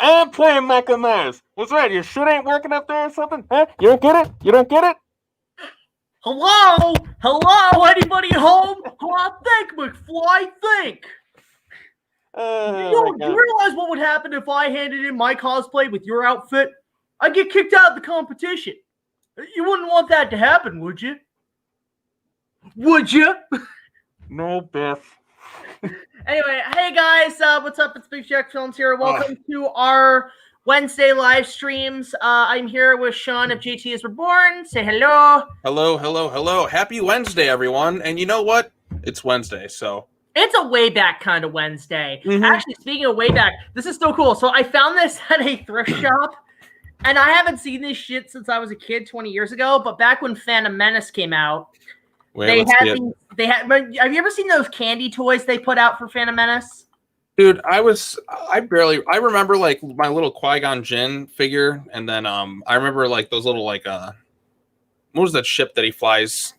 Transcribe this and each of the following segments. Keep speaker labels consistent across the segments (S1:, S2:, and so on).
S1: I'm playing Michael Myers. What's right? Your shit ain't working up there or something? Huh? You don't get it? You don't get it?
S2: Hello? Hello? Anybody home? Think, McFly, think. Do you realize what would happen if I handed in my cosplay with your outfit? I'd get kicked out of the competition. You wouldn't want that to happen, would you? Would you?
S1: No, Biff.
S2: Anyway, hey guys, what's up? It's BigJackFilms here. Welcome to our Wednesday live streams. I'm here with Sean of JTIsReborn. Say hello.
S3: Hello, hello, hello. Happy Wednesday, everyone. And you know what? It's Wednesday, so.
S2: It's a way back kind of Wednesday.
S3: Mm-hmm.
S2: Actually, speaking of way back, this is so cool. So I found this at a thrift shop, and I haven't seen this shit since I was a kid 20 years ago. But back when Phantom Menace came out, have you ever seen those candy toys they put out for Phantom Menace?
S3: Dude, I remember like my little Qui-Gon Jinn figure, and then I remember like those little like what was that ship that he flies?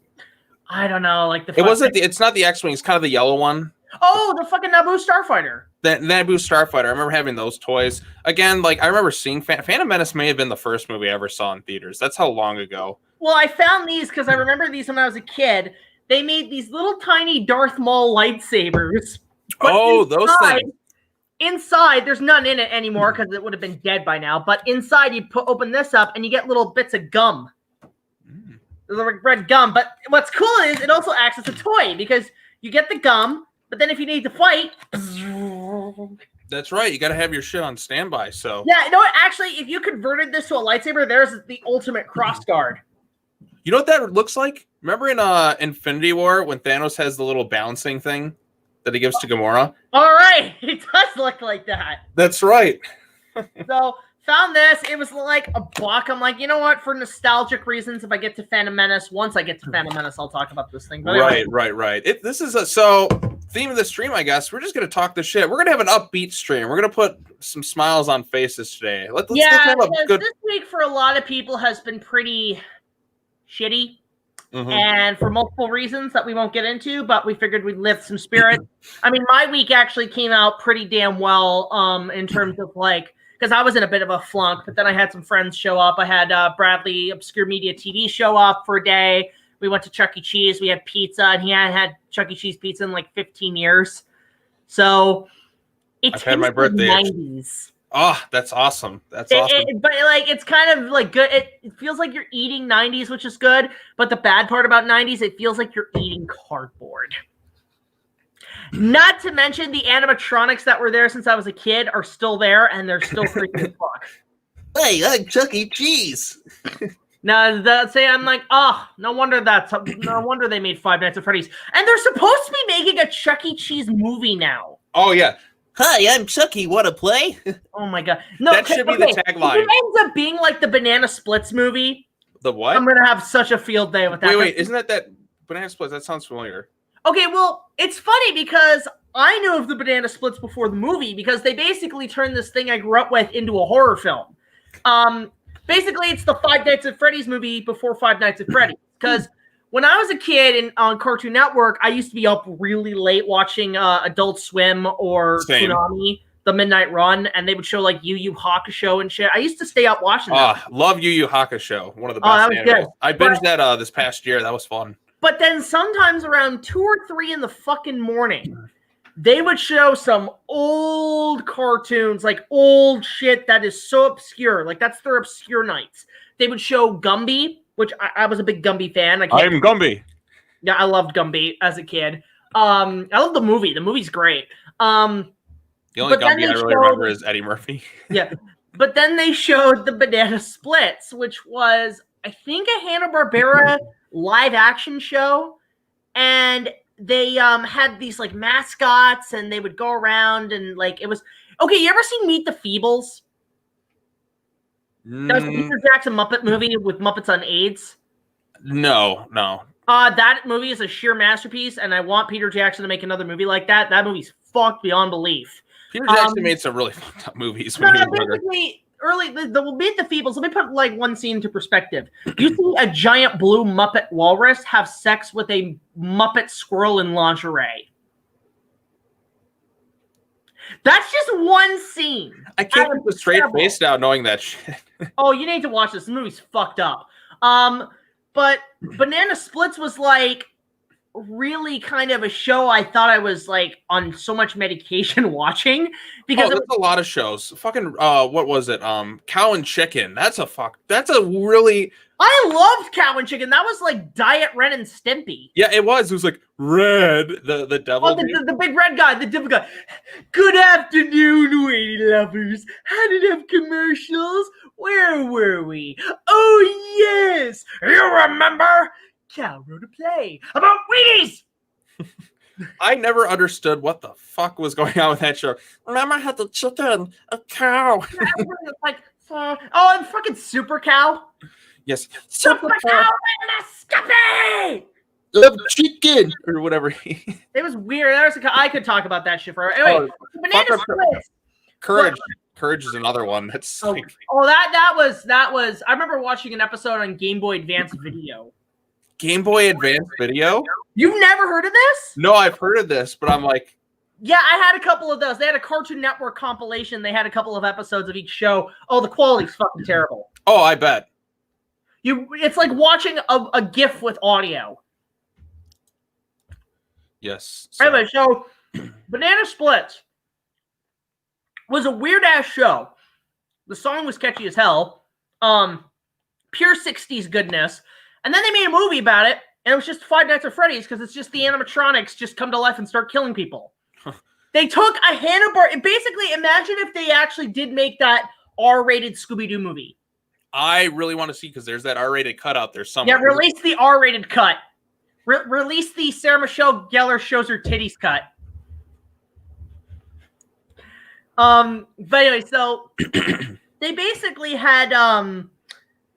S2: I don't know, like
S3: it's not the X-Wing, it's kind of the yellow one.
S2: Oh, the fucking Naboo Starfighter.
S3: The Naboo Starfighter. I remember having those toys. Again, like I remember seeing Phantom Menace may have been the first movie I ever saw in theaters. That's how long ago.
S2: Well, I found these because I remember these when I was a kid. They made these little tiny Darth Maul lightsabers.
S3: Oh, those things.
S2: Inside, there's none in it anymore because it would have been dead by now. But inside, you open this up and you get little bits of gum. Little red gum. But what's cool is it also acts as a toy because you get the gum, but then if you need to fight...
S3: That's right. You got to have your shit on standby, so...
S2: Yeah, you know what? Actually, if you converted this to a lightsaber, there's the ultimate crossguard.
S3: You know what that looks like? Remember in Infinity War when Thanos has the little bouncing thing that he gives to Gamora?
S2: All right. It does look like that.
S3: That's right.
S2: So, found this. It was like a buck. I'm like, you know what? For nostalgic reasons, if I get to Phantom Menace, once I get to Phantom Menace, I'll talk about this thing. But anyway.
S3: Right. This is so theme of the stream, I guess. We're just going to talk the shit. We're going to have an upbeat stream. We're going to put some smiles on faces today. Let's have a good...
S2: this week for a lot of people has been pretty shitty. And for multiple reasons that we won't get into, but we figured we'd lift some spirit. I mean, my week actually came out pretty damn well in terms of like, because I was in a bit of a flunk, but then I had some friends show up. I had Bradley, Obscure Media TV, show up for a day. We went to Chuck E. Cheese. We had pizza, and he hadn't had Chuck E. Cheese pizza in like 15 years. So it's
S3: had my birthday.
S2: 90s.
S3: Oh, that's awesome. That's awesome.
S2: But like, it's kind of like good. It feels like you're eating 90s, which is good. But the bad part about 90s, it feels like you're eating cardboard. Not to mention the animatronics that were there since I was a kid are still there, and they're still freaking as fuck.
S4: Hey, I'm Chuck E. Cheese.
S2: Now, I'm like, oh, no wonder they made Five Nights at Freddy's. And they're supposed to be making a Chuck E. Cheese movie now.
S3: Oh, yeah.
S4: Hi, I'm Chucky. Want to play?
S2: Oh my god! No,
S3: that should be the tagline.
S2: If it ends up being like the Banana Splits movie,
S3: the what?
S2: I'm gonna have such a field day with that.
S3: Wait, isn't that Banana Splits? That sounds familiar.
S2: Okay, well, it's funny because I knew of the Banana Splits before the movie because they basically turned this thing I grew up with into a horror film. Basically, it's the Five Nights at Freddy's movie before Five Nights at Freddy's because. When I was a kid on Cartoon Network, I used to be up really late watching Adult Swim or Tsunami, The Midnight Run, and they would show like Yu Yu Hakusho and shit. I used to stay up watching that.
S3: Love Yu Yu Hakusho, one of the best animes. Good. I binged that this past year. That was fun.
S2: But then sometimes around 2 or 3 in the fucking morning, they would show some old cartoons, like old shit that is so obscure. Like that's their obscure nights. They would show Gumby, which I was a big Gumby fan.
S3: I'm Gumby.
S2: Yeah, I loved Gumby as a kid. I love the movie. The movie's great.
S3: The only Gumby I really remember is Eddie Murphy.
S2: Yeah. But then they showed the Banana Splits, which was, I think, a Hanna-Barbera live action show. And they had these like mascots and they would go around and like it was... Okay, you ever seen Meet the Feebles? That was the Peter Jackson Muppet movie with Muppets on AIDS.
S3: No.
S2: That movie is a sheer masterpiece, and I want Peter Jackson to make another movie like that. That movie's fucked beyond belief.
S3: Peter Jackson made some really fucked up movies.
S2: Basically, the Meet the Feebles. Let me put like one scene into perspective. You see a giant blue Muppet walrus have sex with a Muppet squirrel in lingerie. That's just one scene.
S3: I can't keep a straight face now knowing that shit.
S2: Oh, you need to watch this. The movie's fucked up. But Banana Splits was like really kind of a show I thought I was like on so much medication watching because
S3: there's a lot of shows. Fucking what was it? Cow and Chicken. That's a really
S2: I loved Cow and Chicken. That was like Diet Ren and Stimpy.
S3: Yeah, it was. It was like Red, the devil.
S2: Oh, the big red guy, the devil guy. Good afternoon, lady lovers. Had enough commercials? Where were we? Oh, yes. You remember? Cow wrote a play about Wheaties.
S3: I never understood what the fuck was going on with that show. Remember, I had the chicken, a cow.
S2: Like, and fucking Super Cow.
S3: Yes.
S2: Super Cow and Scuffy!
S3: Love chicken! Or whatever.
S2: It was weird. I could talk about that shit forever. Anyway, Banana Splits.
S3: Courage. Courage is another one. That's like...
S2: that was. I remember watching an episode on Game Boy Advance Video.
S3: Game Boy Advance Video?
S2: You've never heard of this?
S3: No, I've heard of this, but I'm like...
S2: Yeah, I had a couple of those. They had a Cartoon Network compilation. They had a couple of episodes of each show. Oh, the quality's fucking terrible.
S3: Oh, I bet.
S2: It's like watching a GIF with audio.
S3: Yes.
S2: Anyway, so Banana Splits was a weird-ass show. The song was catchy as hell. Pure 60s goodness. And then they made a movie about it, and it was just Five Nights at Freddy's because it's just the animatronics just come to life and start killing people. They took a Hanna-Barbera... Basically, imagine if they actually did make that R-rated Scooby-Doo movie.
S3: I really want to see because there's that R-rated cut out there somewhere.
S2: Yeah, release the R-rated cut. Release the Sarah Michelle Gellar shows her titties cut. But anyway, so they basically had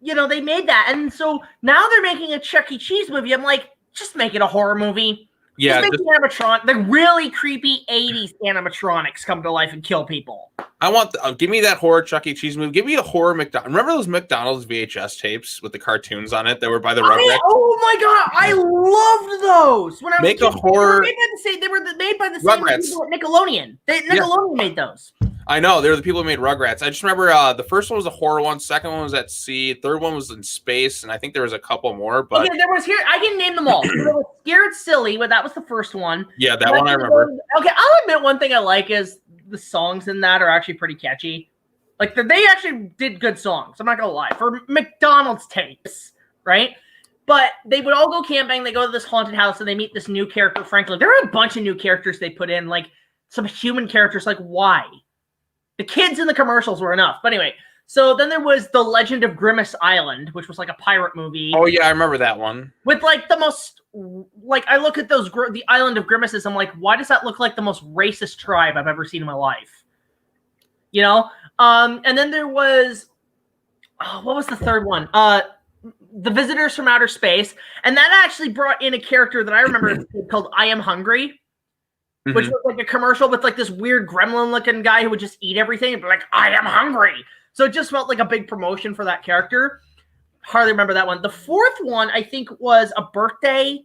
S2: they made that, and so now they're making a Chuck E. Cheese movie. I'm like, just make it a horror movie.
S3: Yeah,
S2: just make the really creepy 80s animatronics come to life and kill people.
S3: I want give me that horror Chuck E. Cheese movie. Give me a horror McDonald's. Remember those McDonald's VHS tapes with the cartoons on it that were by the Rugrats?
S2: Oh my god, I loved those. When I was
S3: a horror.
S2: They were made by the
S3: Rugrats.
S2: same people at Nickelodeon. Nickelodeon made those.
S3: I know they were the people who made Rugrats. I just remember the first one was a horror one, second one was at sea, third one was in space, and I think there was a couple more. But
S2: okay, there was here. I can name them all. There was Scared Silly, but that was the first one.
S3: Yeah, that one I remember.
S2: Okay, I'll admit one thing I like is the songs in that are actually pretty catchy. Like they actually did good songs. I'm not gonna lie for McDonald's tapes, right? But they would all go camping. They go to this haunted house and they meet this new character, Franklin. There were a bunch of new characters they put in, like some human characters. Like why? The kids in the commercials were enough. But anyway, so then there was The Legend of Grimace Island, which was like a pirate movie.
S3: Oh, yeah, I remember that one.
S2: With like the most, like I look at the Island of Grimaces, I'm like, why does that look like the most racist tribe I've ever seen in my life? You know? And then there was, what was the third one? The Visitors from Outer Space. And that actually brought in a character that I remember called I Am Hungry. Which was like a commercial with like this weird gremlin-looking guy who would just eat everything and be like, I am hungry. So it just felt like a big promotion for that character. Hardly remember that one. The fourth one, I think, was a birthday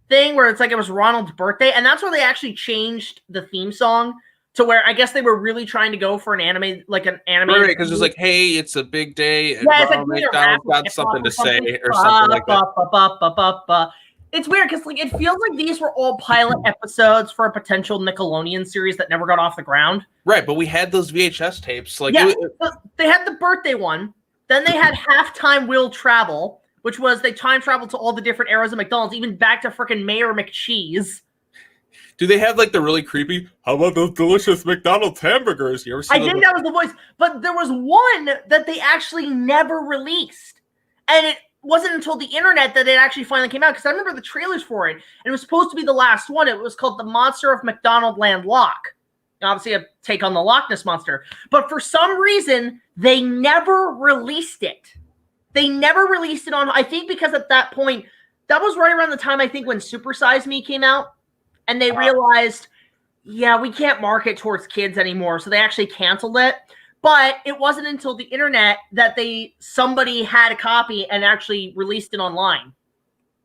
S2: thing where it's like it was Ronald's birthday. And that's where they actually changed the theme song to where I guess they were really trying to go for an anime, like an anime.
S3: Right, because it was like, hey, it's a big day. And
S2: yeah, it's like
S3: McDonald's got something to say or something like that.
S2: It's weird because like it feels like these were all pilot episodes for a potential Nickelodeon series that never got off the ground.
S3: Right, but we had those VHS tapes. Like
S2: yeah, they had the birthday one. Then they had Halftime Will Travel, which was they time traveled to all the different eras of McDonald's, even back to freaking Mayor McCheese.
S3: Do they have like the really creepy? How about those delicious McDonald's hamburgers? You ever seen?
S2: I think that was the voice, but there was one that they actually never released, and it wasn't until the internet that it actually finally came out, because I remember the trailers for it, and it was supposed to be the last one. It was called The Monster of McDonaldland Loch. Obviously a take on the Loch Ness Monster. But for some reason, they never released it. They never released it on, I think because at that point, that was right around the time, I think, when Super Size Me came out, and they realized, yeah, we can't market towards kids anymore, so they actually canceled it. But it wasn't until the internet that somebody had a copy and actually released it online.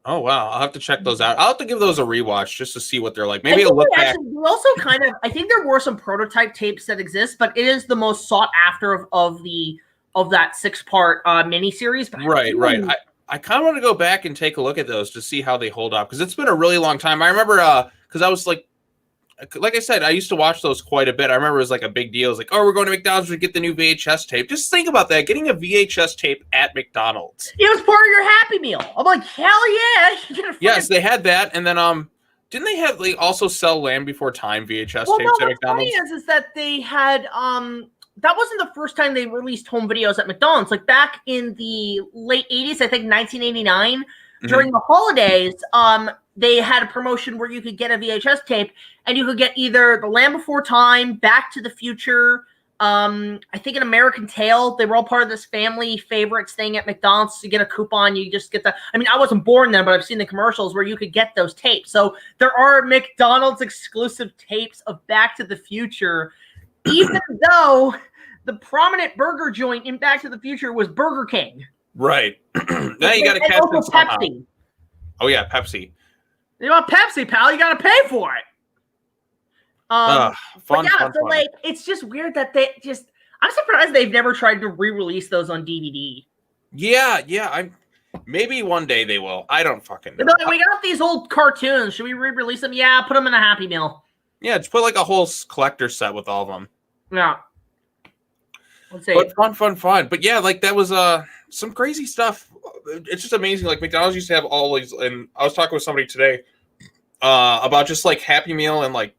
S3: Oh wow, I'll have to check those out. I'll have to give those a rewatch just to see what they're like. Maybe a look back.
S2: Actually, we also kind of, I think there were some prototype tapes that exist, but it is the most sought after of that 6-part miniseries. But
S3: Right. I kind of want to go back and take a look at those to see how they hold up, because it's been a really long time. I remember because I was like I said, I used to watch those quite a bit. I remember it was like a big deal. It was like, oh, we're going to McDonald's to get the new VHS tape. Just think about that, getting a VHS tape at McDonald's.
S2: It was part of your Happy Meal. I'm like, hell yeah.
S3: Yes, they had that. And then didn't they also sell Land Before Time VHS tapes at McDonald's?
S2: What's funny is that they had that wasn't the first time they released home videos at McDonald's. Like back in the late 80s, I think 1989, during the holidays, they had a promotion where you could get a VHS tape and you could get either The Land Before Time, Back to the Future, I think an American Tail. They were all part of this family favorites thing at McDonald's. To get a coupon, you just get the, I mean, I wasn't born then, but I've seen the commercials where you could get those tapes. So there are McDonald's exclusive tapes of Back to the Future, even though the prominent burger joint in Back to the Future was Burger King.
S3: Right. Now you got to catch it somehow. Pepsi. Oh yeah, Pepsi.
S2: You want Pepsi, pal? You got to pay for it.
S3: Fun.
S2: Like, it's just weird that they just. I'm surprised they've never tried to re-release those on DVD.
S3: Yeah. Maybe one day they will. I don't fucking know.
S2: Like, we got these old cartoons. Should we re-release them? Yeah, put them in a Happy Meal.
S3: Yeah, just put like a whole collector set with all of them.
S2: Yeah. Let's see.
S3: But fun. But yeah, like that was some crazy stuff. It's just amazing. Like McDonald's used to have all these, and I was talking with somebody today about just like Happy Meal and like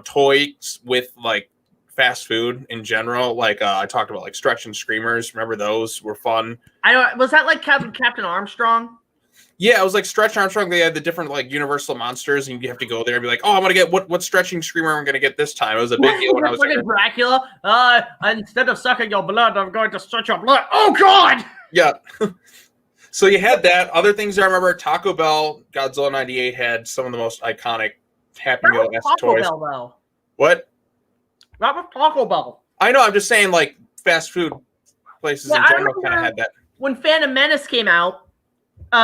S3: toys with like fast food in general. Like I talked about like Stretch and Screamers. Remember those were fun.
S2: I know. Was that like Captain Armstrong?
S3: Yeah, it was like Stretch Armstrong. They had the different like Universal monsters, and you have to go there and be like, "Oh, I'm gonna get what stretching screamer I'm gonna get this time." It was a big deal when I was there.
S2: Dracula. Instead of sucking your blood, I'm going to stretch your blood. Oh God!
S3: Yeah. So you had that. Other things I remember: Taco Bell, Godzilla '98 had some of the most iconic Happy Meal-esque toys.
S2: Taco Bell, though.
S3: What?
S2: Not with Taco Bell.
S3: I know. I'm just saying, like fast food places in general kind of had that.
S2: When Phantom Menace came out,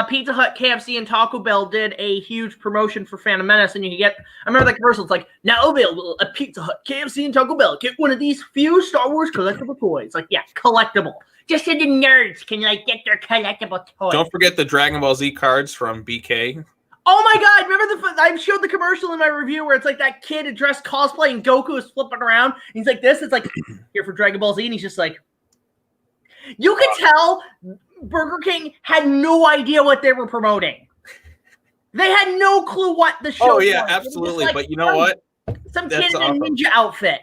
S2: Pizza Hut, KFC, and Taco Bell did a huge promotion for Phantom Menace, and you could get. I remember the commercial. It's like, now available at Pizza Hut, KFC, and Taco Bell. Get one of these few Star Wars collectible toys. Like, yeah, collectible. Just so the nerds can like get their collectible toys.
S3: Don't forget the Dragon Ball Z cards from BK.
S2: Oh my God! Remember I showed the commercial in my review where it's like that kid dressed cosplay and Goku is flipping around. And he's like this. It's like here for Dragon Ball Z, and he's just like. You could tell Burger King had no idea what they were promoting. They had no clue what the show was.
S3: Oh yeah, absolutely. Like, but you know what?
S2: Some kid in a ninja outfit.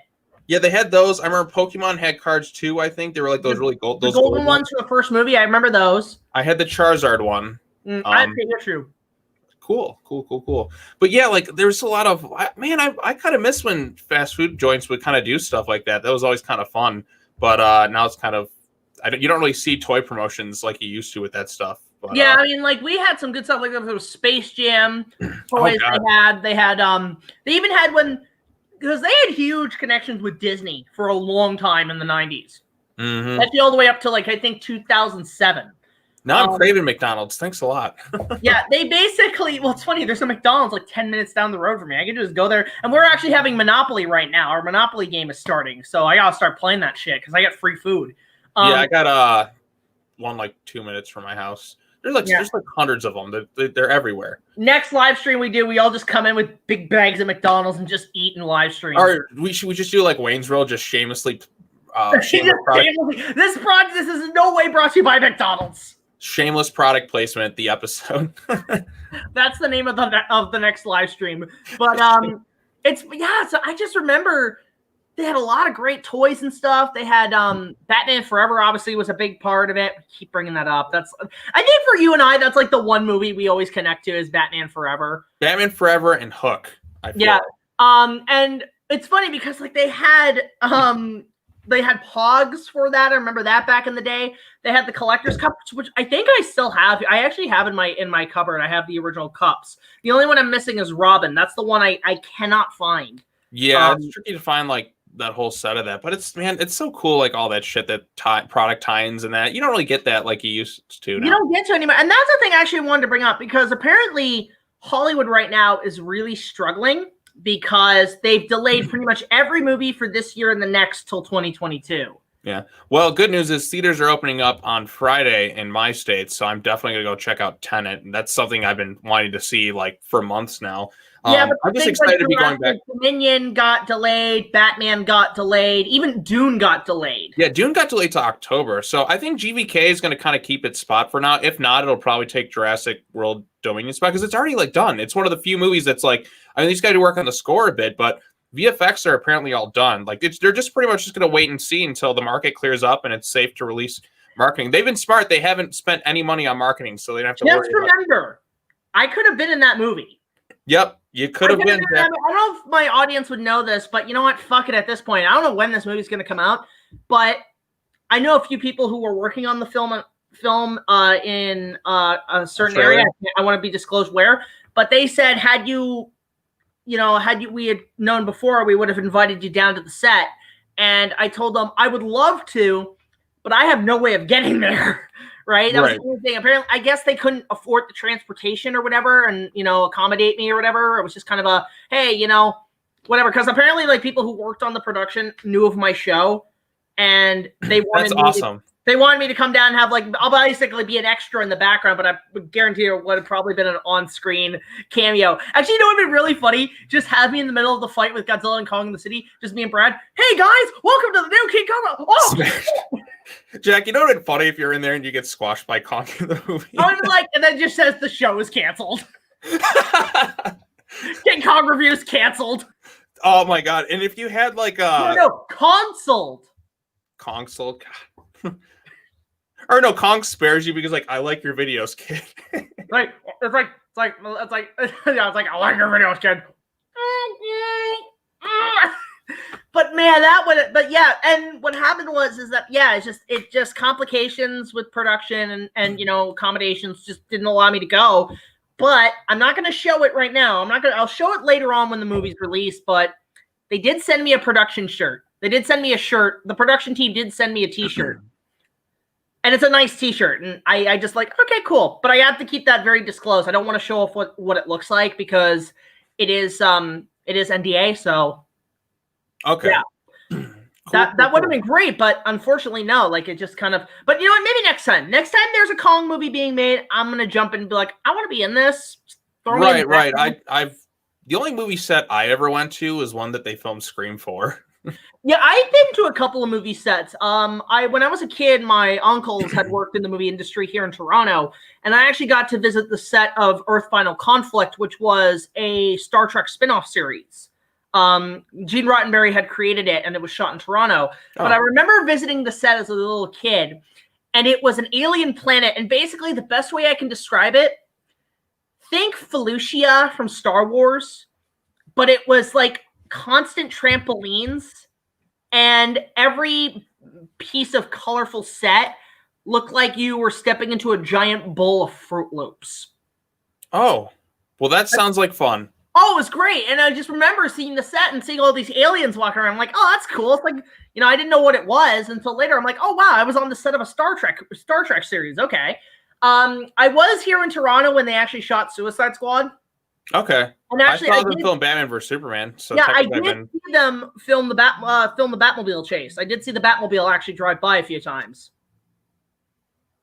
S3: Yeah, they had those. I remember Pokemon had cards too. I think they were like those really gold. Those
S2: golden ones from the first movie. I remember those.
S3: I had the Charizard one.
S2: I think it's true.
S3: Cool. But yeah, like there's a lot of I kind of miss when fast food joints would kind of do stuff like that. That was always kind of fun. But now it's kind of you don't really see toy promotions like you used to with that stuff. But,
S2: yeah, I mean, like we had some good stuff like that. There was Space Jam toys. They even had because they had huge connections with Disney for a long time in the 90s.
S3: Mm-hmm.
S2: Actually, all the way up to like I think 2007.
S3: Now I'm craving McDonald's. Thanks a lot.
S2: Yeah, they basically. Well, it's funny. There's a McDonald's like 10 minutes down the road from me. I can just go there, and we're actually having Monopoly right now. Our Monopoly game is starting, so I gotta start playing that shit because I got free food.
S3: Yeah, I got one like 2 minutes from my house. There's like hundreds of them. They're everywhere.
S2: Next live stream we all just come in with big bags of McDonald's and just eat and live stream.
S3: Or we just do like Waynesville, just shamelessly.
S2: This is in no way brought to you by McDonald's.
S3: Shameless product placement. The episode.
S2: That's the name of the next live stream. But So I just remember. They had a lot of great toys and stuff. They had Batman Forever, obviously, was a big part of it. I keep bringing that up. I think for you and I, that's like the one movie we always connect to is Batman Forever.
S3: Batman Forever and Hook.
S2: Yeah. And it's funny because like they had Pogs for that. I remember that back in the day. They had the collector's cups, which I think I still have. I actually have in my cupboard. I have the original cups. The only one I'm missing is Robin. That's the one I cannot find.
S3: Yeah, it's tricky to find like whole set of that. But it's so cool, like all that shit, that product tie-ins and that. You don't really get that like you used to now.
S2: You don't get to anymore. And that's the thing I actually wanted to bring up, because apparently Hollywood right now is really struggling because they've delayed pretty much every movie for this year and the next till 2022.
S3: Yeah. Well, good news is theaters are opening up on Friday in my state, so I'm definitely going to go check out Tenet. And that's something I've been wanting to see like for months now.
S2: Yeah, but
S3: I'm just excited to be going back.
S2: Dominion got delayed, Batman got delayed, even Dune got delayed.
S3: Yeah, Dune got delayed to October. So I think GVK is going to kind of keep its spot for now. If not, it'll probably take Jurassic World Dominion spot, because it's already like done. It's one of the few movies that's like, I mean, these guys do work on the score a bit, but VFX are apparently all done. Like they're just pretty much just going to wait and see until the market clears up and it's safe to release marketing. They've been smart. They haven't spent any money on marketing, so they don't have to worry about it.
S2: Just remember, I could have been in that movie.
S3: Yep, you could have been.
S2: I don't know if my audience would know this, but you know what? Fuck it at this point. I don't know when this movie's going to come out, but I know a few people who were working on the film in a certain area. I want to be disclosed where, but they said, had we had known before, we would have invited you down to the set. And I told them I would love to, but I have no way of getting there. Right. That was the only thing. Apparently, I guess they couldn't afford the transportation or whatever and, accommodate me or whatever. It was just kind of a, hey, whatever. Because apparently, like, people who worked on the production knew of my show, and they wanted they wanted me to come down and have, like, I'll basically be an extra in the background, but I would guarantee it would have probably been an on-screen cameo. Actually, it would have been really funny. Just have me in the middle of the fight with Godzilla and Kong in the city. Just me and Brad. Hey, guys, welcome to the new King Kong. Oh!
S3: Jack, you know what'd be funny if you're in there and you get squashed by Kong in the movie?
S2: I was like, and then just says the show is canceled. King Kong reviews canceled.
S3: Oh my god! And if you had like
S2: consoled.
S3: Console, or no, Kong spares you because like I like your videos, kid.
S2: It's like I like your videos, kid. But man, and what happened is that it just complications with production and accommodations just didn't allow me to go. But I'm not going to show it right now. I'll show it later on when the movie's released. But they did send me a production shirt. They did send me a shirt. The production team did send me a T-shirt, and it's a nice T-shirt. And I just like, okay, cool. But I have to keep that very disclosed. I don't want to show off what it looks like because it is NDA. So. Okay. Yeah. That would have been great, but unfortunately, no. Like it just kind of. But you know what? Maybe next time. Next time there's a Kong movie being made, I'm gonna jump in and be like, I want to be in this.
S3: Right. I've the only movie set I ever went to is one that they filmed Scream for.
S2: Yeah, I've been to a couple of movie sets. When I was a kid, my uncles had worked in the movie industry here in Toronto, and I actually got to visit the set of Earth Final Conflict, which was a Star Trek spin-off series. Gene Roddenberry had created it, and it was shot in Toronto. But I remember visiting the set as a little kid, and it was an alien planet. And basically, the best way I can describe it, think Felucia from Star Wars, but it was like constant trampolines, and every piece of colorful set looked like you were stepping into a giant bowl of Fruit Loops.
S3: Oh, well, that sounds like fun.
S2: Oh, it was great. And I just remember seeing the set and seeing all these aliens walking around. I'm like, oh, that's cool. It's like, I didn't know what it was until later. I'm like, oh, wow, I was on the set of a Star Trek series. Okay. I was here in Toronto when they actually shot Suicide Squad.
S3: Okay.
S2: And actually,
S3: I saw them film Batman vs Superman. So
S2: yeah, I did see them film the Batmobile chase. I did see the Batmobile actually drive by a few times.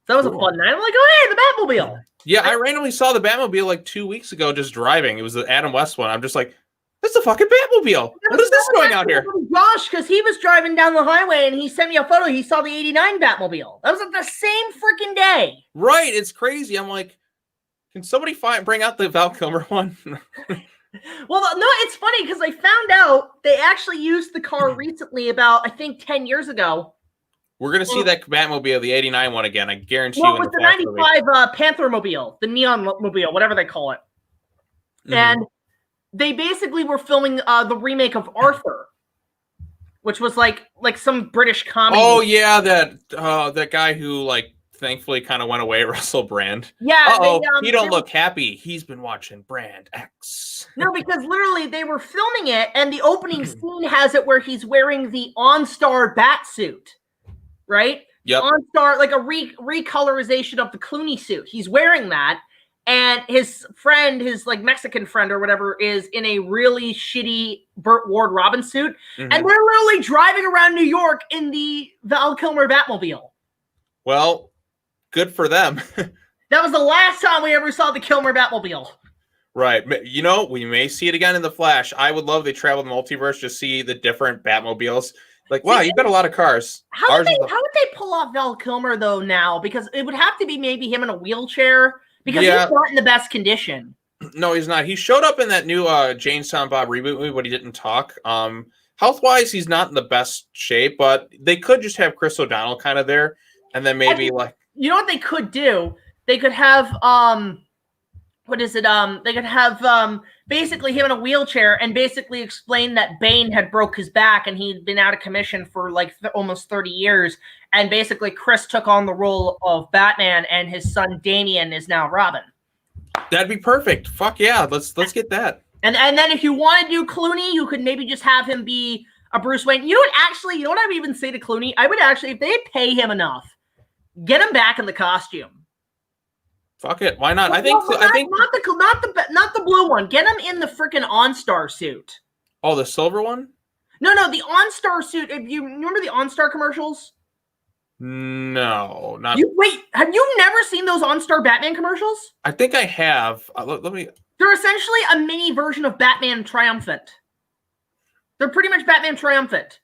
S2: So that was a fun night. I'm like, oh, hey, the Batmobile.
S3: Yeah, I randomly saw the Batmobile like 2 weeks ago just driving. It was the Adam West one. I'm just like, that's a fucking Batmobile. What is this going out here?
S2: Josh, because he was driving down the highway and he sent me a photo. He saw the 89 Batmobile. That was like the same freaking day.
S3: Right. It's crazy. I'm like, can somebody bring out the Val Kilmer one?
S2: Well, no, it's funny because I found out they actually used the car recently about, I think, 10 years ago.
S3: We're going to see that Batmobile, the 89 one again. I guarantee
S2: you.
S3: It
S2: was the 95 Panther Mobile, the Neon Mobile, whatever they call it. Mm-hmm. And they basically were filming the remake of Arthur, which was like some British comedy.
S3: Oh, yeah, that guy who like thankfully kind of went away, Russell Brand.
S2: Yeah.
S3: He don't look happy. He's been watching Brand X.
S2: No, because literally they were filming it, and the opening scene has it where he's wearing the OnStar bat suit, right?
S3: Yep.
S2: OnStar, like a recolorization of the Clooney suit. He's wearing that, and his friend, his like Mexican friend or whatever, is in a really shitty Burt Ward Robin suit, and they're literally driving around New York in the Val Kilmer Batmobile.
S3: Well, good for them.
S2: That was the last time we ever saw the Kilmer Batmobile.
S3: Right. You know, we may see it again in the Flash. I would love they travel the multiverse to see the different Batmobiles. Like, wow, you've got a lot of cars.
S2: How would they pull off Val Kilmer though now? Because it would have to be maybe him in a wheelchair because he's not in the best condition.
S3: No, he's not. He showed up in that new Jane Silent Bob reboot movie, but he didn't talk. Health-wise, he's not in the best shape, but they could just have Chris O'Donnell kind of there, and then maybe like
S2: you know what they could do? They could have they could have basically him in a wheelchair and basically explain that Bane had broke his back and he'd been out of commission for like almost 30 years. And basically Chris took on the role of Batman and his son Damian is now Robin.
S3: That'd be perfect. Fuck yeah. Let's get that.
S2: And then if you want to do Clooney, you could maybe just have him be a Bruce Wayne. You know what I would even say to Clooney? I would actually, if they pay him enough, get him back in the costume.
S3: Fuck it. Why not?
S2: Not the blue one. Get him in the freaking OnStar suit.
S3: Oh, the silver one?
S2: No, the OnStar suit. If you remember the OnStar commercials?
S3: No, not.
S2: Wait, have you never seen those OnStar Batman commercials?
S3: I think I have. Let me.
S2: They're essentially a mini version of Batman Triumphant. They're pretty much Batman Triumphant.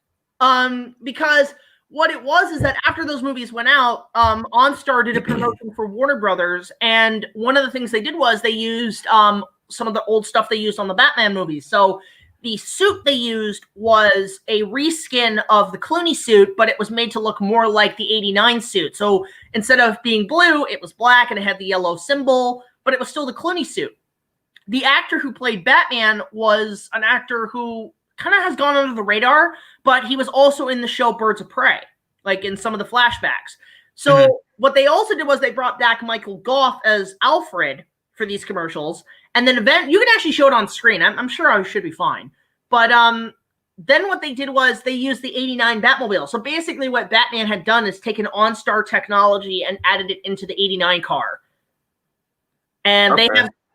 S2: Because what it was is that after those movies went out, OnStar did a promotion for Warner Brothers, and one of the things they did was they used some of the old stuff they used on the Batman movies. So the suit they used was a reskin of the Clooney suit, but it was made to look more like the '89 suit. So instead of being blue, it was black and it had the yellow symbol, but it was still the Clooney suit. The actor who played Batman was an actor who kind of has gone under the radar, but he was also in the show Birds of Prey, like in some of the flashbacks. So what they also did was they brought back Michael Gough as Alfred for these commercials, and then you can actually show it on screen. I'm sure I should be fine. But then what they did was they used the '89 Batmobile. So basically what Batman had done is taken OnStar technology and added it into the '89 car. And they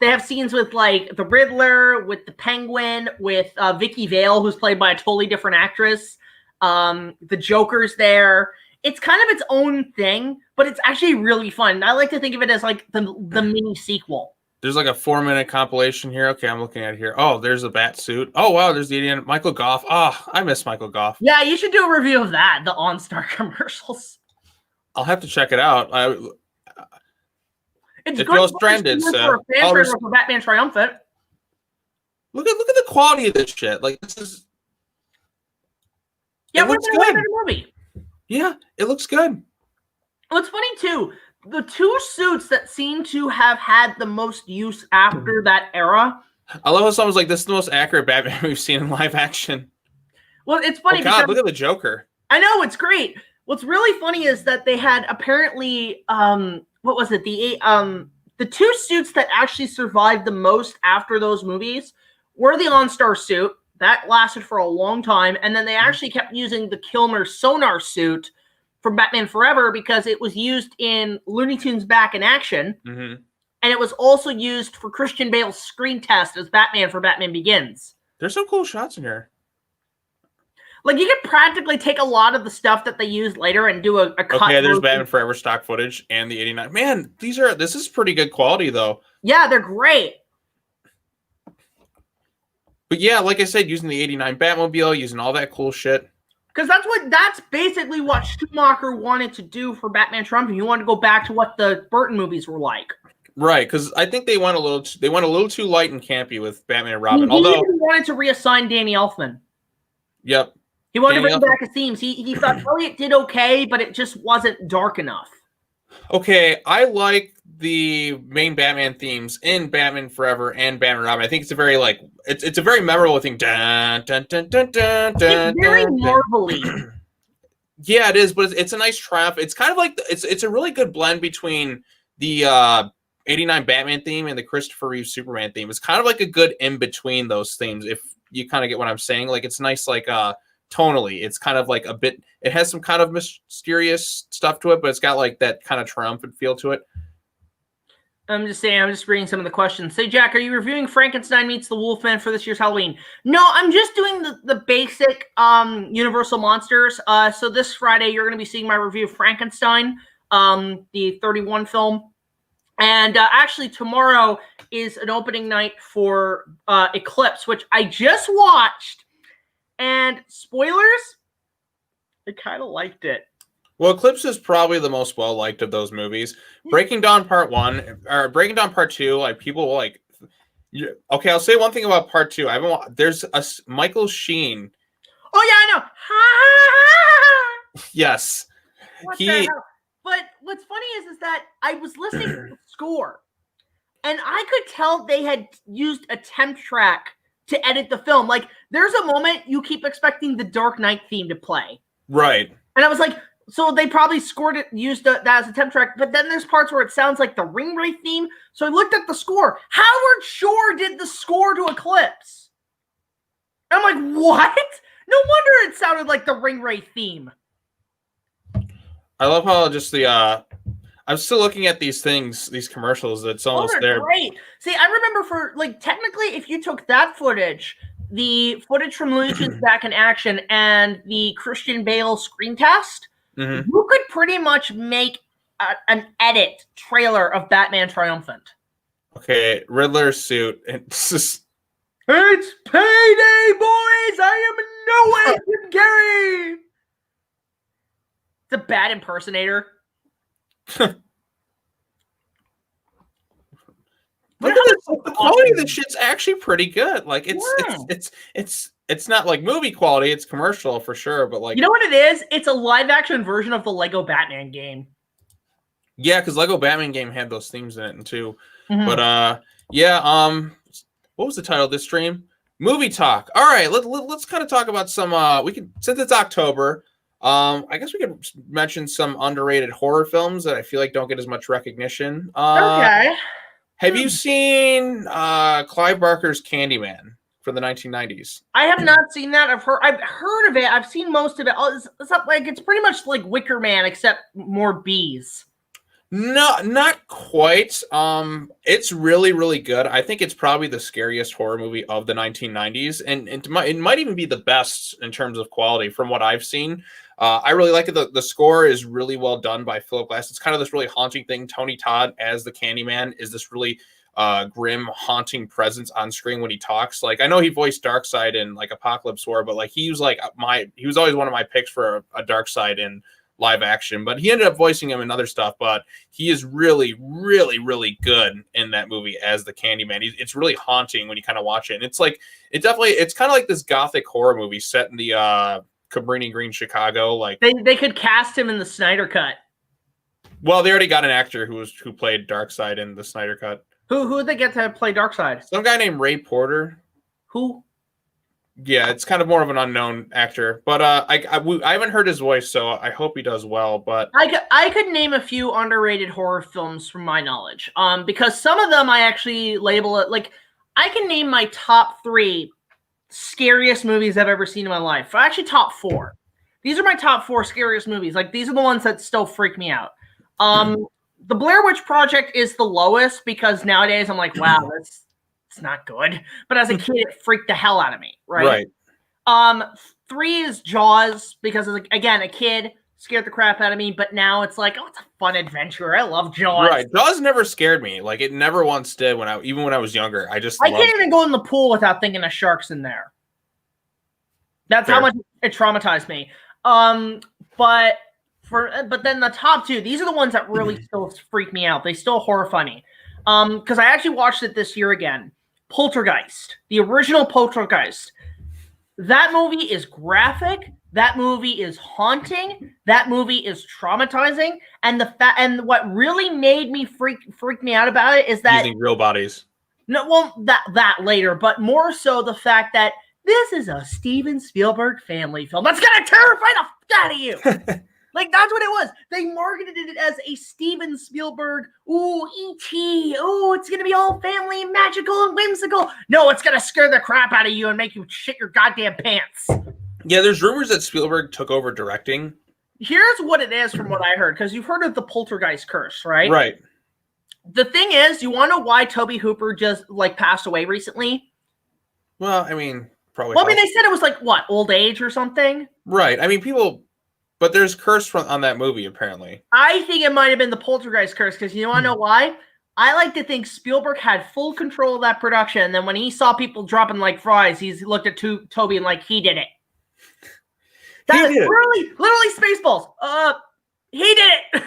S2: have scenes with like the Riddler, with the Penguin, with Vicky Vale, who's played by a totally different actress. The Joker's there. It's kind of its own thing, but it's actually really fun. I like to think of it as like the mini sequel.
S3: There's like a 4-minute compilation here. Okay, I'm looking at it here. Oh, there's the bat suit. Oh, wow, there's the Indian Michael Gough. Ah, I miss Michael Gough.
S2: Yeah, you should do a review of that, the OnStar commercials.
S3: I'll have to check it out.
S2: It's
S3: it
S2: good
S3: feels trended,
S2: for Batman Triumphant.
S3: Look at the quality of this shit. Like this is.
S2: Yeah, what's a better movie?
S3: Yeah, it looks good.
S2: What's funny too, the two suits that seem to have had the most use after that era.
S3: I love how someone's like, "This is the most accurate Batman we've seen in live action."
S2: Well, it's funny.
S3: Oh God, look at the Joker.
S2: I know, it's great. What's really funny is that they had apparently what was it? The two suits that actually survived the most after those movies were the OnStar suit. That lasted for a long time. And then they actually kept using the Kilmer sonar suit from Batman Forever because it was used in Looney Tunes Back in Action. And it was also used for Christian Bale's screen test as Batman for Batman Begins.
S3: There's some cool shots in here.
S2: Like, you could practically take a lot of the stuff that they used later and do a cut.
S3: Okay, there's Batman Forever stock footage and the '89. Man, this is pretty good quality, though.
S2: Yeah, they're great.
S3: But yeah, like I said, using the '89 Batmobile, using all that cool shit.
S2: Because that's basically what Schumacher wanted to do for Batman Triumphant. He wanted to go back to what the Burton movies were like.
S3: Right, because I think they went a little too light and campy with Batman and Robin.
S2: He wanted to reassign Danny Elfman.
S3: Yep.
S2: He wanted to bring back his themes. He thought Elliot did okay, but it just wasn't dark enough.
S3: Okay, I like the main Batman themes in Batman Forever and Batman and Robin. I think it's a very it's a very memorable thing. Dun, dun, dun, dun, dun, dun,
S2: it's very
S3: dun,
S2: Marvel-y.
S3: Yeah, it is, but it's a nice trap. It's kind of like it's a really good blend between the 89 Batman theme and the Christopher Reeve Superman theme. It's kind of like a good in between those themes, if you kind of get what I'm saying. Like it's nice, like tonally. It's kind of like a bit. It has some kind of mysterious stuff to it, but it's got like that kind of triumphant feel to it.
S2: I'm just saying, I'm just reading some of the questions. Say, Jack, are you reviewing Frankenstein Meets the Wolfman for this year's Halloween? No, I'm just doing the basic Universal Monsters. So this Friday, you're going to be seeing my review of Frankenstein, the 31 film. And actually, tomorrow is an opening night for Eclipse, which I just watched. And spoilers, I kind of liked it.
S3: Well, Eclipse is probably the most well-liked of those movies. Breaking Dawn Part 1, or Breaking Dawn Part 2, like, people like... Okay, I'll say one thing about Part 2. There's a Michael Sheen.
S2: Oh, yeah, I know.
S3: Yes.
S2: What the hell? But what's funny is that I was listening to the score, and I could tell they had used a temp track to edit the film. Like, there's a moment you keep expecting the Dark Knight theme to play.
S3: Right.
S2: And I was like... So they probably scored it, used that as a temp track, but then there's parts where it sounds like the Ring Wraith theme. So I looked at the score. Howard Shore did the score to Eclipse. I'm like, what? No wonder it sounded like the Ring Wraith theme.
S3: I love how just the I'm still looking at these things, these commercials. It's almost there.
S2: Great. See, I remember for like technically, if you took that footage, the footage from Lucian's Back in Action, and the Christian Bale screen test. Mm-hmm. You could pretty much make an edit trailer of Batman Triumphant.
S3: Okay, Riddler's suit. It's
S2: payday, boys! I am no Jim Carrey! It's a bad impersonator.
S3: The quality of this shit's actually pretty good. Like it's not like movie quality, it's commercial for sure, but like,
S2: you know what it is? It's a live action version of the Lego Batman game.
S3: Yeah, because Lego Batman game had those themes in it too. Mm-hmm. But yeah, what was the title of this stream? Movie talk. All right, let's kind of talk about some we can, since it's October, I guess we could mention some underrated horror films that I feel like don't get as much recognition.
S2: Okay.
S3: Have you seen Clive Barker's Candyman for the 1990s?
S2: I have not seen that. I've heard of it. I've seen most of it. It's pretty much like Wicker Man, except more bees.
S3: No, not quite. It's really, really good. I think it's probably the scariest horror movie of the 1990s, and it might even be the best in terms of quality from what I've seen. I really like it. The score is really well done by Philip Glass. It's kind of this really haunting thing. Tony Todd as the Candyman is this really grim, haunting presence on screen when he talks. Like, I know he voiced Darkseid in like Apocalypse War, but like he was always one of my picks for a Darkseid in live action, but he ended up voicing him in other stuff. But he is really, really, really good in that movie as the Candyman. It's really haunting when you kind of watch it. And it's like, it's kind of like this gothic horror movie set in the Cabrini Green, Chicago. Like
S2: they could cast him in the Snyder Cut.
S3: Well, they already got an actor who played Darkseid in the Snyder Cut.
S2: Who did they get to play Darkseid?
S3: Some guy named Ray Porter.
S2: Who?
S3: Yeah, it's kind of more of an unknown actor, but I haven't heard his voice, so I hope he does well. But
S2: I could name a few underrated horror films from my knowledge, because some of them I actually label it like I can name my top 3 scariest movies I've ever seen in my life. Actually, top 4. These are my top 4 scariest movies. Like, these are the ones that still freak me out. The Blair Witch Project is the lowest because nowadays I'm like, wow, it's not good. But as a kid, it freaked the hell out of me, right? 3 is Jaws because, again, a kid scared the crap out of me. But now it's like, oh, it's a fun adventure. I love Jaws.
S3: Right, Jaws never scared me. Like, it never once did even when I was younger. I
S2: can't even go in the pool without thinking of sharks in there. That's how much it traumatized me. But then the top 2, these are the ones that really still freak me out. They still horrify me. Because I actually watched it this year again. Poltergeist, the original Poltergeist. That movie is graphic. That movie is haunting. That movie is traumatizing. And what really made me freak me out about it is that
S3: using real bodies.
S2: No, well, that later, but more so the fact that this is a Steven Spielberg family film that's gonna terrify the out of you. Like, that's what it was. They marketed it as a Steven Spielberg, ooh, E.T., ooh, it's going to be all family, magical, and whimsical. No, it's going to scare the crap out of you and make you shit your goddamn pants.
S3: Yeah, there's rumors that Spielberg took over directing.
S2: Here's what it is from what I heard, because you've heard of the poltergeist curse, right?
S3: Right.
S2: The thing is, you want to know why Toby Hooper just, like, passed away recently?
S3: Well, I mean, probably.
S2: Well, I mean, they said it was, like, what, old age or something?
S3: Right. I mean, people... But there's curse on that movie, apparently.
S2: I think it might have been the poltergeist curse, because you want to know why? I like to think Spielberg had full control of that production, and then when he saw people dropping like fries, he looked at Toby and like, he did it. That is literally Spaceballs. He did it.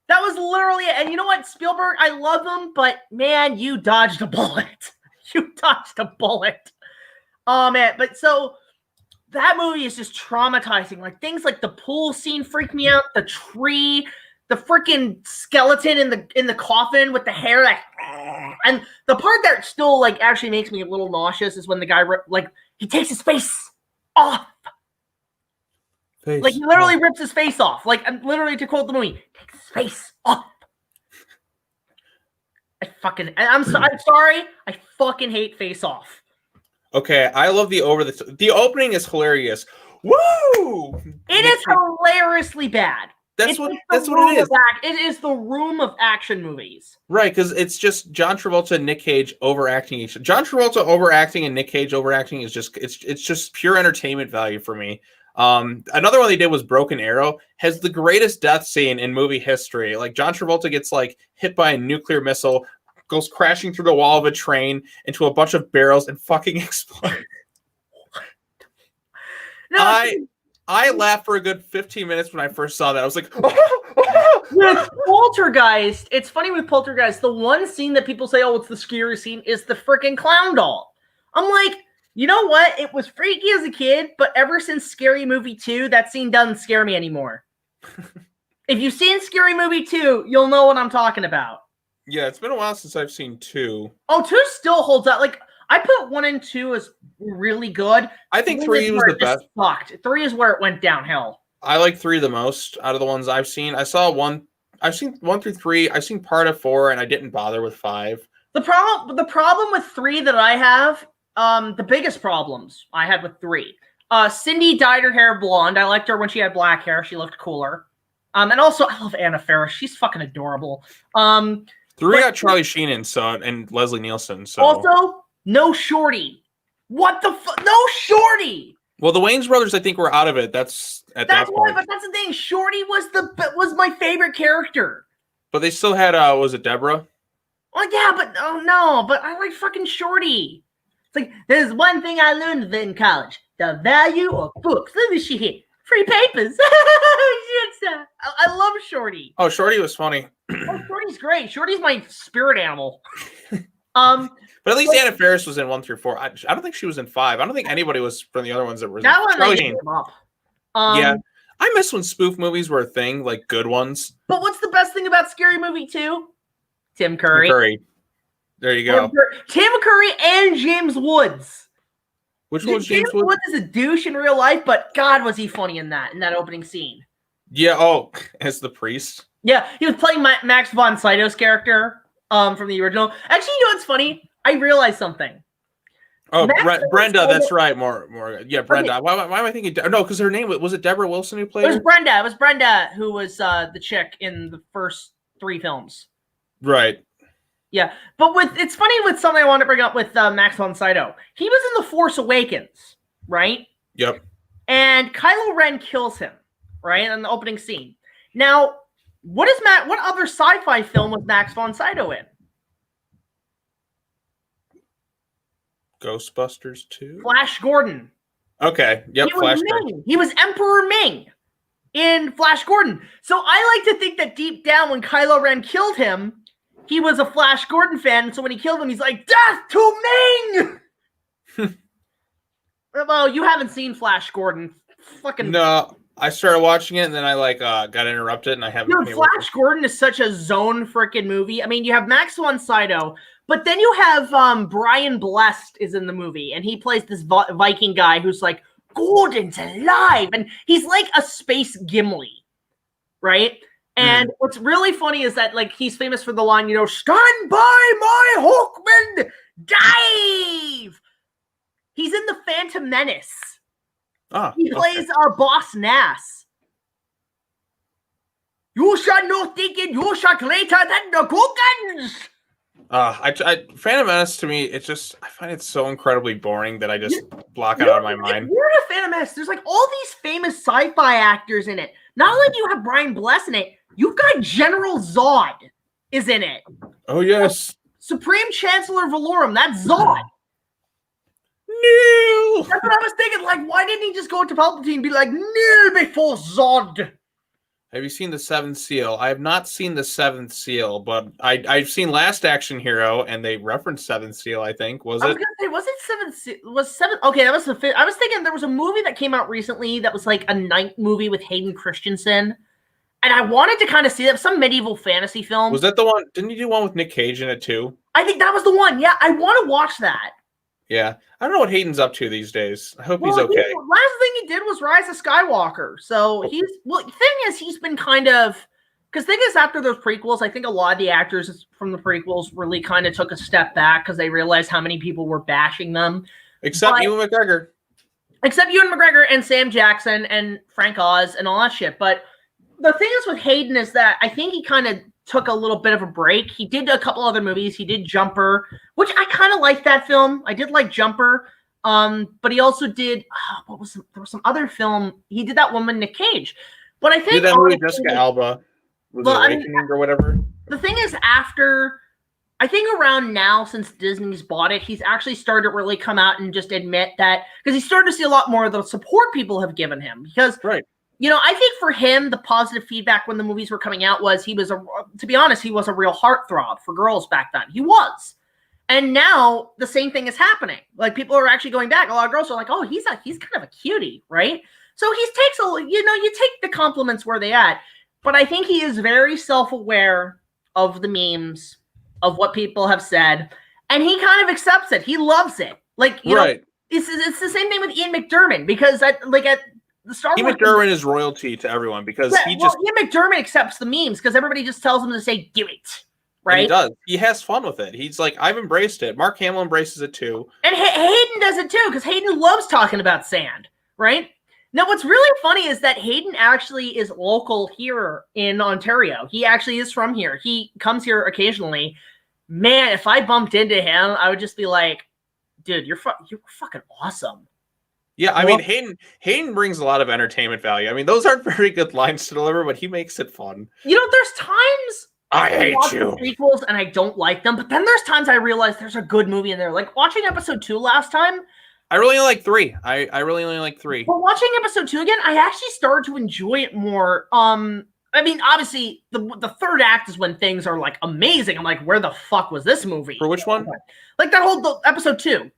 S2: That was literally it. And you know what, Spielberg, I love him, but man, you dodged a bullet. You dodged a bullet. Oh man, but so... That movie is just traumatizing. Like, things like the pool scene freak me out. The tree, the freaking skeleton in the coffin with the hair. Like, and the part that still like actually makes me a little nauseous is when the guy he takes his face off. Like, he literally rips his face off. Like, literally, to quote the movie, takes his face off. I'm sorry. I fucking hate Face Off.
S3: Okay, I love the opening is hilarious. Woo!
S2: It is hilariously bad.
S3: That's what it is.
S2: It is the room of action movies.
S3: Right, because it's just John Travolta and Nick Cage overacting each other. John Travolta overacting and Nick Cage overacting is just it's just pure entertainment value for me. Another one they did was Broken Arrow, has the greatest death scene in movie history. Like, John Travolta gets like hit by a nuclear missile, goes crashing through the wall of a train into a bunch of barrels and fucking explodes. No, I laughed for a good 15 minutes when I first saw that. I was like,
S2: with Poltergeist, it's funny with Poltergeist, the one scene that people say, oh, it's the scary scene, is the freaking clown doll. I'm like, you know what? It was freaky as a kid, but ever since Scary Movie 2, that scene doesn't scare me anymore. If you've seen Scary Movie 2, you'll know what I'm talking about.
S3: Yeah, it's been a while since I've seen 2.
S2: Oh, 2 still holds up. Like, I put 1 and 2 as really good.
S3: I think 3 was the best.
S2: Fucked. 3 is where it went downhill.
S3: I like 3 the most out of the ones I've seen. I've seen 1 through 3. I've seen part of 4, and I didn't bother with 5.
S2: The problem with 3 that I have, the biggest problems I had with 3. Cindy dyed her hair blonde. I liked her when she had black hair. She looked cooler. And also, I love Anna Faris. She's fucking adorable.
S3: 3 got Charlie Sheen and Leslie Nielsen. So
S2: also, no Shorty. What the fuck? No Shorty.
S3: Well, the Wayans brothers, I think, were out of it. That's that point.
S2: But that's the thing. Shorty was my favorite character.
S3: But they still had was it Deborah?
S2: Well, yeah, but I like fucking Shorty. It's like, there's one thing I learned in college: the value of books. Let me see here. Free papers. I love Shorty.
S3: Oh, Shorty was funny.
S2: Oh, Shorty's great. Shorty's my spirit animal.
S3: But at least Anna Faris was in 1 through 4. I don't think she was in 5. I don't think anybody was from the other ones that were.
S2: That one they gave up.
S3: Yeah, I miss when spoof movies were a thing, like good ones.
S2: But what's the best thing about Scary Movie 2? Tim Curry.
S3: There you go.
S2: Tim Curry and James Woods.
S3: Which one was James Woods?
S2: Woods is a douche in real life, but God, was he funny in that opening scene.
S3: Yeah. Oh, as the priest.
S2: Yeah, he was playing Max von Sydow's character from the original. Actually, you know what's funny? I realized something.
S3: Oh, Brenda, that's right. More. Yeah, Brenda. Okay. Why am I thinking? No, because her name was it Deborah Wilson who played her?
S2: It was Brenda who was the chick in the first 3 films.
S3: Right.
S2: Yeah, but it's funny with something I want to bring up with Max von Sydow. He was in The Force Awakens, right?
S3: Yep.
S2: And Kylo Ren kills him, right, in the opening scene. Now, what other sci-fi film was Max von Sydow in?
S3: Ghostbusters 2?
S2: Flash Gordon.
S3: Okay. Yep. Flash
S2: Gordon. He was Emperor Ming in Flash Gordon. So I like to think that deep down, when Kylo Ren killed him, he was a Flash Gordon fan. And so when he killed him, he's like, "Death to Ming!" Well, you haven't seen Flash Gordon. Fucking
S3: no. I started watching it and then I got interrupted and I haven't.
S2: Dude, Flash Gordon is such a zone freaking movie. I mean, you have Max von Sydow, but then you have Brian Blessed is in the movie, and he plays this Viking guy who's like Gordon's alive. And he's like a space Gimli, right? And what's really funny is that, like, he's famous for the line, you know, stand by my Hawkman, dive! He's in the Phantom Menace. He plays Boss Nass. You shall not think it, you shall greater than the Googans!
S3: Phantom Menace, to me, I find it so incredibly boring that I just block it out of my mind.
S2: We're in a Phantom Menace. There's like all these famous sci-fi actors in it. Not only do you have Brian Bless in it, you've got General Zod is in it.
S3: Oh, yes.
S2: Supreme Chancellor Valorum, that's Zod.
S3: No!
S2: That's what I was thinking. Like, why didn't he just go to Palpatine and be like, kneel before Zod?
S3: Have you seen The Seventh Seal? I have not seen The Seventh Seal, but I've seen Last Action Hero, and they referenced Seventh Seal, I think. Was it?
S2: I was gonna say, was it Seventh Seal? Was Seventh? Okay, that was the fifth. I was thinking there was a movie that came out recently that was like a night movie with Hayden Christensen. And I wanted to kind of see that. Some medieval fantasy film.
S3: Was that the one? Didn't you do one with Nick Cage in it, too?
S2: I think that was the one. Yeah, I want to watch that.
S3: Yeah. I don't know what Hayden's up to these days. I hope he's okay.
S2: Last thing he did was Rise of Skywalker. So the thing is, he's been kind of, because the thing is, after those prequels, I think a lot of the actors from the prequels really kind of took a step back because they realized how many people were bashing them.
S3: Except Ewan McGregor.
S2: Except Ewan McGregor and Sam Jackson and Frank Oz and all that shit. But the thing is with Hayden is that I think he kind of took a little bit of a break. He did a couple other movies. He did Jumper, which I kind of liked that film. I did like Jumper. But he also did, there was some other film. He did that one with Nick Cage. But I think
S3: did that movie Jessica Alba. Was it Awakening or whatever?
S2: The thing is, I think around now, since Disney's bought it, he's actually started to really come out and just admit that, because he started to see a lot more of the support people have given him. Because, you know, I think for him, the positive feedback when the movies were coming out was to be honest, he was a real heartthrob for girls back then. He was. And now the same thing is happening. Like, people are actually going back. A lot of girls are like, oh, he's kind of a cutie, right? So he takes you take the compliments where they at. But I think he is very self-aware of the memes, of what people have said, and he kind of accepts it. He loves it. Like, you know, it's the same thing with Ian McDiarmid, because at the Star Wars,
S3: Ian McDiarmid is royalty to everyone because Ian
S2: McDiarmid accepts the memes because everybody just tells him to say, do it. Right? And
S3: he does. He has fun with it. He's like, I've embraced it. Mark Hamill embraces it too.
S2: And Hayden does it too, because Hayden loves talking about sand, right? Now, what's really funny is that Hayden actually is local here in Ontario. He actually is from here. He comes here occasionally. Man, if I bumped into him, I would just be like, dude, you're fucking awesome.
S3: Yeah, I mean, Hayden brings a lot of entertainment value. I mean, those aren't very good lines to deliver, but he makes it fun.
S2: You know, there's times
S3: I hate you.
S2: Prequels and I don't like them, but then there's times I realize there's a good movie in there. Like watching episode 2 last time.
S3: I really only like 3. I really only like 3.
S2: But watching episode 2 again, I actually started to enjoy it more. I mean, obviously, the third act is when things are like amazing. I'm like, where the fuck was this movie?
S3: For which one?
S2: Like that whole episode 2.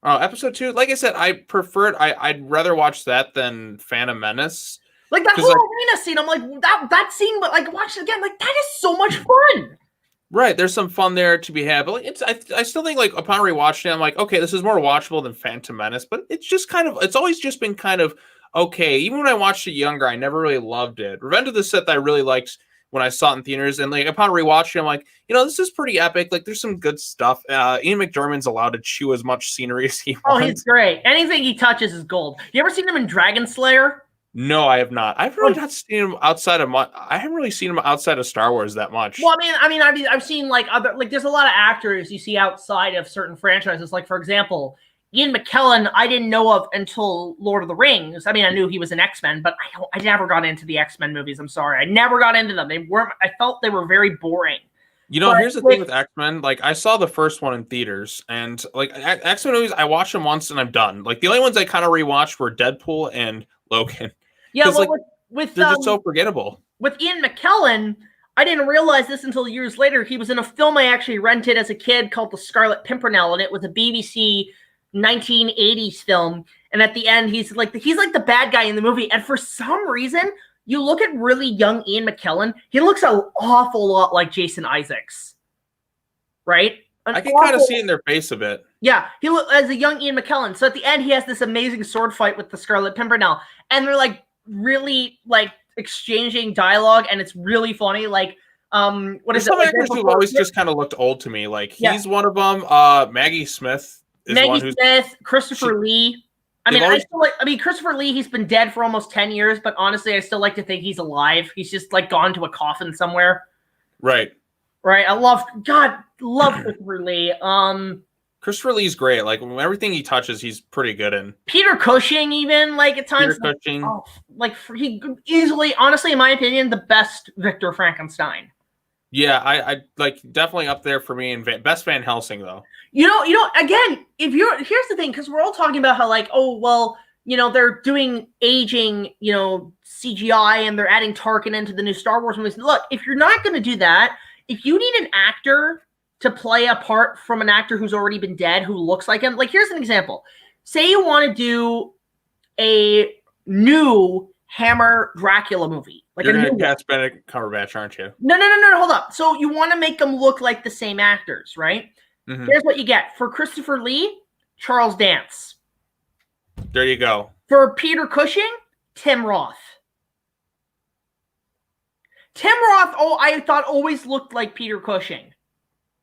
S3: Oh, episode 2. Like I said, I preferred. I'd rather watch that than Phantom Menace.
S2: Like that whole arena scene, I'm like, that scene, but like watch it again, like that is so much fun.
S3: Right, there's some fun there to be had, but like, I still think like upon rewatching it, I'm like, okay, this is more watchable than Phantom Menace, but it's just kind of, it's always just been kind of okay. Even when I watched it younger, I never really loved it. Revenge of the Sith I really liked when I saw it in theaters, and like upon rewatching, I'm like, you know, this is pretty epic. Like, there's some good stuff. Ian McDiarmid's allowed to chew as much scenery as he wants.
S2: Oh, he's great. Anything he touches is gold. You ever seen him in Dragon Slayer?
S3: No, I have not. I've really not seen him outside of I haven't really seen him outside of Star Wars that much.
S2: Well, I mean, I've seen like other, like there's a lot of actors you see outside of certain franchises. Like for example, Ian McClellan, I didn't know of until Lord of the Rings. I mean, I knew he was an X-Men, but I never got into the X-Men movies. I'm sorry, I never got into them. I felt they were very boring.
S3: You know, here's the thing with X-Men. Like, I saw the first one in theaters, and like X-Men movies, I watched them once and I'm done. Like, the only ones I kind of rewatched were Deadpool and Logan.
S2: Yeah, well,
S3: like, they're just so forgettable.
S2: With Ian McKellen, I didn't realize this until years later. He was in a film I actually rented as a kid called The Scarlet Pimpernel, and it was a BBC 1980s film. And at the end, he's like the bad guy in the movie. And for some reason, you look at really young Ian McKellen, he looks an awful lot like Jason Isaacs, right?
S3: I can kind of see it in their face a bit.
S2: Yeah, he looked as a young Ian McCellen. So at the end, he has this amazing sword fight with the Scarlet Pimpernel, and they're like really like exchanging dialogue, and it's really funny. Like, what is it?
S3: Some actors who've always just kind of looked old to me. Like he's one of them. Maggie Smith is one who's
S2: Christopher Lee. I mean, Christopher Lee, he's been dead for almost 10 years, but honestly, I still like to think he's alive. He's just like gone to a coffin somewhere.
S3: Right.
S2: I love Christopher Lee.
S3: Christopher Lee's great. Like everything he touches, he's pretty good in.
S2: Peter Cushing, even like at times,
S3: Peter Cushing.
S2: He easily, honestly, in my opinion, the best Victor Frankenstein.
S3: Yeah, I like definitely up there for me. And best Van Helsing though.
S2: You know, again, here's the thing, because we're all talking about how like, oh well, you know, they're doing aging, you know, CGI, and they're adding Tarkin into the new Star Wars movies. Look, if you're not going to do that, if you need an actor to play a part from an actor who's already been dead, who looks like him, like here's an example. Say you want to do a new Hammer Dracula movie. Like
S3: you're going to cast Benedict Cumberbatch, aren't you?
S2: No, hold up. So you want to make them look like the same actors, right? Mm-hmm. Here's what you get. For Christopher Lee, Charles Dance.
S3: There you go.
S2: For Peter Cushing, Tim Roth. Tim Roth, I thought always looked like Peter Cushing.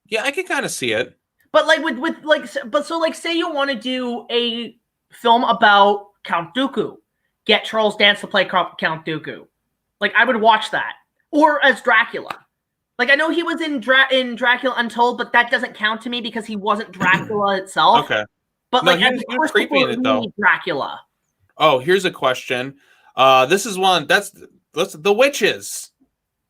S3: Yeah, I can kind of see it.
S2: But like say you want to do a film about Count Dooku, get Charles Dance to play Count Dooku. Like I would watch that. Or as Dracula. Like I know he was in Dracula Untold, but that doesn't count to me because he wasn't Dracula itself.
S3: Okay.
S2: But
S3: no,
S2: like
S3: he was creepy in it though.
S2: Dracula.
S3: Oh, here's a question. This is one that's The Witches.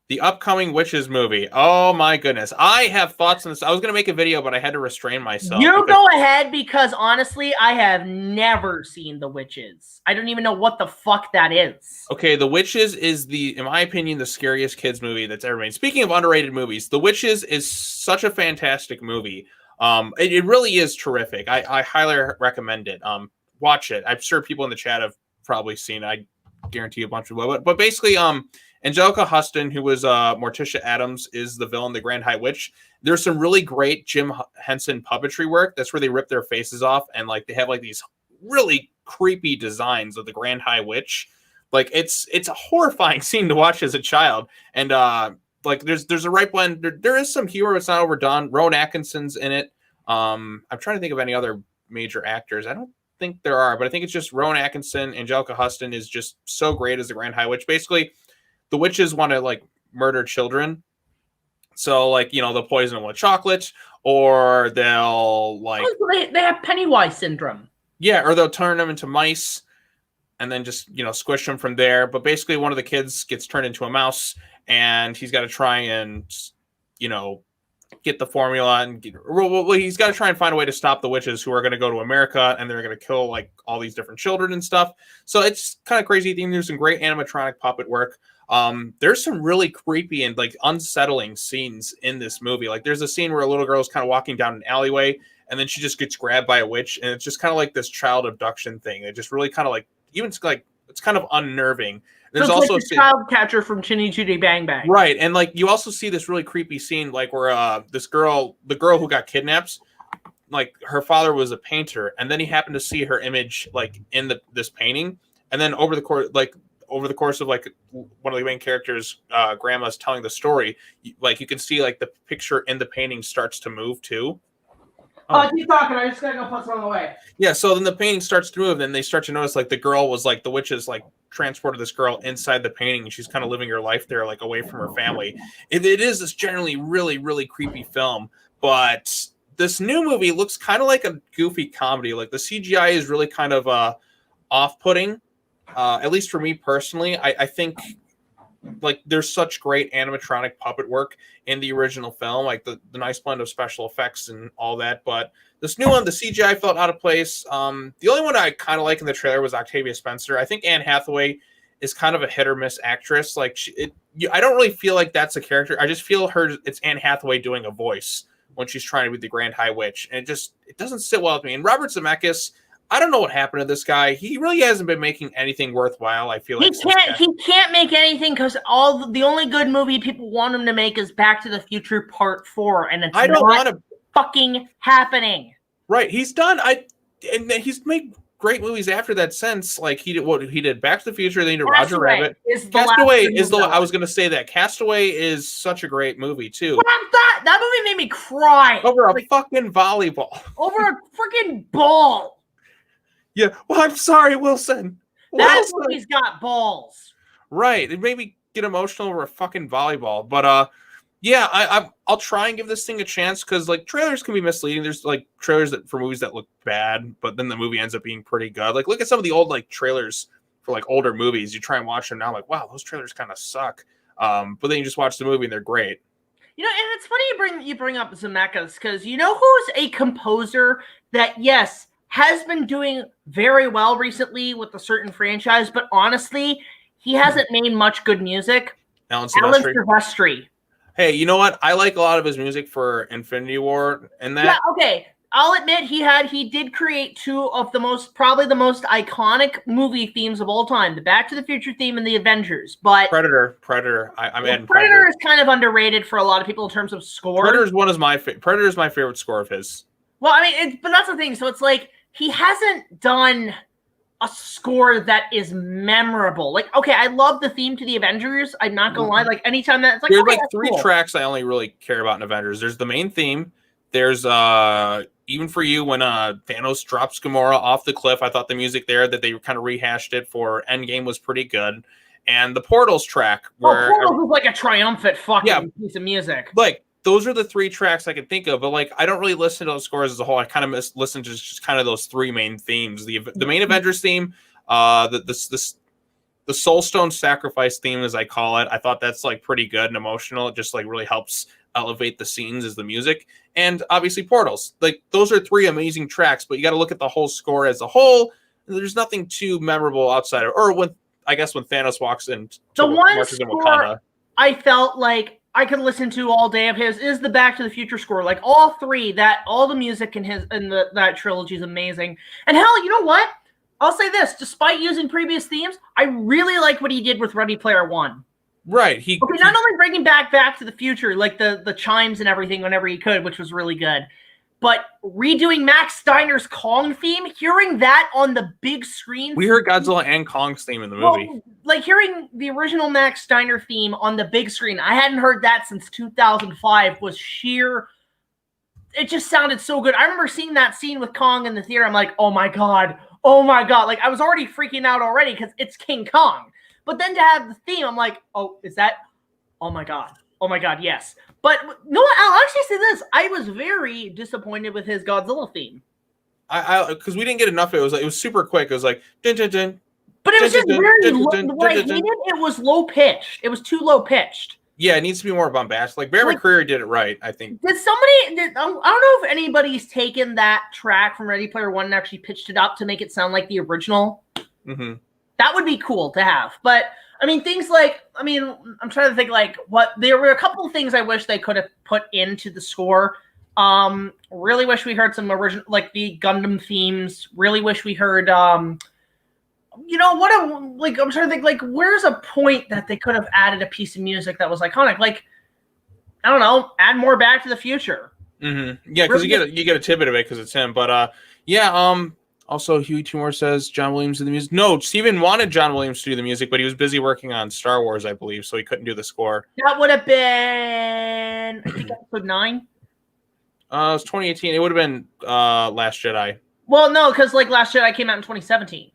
S3: The upcoming Witches movie. Oh my goodness. I have thoughts on this. I was going to make a video, but I had to restrain myself.
S2: You go ahead, because honestly, I have never seen The Witches. I don't even know what the fuck that is.
S3: Okay, The Witches is in my opinion, the scariest kids movie that's ever made. Speaking of underrated movies, The Witches is such a fantastic movie. It really is terrific. I highly recommend it. Watch it. I'm sure people in the chat have probably seen it. I guarantee a bunch of them. But basically, Angelica Huston, who was Morticia Addams, is the villain, the Grand High Witch. There's some really great Jim Henson puppetry work. That's where they rip their faces off, and like they have like these really creepy designs of the Grand High Witch. Like it's a horrifying scene to watch as a child. And like there's a right blend. There is some humor. It's not overdone. Rowan Atkinson's in it. I'm trying to think of any other major actors. I don't think there are, but I think it's just Rowan Atkinson. Angelica Huston is just so great as the Grand High Witch. Basically, the witches want to like murder children. So like, you know, they'll poison them with chocolate, or they'll like
S2: they have Pennywise syndrome.
S3: Yeah, or they'll turn them into mice and then just, you know, squish them from there. But basically one of the kids gets turned into a mouse, and he's got to try and, you know, get the formula and he's got to try and find a way to stop the witches who are going to go to America, and they're going to kill like all these different children and stuff. So it's kind of crazy thing. There's some great animatronic puppet work. There's some really creepy and like unsettling scenes in this movie. Like there's a scene where a little girl is kind of walking down an alleyway, and then she just gets grabbed by a witch, and it's just kind of like this child abduction thing. It just really kind of like, even like it's kind of unnerving. There's also
S2: like the child catcher from Chinny Chitty Bang Bang.
S3: Right. And like you also see this really creepy scene like where the girl who got kidnapped, like her father was a painter, and then he happened to see her image like in this painting, and then over the course of like one of the main characters, grandma's telling the story, like you can see like the picture in the painting starts to move too.
S2: Keep talking. I just gotta go put some on the way.
S3: Yeah, so then the painting starts to move, and they start to notice like the girl was like the witches like transported this girl inside the painting, and she's kind of living her life there, like away from her family. It is this generally really, really creepy film, but this new movie looks kind of like a goofy comedy. Like the CGI is really kind of off-putting, at least for me personally. I think like there's such great animatronic puppet work in the original film, like the nice blend of special effects and all that. But this new one, the CGI felt out of place. The only one I kind of like in the trailer was Octavia Spencer. I think Anne Hathaway is kind of a hit or miss actress. Like I don't really feel like that's a character. I just feel it's Anne Hathaway doing a voice when she's trying to be the Grand High Witch, and it doesn't sit well with me. And Robert Zemeckis, I don't know what happened to this guy. He really hasn't been making anything worthwhile. I feel like
S2: he can't make anything because the only good movie people want him to make is Back to the Future Part 4, and it's fucking happening?
S3: Right. He's done. And he's made great movies after that since. Like he did Back to the Future, then he did Roger Rabbit. Castaway is the I was gonna say that. Castaway is such a great movie too.
S2: That movie made me cry.
S3: Over a fucking volleyball.
S2: Over a freaking ball.
S3: Yeah. Well, I'm sorry, Wilson.
S2: That movie's got balls.
S3: Right. It made me get emotional over a fucking volleyball. But yeah, I'll try and give this thing a chance because like trailers can be misleading. There's like trailers for movies that look bad, but then the movie ends up being pretty good. Like look at some of the old like trailers for like older movies. You try and watch them now, like wow, those trailers kind of suck. But then you just watch the movie and they're great.
S2: You know, and it's funny you bring up Zemeckis because you know who's a composer that yes has been doing very well recently with a certain franchise, but honestly, he hasn't made much good music.
S3: Alan Silvestri. Hey, you know what? I like a lot of his music for Infinity War and that.
S2: Yeah, okay. I'll admit he did create two of probably the most iconic movie themes of all time, the Back to the Future theme and the Avengers. But
S3: Predator. I'm adding Predator.
S2: Predator is kind of underrated for a lot of people in terms of score.
S3: Predator's my favorite score of his.
S2: Well, I mean, but that's the thing. So it's like he hasn't done a score that is memorable. Like, okay, I love the theme to the Avengers. I'm not gonna lie. Like, anytime that it's like
S3: there's
S2: okay,
S3: like three tracks I only really care about in Avengers. There's the main theme. There's Even for You when Thanos drops Gamora off the cliff. I thought the music there that they kind of rehashed it for Endgame was pretty good. And the Portals track where
S2: Portals was like a triumphant fucking piece of music.
S3: Like those are the three tracks I can think of, but like I don't really listen to those scores as a whole. I kind of listen to just kind of those three main themes: the main Avengers theme, the Soulstone Sacrifice theme, as I call it. I thought that's like pretty good and emotional. It just like really helps elevate the scenes as the music, and obviously Portals. Like those are three amazing tracks, but you got to look at the whole score as a whole. There's nothing too memorable outside of, or when Thanos walks in,
S2: the one score I felt like I could listen to all day of his is the Back to the Future score. Like all the music in that trilogy is amazing. And hell, you know what? I'll say this: despite using previous themes, I really like what he did with Ready Player One.
S3: Right.
S2: Not only bringing back to the Future, like the chimes and everything whenever he could, which was really good, but redoing Max Steiner's Kong theme, hearing that on the big screen.
S3: We heard Godzilla and Kong's theme in the movie.
S2: Well, like hearing the original Max Steiner theme on the big screen, I hadn't heard that since 2005, was sheer. It just sounded so good. I remember seeing that scene with Kong in the theater. I'm like, oh my God. Like I was already freaking out already because it's King Kong. But then to have the theme, I'm like, oh, is that? Oh my God, yes. But no, I'll actually say this: I was very disappointed with his Godzilla theme.
S3: Because we didn't get enough. It was super quick. It was like dun dun dun.
S2: But it was just very. What I hated, it was low pitched. It was too low pitched.
S3: Yeah, it needs to be more bombastic. Like Bear McCreary did it right, I think.
S2: I don't know if anybody's taken that track from Ready Player One and actually pitched it up to make it sound like the original. Mm-hmm. That would be cool to have. But I mean, things like, I'm trying to think like there were a couple of things I wish they could have put into the score. Really wish we heard some original, like the Gundam themes. Really wish we heard, I'm trying to think like, where's a point that they could have added a piece of music that was iconic? Like, I don't know, add more Back to the Future.
S3: Mm-hmm. Yeah, because you get a tidbit of it because it's him. But also, Huey Timor says John Williams did the music. No, Steven wanted John Williams to do the music, but he was busy working on Star Wars, I believe, so he couldn't do the score.
S2: That would have been, I think, episode 9.
S3: It was 2018. It would have been Last Jedi.
S2: Well, no, because like Last Jedi came out in 2017.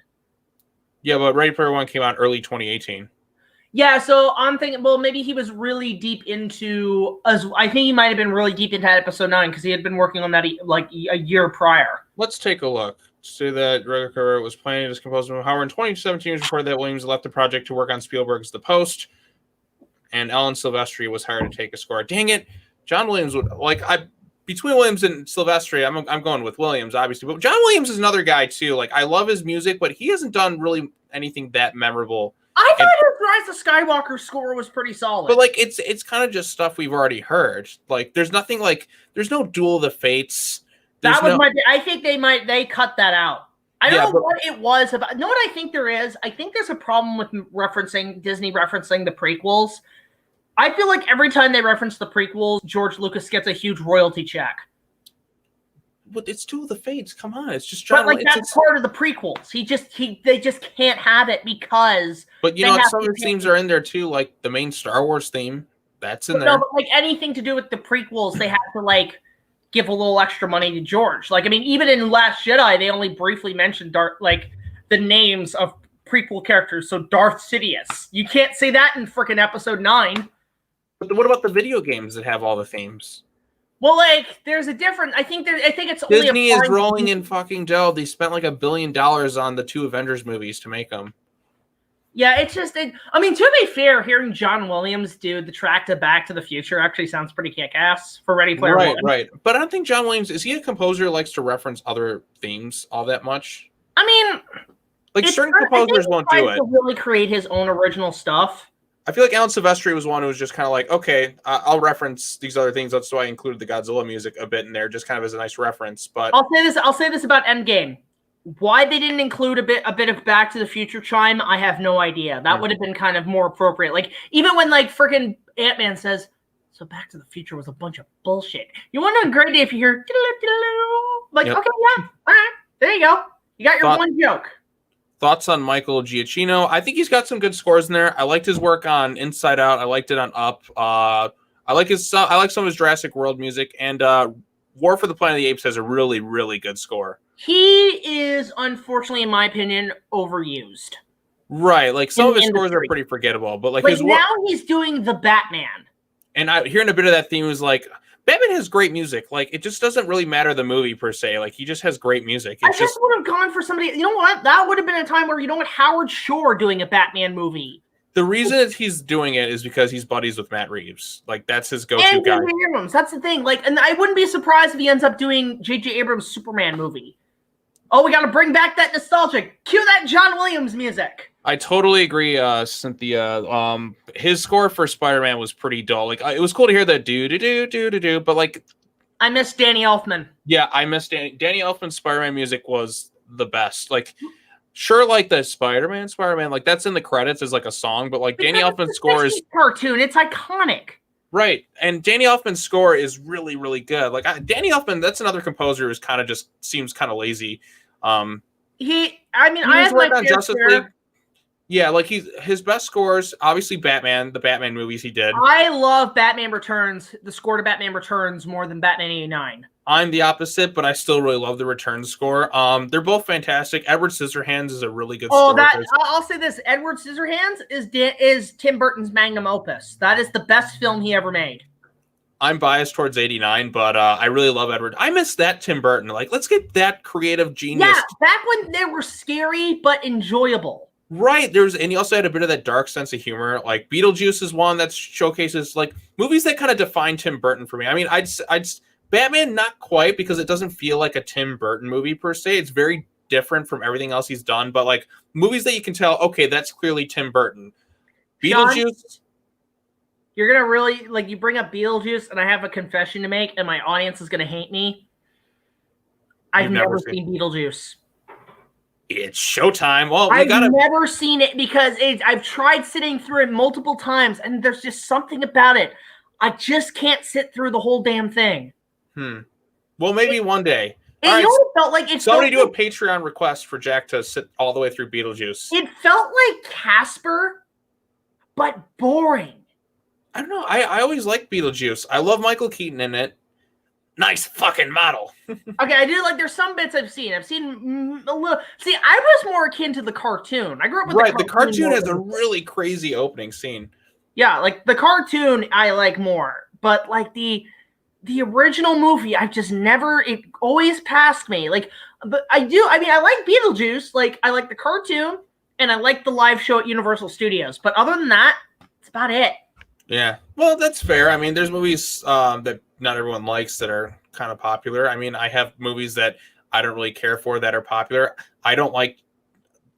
S3: Yeah, but Ready Player One came out early 2018.
S2: Yeah, so I'm thinking, well, maybe he was really deep into, I think he might have been really deep into episode 9 because he had been working on that like a year prior.
S3: Let's take a look. Say that Rucker was planning to compose from Howard in 2017. It was reported that Williams left the project to work on Spielberg's The Post, and Alan Silvestri was hired to take a score. Dang it, John Williams would between Williams and Silvestri, I'm going with Williams, obviously. But John Williams is another guy too. Like I love his music, but he hasn't done really anything that memorable.
S2: I thought his Rise of Skywalker score was pretty solid.
S3: But like it's kind of just stuff we've already heard. Like there's nothing like there's no Duel of the Fates.
S2: I think they cut that out. I don't know what it was about. Know what I think there is? I think there's a problem with Disney referencing the prequels. I feel like every time they reference the prequels, George Lucas gets a huge royalty check.
S3: it's Duel of the Fates. Come on, it's just
S2: But like that's part of the prequels. They just can't have it because.
S3: But you know, some of the themes are in there too, like the main Star Wars theme. That's in there.
S2: No, but like anything to do with the prequels, they have to like give a little extra money to George. Like, I mean, even in Last Jedi, they only briefly mentioned the names of prequel characters. So Darth Sidious, you can't say that in freaking Episode 9.
S3: But what about the video games that have all the themes?
S2: Well, like, there's a different. I think it's
S3: Disney
S2: only
S3: is rolling in fucking dough. They spent like $1 billion on the 2 Avengers movies to make them.
S2: Yeah, it's just. I mean, to be fair, hearing John Williams do the track to Back to the Future actually sounds pretty kick-ass for Ready Player One.
S3: Right. But I don't think John Williams is he a composer who likes to reference other themes all that much?
S2: I mean,
S3: like certain composers won't do it.
S2: To really create his own original stuff.
S3: I feel like Alan Silvestri was one who was just kind of like, okay, I'll reference these other things. That's why I included the Godzilla music a bit in there, just kind of as a nice reference. But
S2: I'll say this about Endgame. Why they didn't include a bit of Back to the Future chime, I have no idea. That would have been kind of more appropriate. Like even when like freaking Ant-Man says, "So Back to the Future was a bunch of bullshit." You want to know a great day if you hear like, okay, yeah, all right, there you go. You got your one joke.
S3: Thoughts on Michael Giacchino? I think he's got some good scores in there. I liked his work on Inside Out. I liked it on Up. I like some of his Jurassic World music, and War for the Planet of the Apes has a really, really good score.
S2: He is, unfortunately, in my opinion, overused.
S3: Right, like some of his scores are pretty forgettable, but like his
S2: now he's doing the Batman.
S3: And hearing a bit of that theme was like, Batman has great music. Like it just doesn't really matter the movie per se. Like he just has great music.
S2: I just would have gone for somebody. You know what? That would have been a time where Howard Shore doing a Batman movie.
S3: The reason that he's doing it is because he's buddies with Matt Reeves. Like that's his go-to guy.
S2: And Abrams. That's the thing. Like, and I wouldn't be surprised if he ends up doing J.J. Abrams' Superman movie. Oh, we got to bring back that nostalgic. Cue that John Williams music.
S3: I totally agree, Cynthia. His score for Spider-Man was pretty dull. Like it was cool to hear that do, but like
S2: I miss Danny Elfman.
S3: Yeah, I miss Danny Elfman's Spider-Man music was the best. Like sure, like the Spider-Man, like that's in the credits as like a song, but like Danny Elfman's score is
S2: cartoon. It's iconic.
S3: Right, and Danny Elfman's score is really, really good. Like Danny Elfman, that's another composer who's kind of just seems kind of lazy.
S2: I have
S3: worked on Justice League. Yeah, like his best scores, obviously Batman, the Batman movies he did.
S2: I love Batman Returns, the score to Batman Returns more than Batman 89.
S3: I'm the opposite, but I still really love the Returns score. They're both fantastic. Edward Scissorhands is a really good score.
S2: I'll say this: Edward Scissorhands is Tim Burton's magnum opus. That is the best film he ever made.
S3: I'm biased towards 89, but I really love Edward. I miss that Tim Burton. Like, let's get that creative genius.
S2: Yeah, back when they were scary but enjoyable.
S3: Right. And he also had a bit of that dark sense of humor. Like Beetlejuice is one that showcases like movies that kind of define Tim Burton for me. I mean, I'd Batman, not quite, because it doesn't feel like a Tim Burton movie per se. It's very different from everything else he's done. But like movies that you can tell, okay, that's clearly Tim Burton. Beetlejuice.
S2: Sean, you're going to really, like, you bring up Beetlejuice, and I have a confession to make, and my audience is going to hate me. I've never seen Beetlejuice.
S3: It's showtime. Well,
S2: I've never seen it because I've tried sitting through it multiple times, and there's just something about it. I just can't sit through the whole damn thing.
S3: Well, maybe one day.
S2: It felt like
S3: somebody do a Patreon request for Jack to sit all the way through Beetlejuice.
S2: It felt like Casper, but boring.
S3: I don't know. I always liked Beetlejuice. I love Michael Keaton in it. Nice fucking model.
S2: Okay, I do like. There's some bits I've seen. I've seen a little. See, I was more akin to the cartoon. I grew up with
S3: the cartoon has a really crazy opening scene.
S2: Yeah, like the cartoon I like more, but like the original movie, I've just never. It always passed me. Like, but I do. I mean, I like Beetlejuice. Like, I like the cartoon, and I like the live show at Universal Studios. But other than that, it's about it.
S3: Yeah, well, that's fair. I mean, there's movies that not everyone likes that are kind of popular. I mean, I have movies that I don't really care for that are popular. I don't like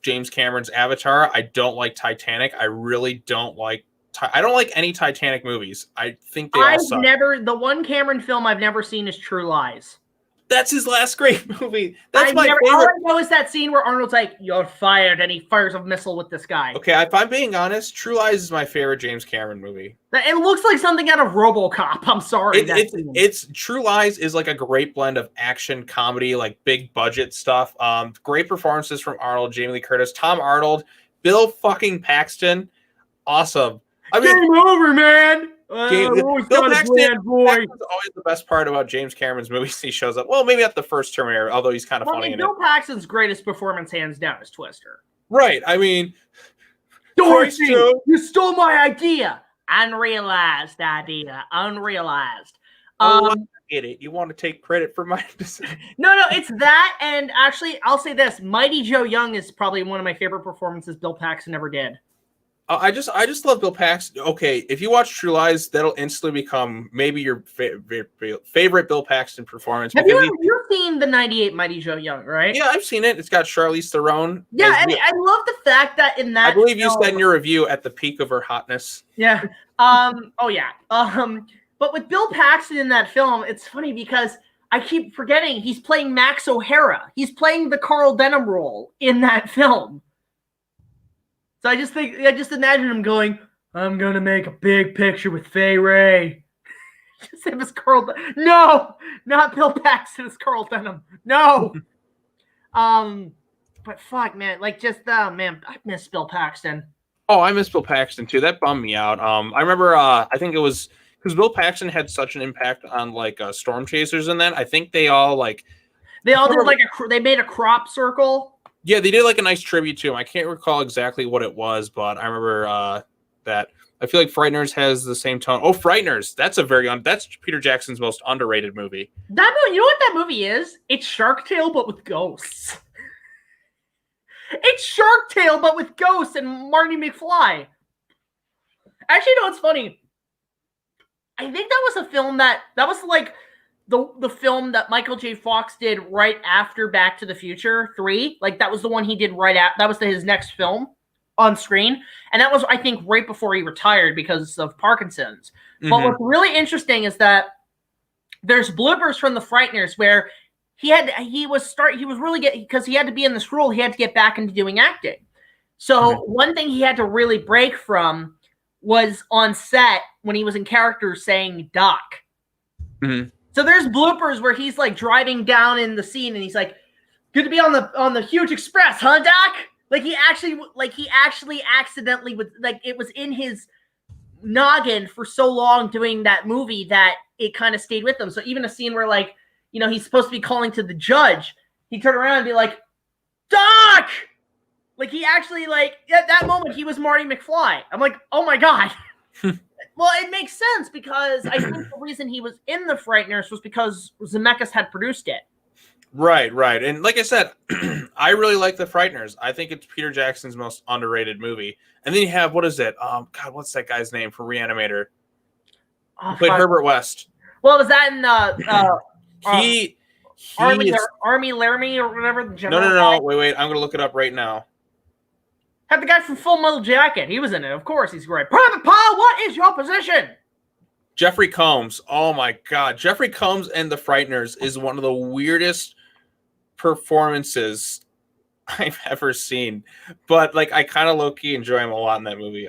S3: James Cameron's Avatar. I don't like Titanic. I really don't like. I don't like any Titanic movies. I think they all suck.
S2: The one Cameron film I've never seen is True Lies.
S3: That's his last great movie. That's
S2: All
S3: my
S2: I
S3: favorite.
S2: know is that scene where Arnold's like, "You're fired," and he fires a missile with this guy.
S3: Okay, if I'm being honest, True Lies is my favorite James Cameron movie.
S2: It looks like something out of RoboCop. I'm sorry.
S3: It's True Lies is like a great blend of action, comedy, like big budget stuff. Great performances from Arnold, Jamie Lee Curtis, Tom Arnold, Bill fucking Paxton. Awesome. I mean,
S2: game over, man.
S3: Bill Paxton is always the best part about James Cameron's movies. He shows up. Well, maybe not the first Terminator, although he's kind of funny in it.
S2: Bill Paxton's greatest performance, hands down, is Twister.
S3: Right. I mean,
S2: Dorothy, you stole my idea. Unrealized idea. Unrealized.
S3: I get it. You want to take credit for my decision?
S2: No, it's that. And actually, I'll say this: Mighty Joe Young is probably one of my favorite performances Bill Paxton ever did.
S3: I just love Bill Paxton. Okay, if you watch True Lies, that'll instantly become maybe your favorite Bill Paxton performance.
S2: Have you've seen the '98 Mighty Joe Young, right?
S3: Yeah, I've seen it. It's got Charlize Theron.
S2: Yeah, and I love the fact that in that
S3: I believe you said in your review at the peak of her hotness.
S2: Yeah. Oh yeah. But with Bill Paxton in that film, it's funny because I keep forgetting he's playing Max O'Hara. He's playing the Carl Denham role in that film. So I just imagine him going, "I'm gonna make a big picture with Fay Ray." Just him as Carl. No, not Bill Paxton as Carl Denham. No. But fuck, man, man, I miss Bill Paxton.
S3: Oh, I miss Bill Paxton too. That bummed me out. I remember. I think it was because Bill Paxton had such an impact on like Storm Chasers, and then I think they all did
S2: they made a crop circle.
S3: Yeah, they did like a nice tribute to him. I can't recall exactly what it was, but I remember that. I feel like Frighteners has the same tone. Oh, Frighteners! That's that's Peter Jackson's most underrated movie.
S2: That movie, you know what that movie is? It's Shark Tale, but with ghosts. It's Shark Tale, but with ghosts and Marty McFly. Actually, no, it's funny. I think that was a film that was like the film that Michael J. Fox did right after Back to the Future 3. Like, that was the one he did right after. That was his next film on screen. And that was, I think, right before he retired because of Parkinson's. Mm-hmm. But what's really interesting is that there's bloopers from the Frighteners where he was really because he had to be in this role, he had to get back into doing acting. So one thing he had to really break from was on set when he was in character saying Doc.
S3: Mm-hmm.
S2: So there's bloopers where he's like driving down in the scene and he's like, "Good to be on the huge express, huh, Doc?" Like he actually accidentally was like, it was in his noggin for so long doing that movie that it kind of stayed with him. So even a scene where like, you know, he's supposed to be calling to the judge, he turned around and be like, "Doc!" Like he actually like at that moment he was Marty McFly. I'm like, oh my God. Well, it makes sense because I think the reason he was in The Frighteners was because Zemeckis had produced it.
S3: Right. And like I said, I really like The Frighteners. I think it's Peter Jackson's most underrated movie. And then you have, what is it? God, what's that guy's name from Reanimator? He played Herbert West.
S2: Well, was that in Army Laramie or whatever? The general
S3: No. Wait. I'm going to look it up right now.
S2: Had the guy from Full Metal Jacket. He was in it. Of course, he's great. Private Pile, what is your position?
S3: Jeffrey Combs. Oh, my God. Jeffrey Combs and The Frighteners is one of the weirdest performances I've ever seen. But, like, I kind of low-key enjoy him a lot in that movie.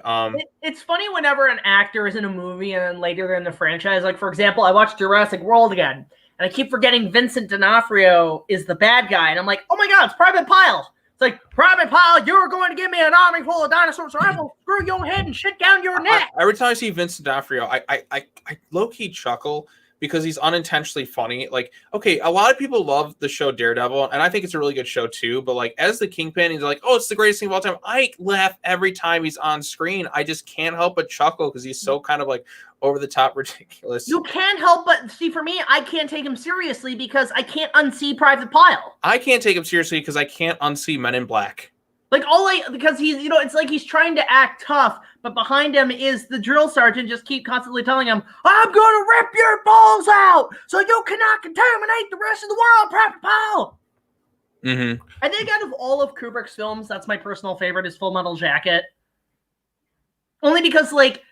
S2: It's funny whenever an actor is in a movie and then later in the franchise. Like, for example, I watched Jurassic World again, and I keep forgetting Vincent D'Onofrio is the bad guy. And I'm like, oh, my God, it's Private Pile. It's like, "Private Pile, you're going to give me an army full of dinosaurs, so I will screw your head and shit down your neck."
S3: Every time I see Vincent D'Onofrio, I low-key chuckle because he's unintentionally funny. Like, okay, a lot of people love the show Daredevil, and I think it's a really good show too, but like, as the Kingpin, he's like, "Oh, it's the greatest thing of all time." I laugh every time he's on screen. I just can't help but chuckle because he's so kind of like over-the-top ridiculous.
S2: You can't help but see, for me, I can't take him seriously because I can't unsee Private Pile.
S3: I can't take him seriously because I can't unsee Men in Black.
S2: Like, because he's, you know, it's like he's trying to act tough, but behind him is the drill sergeant just keep constantly telling him, "I'm going to rip your balls out so you cannot contaminate the rest of the world, Private Pile."
S3: Mm-hmm.
S2: I think out of all of Kubrick's films, that's my personal favorite is Full Metal Jacket. Only because, like,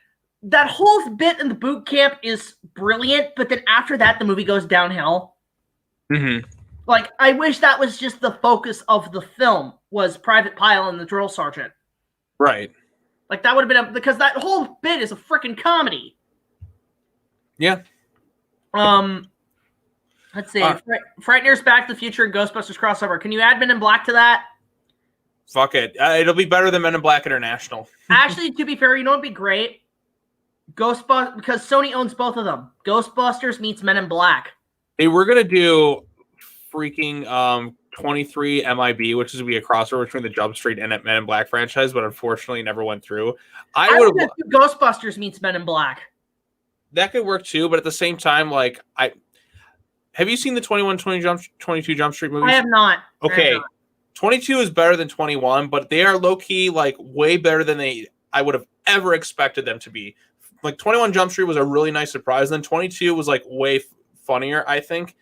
S2: that whole bit in the boot camp is brilliant, but then after that, the movie goes downhill.
S3: Mm-hmm.
S2: Like, I wish that was just the focus of the film, was Private Pyle and the drill sergeant.
S3: Right.
S2: Like, that would have been because that whole bit is a freaking comedy.
S3: Yeah.
S2: Let's see. Frighteners, Back to the Future, and Ghostbusters crossover. Can you add Men in Black to that?
S3: Fuck it. It'll be better than Men in Black International.
S2: Actually, to be fair, you know what'd be great? Ghostbusters, because Sony owns both of them. Ghostbusters meets Men in Black.
S3: They were gonna do freaking 23 MIB, which is gonna be a crossover between the Jump Street and Men in Black franchise, but unfortunately never went through.
S2: I would do Ghostbusters meets Men in Black.
S3: That could work too, but at the same time, like have you seen the 22 Jump Street movies?
S2: I have not.
S3: Okay. 22 is better than 21, but they are low-key, like, way better than I would have ever expected them to be. Like, 21 Jump Street was a really nice surprise. Then 22 was, like, way funnier, I think.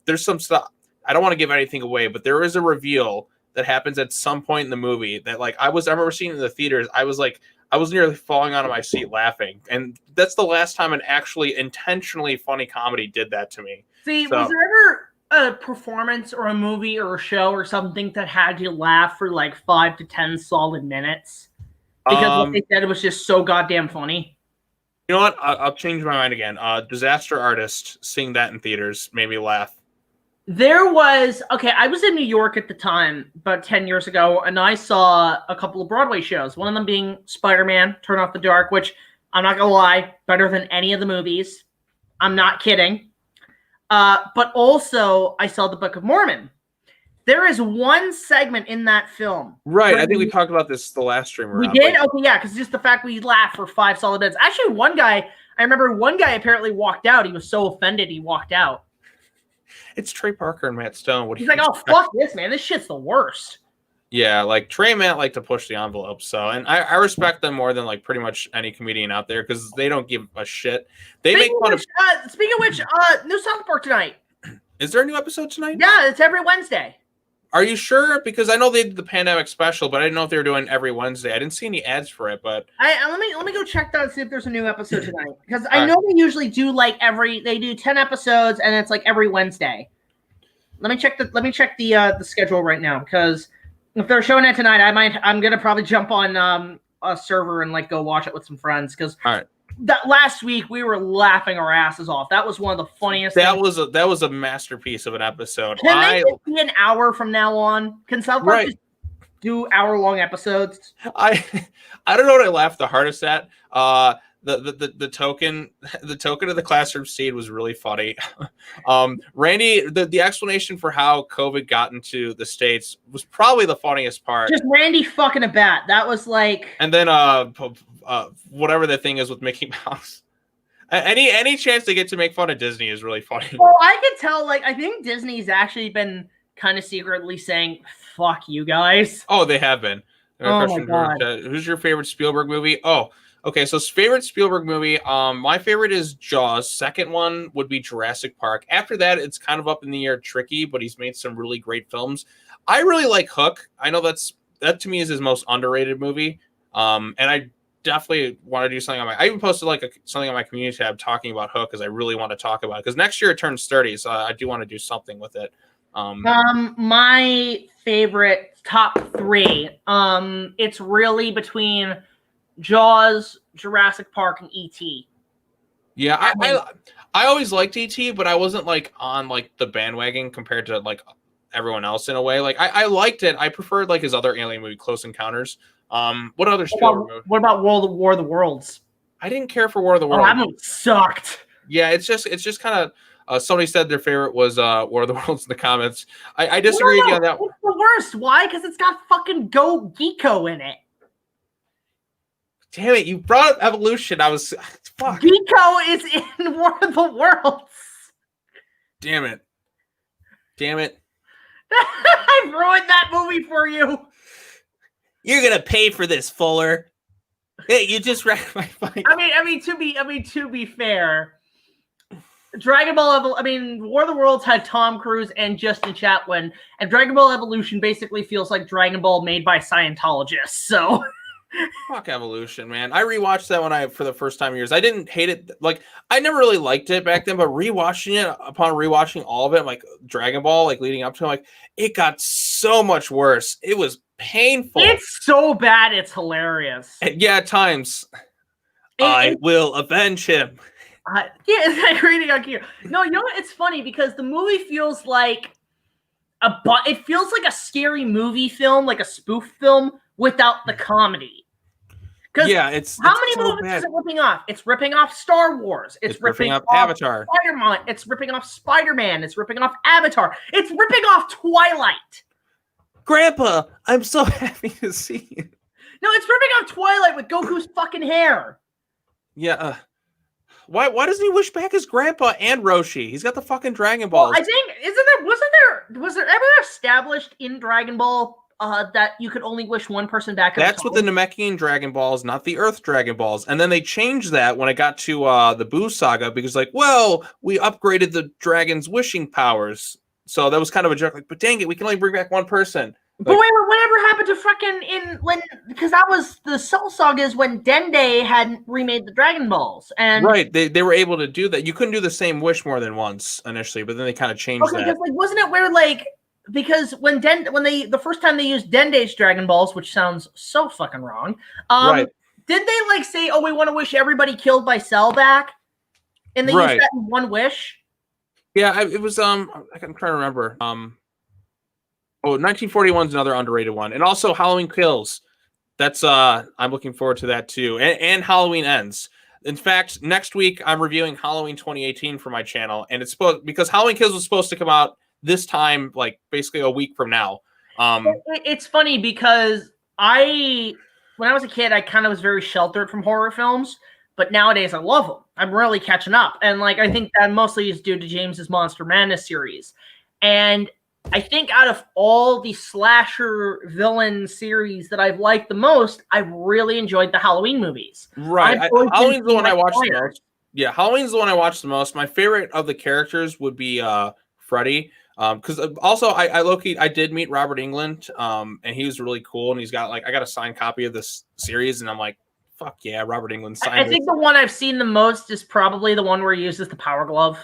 S3: There's some stuff. I don't want to give anything away, but there is a reveal that happens at some point in the movie that, like, I remember seeing it in the theaters. I was nearly falling out of my seat laughing. And that's the last time an actually intentionally funny comedy did that to me.
S2: See, was there ever a performance or a movie or a show or something that had you laugh for like 5 to 10 solid minutes? Because what they said was just so goddamn funny.
S3: You know what? I'll change my mind again. Disaster Artist, seeing that in theaters made me laugh.
S2: There was, I was in New York at the time, about 10 years ago, and I saw a couple of Broadway shows. One of them being Spider-Man, Turn Off the Dark, which, I'm not going to lie, better than any of the movies. I'm not kidding. But also, I saw the Book of Mormon. There is one segment in that film.
S3: Right. I think we talked about this the last stream.
S2: We did? Okay, yeah, because just the fact we laughed for 5 solid minutes. Actually, I remember one guy apparently walked out. He was so offended he walked out.
S3: It's Trey Parker and Matt Stone.
S2: He's like, oh, fuck this, man. This shit's the worst.
S3: Yeah, like Trey and Matt like to push the envelope. So, and I respect them more than like pretty much any comedian out there because they don't give a shit. They make fun of.
S2: Speaking of which, new South Park tonight.
S3: Is there a new episode tonight?
S2: Yeah, it's every Wednesday.
S3: Are you sure? Because I know they did the pandemic special, but I didn't know if they were doing every Wednesday. I didn't see any ads for it, but
S2: let me go check that and see if there's a new episode tonight. Because I know they usually do like they do 10 episodes and it's like every Wednesday. Let me check the schedule right now because if they're showing it tonight, I'm gonna probably jump on a server and like go watch it with some friends because that last week we were laughing our asses off. That was one of the funniest. That
S3: was a masterpiece of an episode.
S2: Can they just be an hour from now on? Can South Park just do hour-long episodes?
S3: I don't know what I laughed the hardest at. The token of the classroom scene was really funny. Randy, the explanation for how COVID got into the States was probably the funniest part.
S2: Just Randy fucking a bat. That was like.
S3: And then whatever the thing is with Mickey Mouse. Any chance they get to make fun of Disney is really funny.
S2: Well, I could tell. Like, I think Disney's actually been kind of secretly saying "fuck you guys."
S3: Oh, they have been.
S2: Oh my god!
S3: Who's your favorite Spielberg movie? Oh. Okay, so favorite Spielberg movie. My favorite is Jaws. Second one would be Jurassic Park. After that, it's kind of up in the air, tricky, but he's made some really great films. I really like Hook. I know that to me is his most underrated movie. And I definitely want to do something on I even posted like something on my community tab talking about Hook because I really want to talk about it because next year it turns 30, so I do want to do something with it.
S2: My favorite top 3. It's really between Jaws, Jurassic Park, and E.T.
S3: Yeah, I always liked E.T., but I wasn't like on like the bandwagon compared to like everyone else in a way. Like I liked it. I preferred like his other alien movie, Close Encounters. What other Spielberg movie? What
S2: about War of the Worlds?
S3: I didn't care for War of the Worlds.
S2: Oh, that movie sucked.
S3: Yeah, it's just kind of. Somebody said their favorite was War of the Worlds in the comments. I disagree with you on that one.
S2: It's the worst. Why? Because it's got fucking Go Geeko in it.
S3: Damn it, you brought up Evolution. I was fuck.
S2: Geeko is in War of the Worlds.
S3: Damn it.
S2: I ruined that movie for you.
S4: You're gonna pay for this, Fuller. Hey, you just wrecked my fight.
S2: I mean, to be fair, Dragon Ball War of the Worlds had Tom Cruise and Justin Chapman, and Dragon Ball Evolution basically feels like Dragon Ball made by Scientologists. So
S3: Fuck Evolution, man. I rewatched that for the first time in years. I didn't hate it. Like, I never really liked it back then, but rewatching it, upon rewatching all of it, like Dragon Ball, like leading up to it, like, it got so much worse. It was painful.
S2: It's so bad, it's hilarious.
S3: And yeah, at times. I will avenge him.
S2: Yeah, it's like reading on here. No, you know what? It's funny because the movie feels like it feels like a scary movie film, like a spoof film without the comedy.
S3: Yeah, it's
S2: how many
S3: so
S2: movies
S3: bad.
S2: is it ripping off? It's ripping off Star Wars. It's ripping
S3: off
S2: off
S3: Avatar.
S2: Spider-Man. It's ripping off Spider-Man. It's ripping off Avatar. It's ripping off Twilight.
S4: Grandpa, I'm so happy to see you.
S2: No, it's ripping off Twilight with Goku's fucking hair.
S3: Yeah. Why doesn't he wish back his grandpa and Roshi? He's got the fucking Dragon Balls.
S2: Well, I think was there ever established in Dragon Ball that you could only wish one person back?
S3: That's with the Namekian Dragon Balls, not the Earth Dragon Balls. And then they changed that when it got to the Buu Saga because, like, well, we upgraded the dragon's wishing powers. So that was kind of a joke. Like, but dang it, we can only bring back one person.
S2: But wait, whatever happened to because that was the Cell Saga is when Dende had remade the Dragon Balls and
S3: right, they were able to do that. You couldn't do the same wish more than once initially, but then they kind of changed that.
S2: Because, like, wasn't it where like because when the first time they used Dende's Dragon Balls, which sounds so fucking wrong,
S3: right.
S2: Did they like say, "Oh, we want to wish everybody killed by Cell back," and they used that in one wish?
S3: Yeah, it was. I'm trying to remember. 1941 is another underrated one, and also Halloween Kills. That's I'm looking forward to that too, and Halloween Ends. In fact, next week I'm reviewing Halloween 2018 for my channel, and it's because Halloween Kills was supposed to come out this time, like basically a week from now.
S2: It's funny because when I was a kid, I kind of was very sheltered from horror films, but nowadays I love them. I'm really catching up, and like I think that mostly is due to James's Monster Madness series, and I think out of all the slasher villain series that I've liked the most, I've really enjoyed the Halloween movies.
S3: Right. Halloween's the one I watched the most. Yeah, Halloween's the one I watched the most. My favorite of the characters would be Freddy. Because also I did meet Robert Englund, and he was really cool, and he's got I got a signed copy of this series, and I'm like, fuck yeah, Robert Englund signed it.
S2: I think the one I've seen the most is probably the one where he uses the power glove.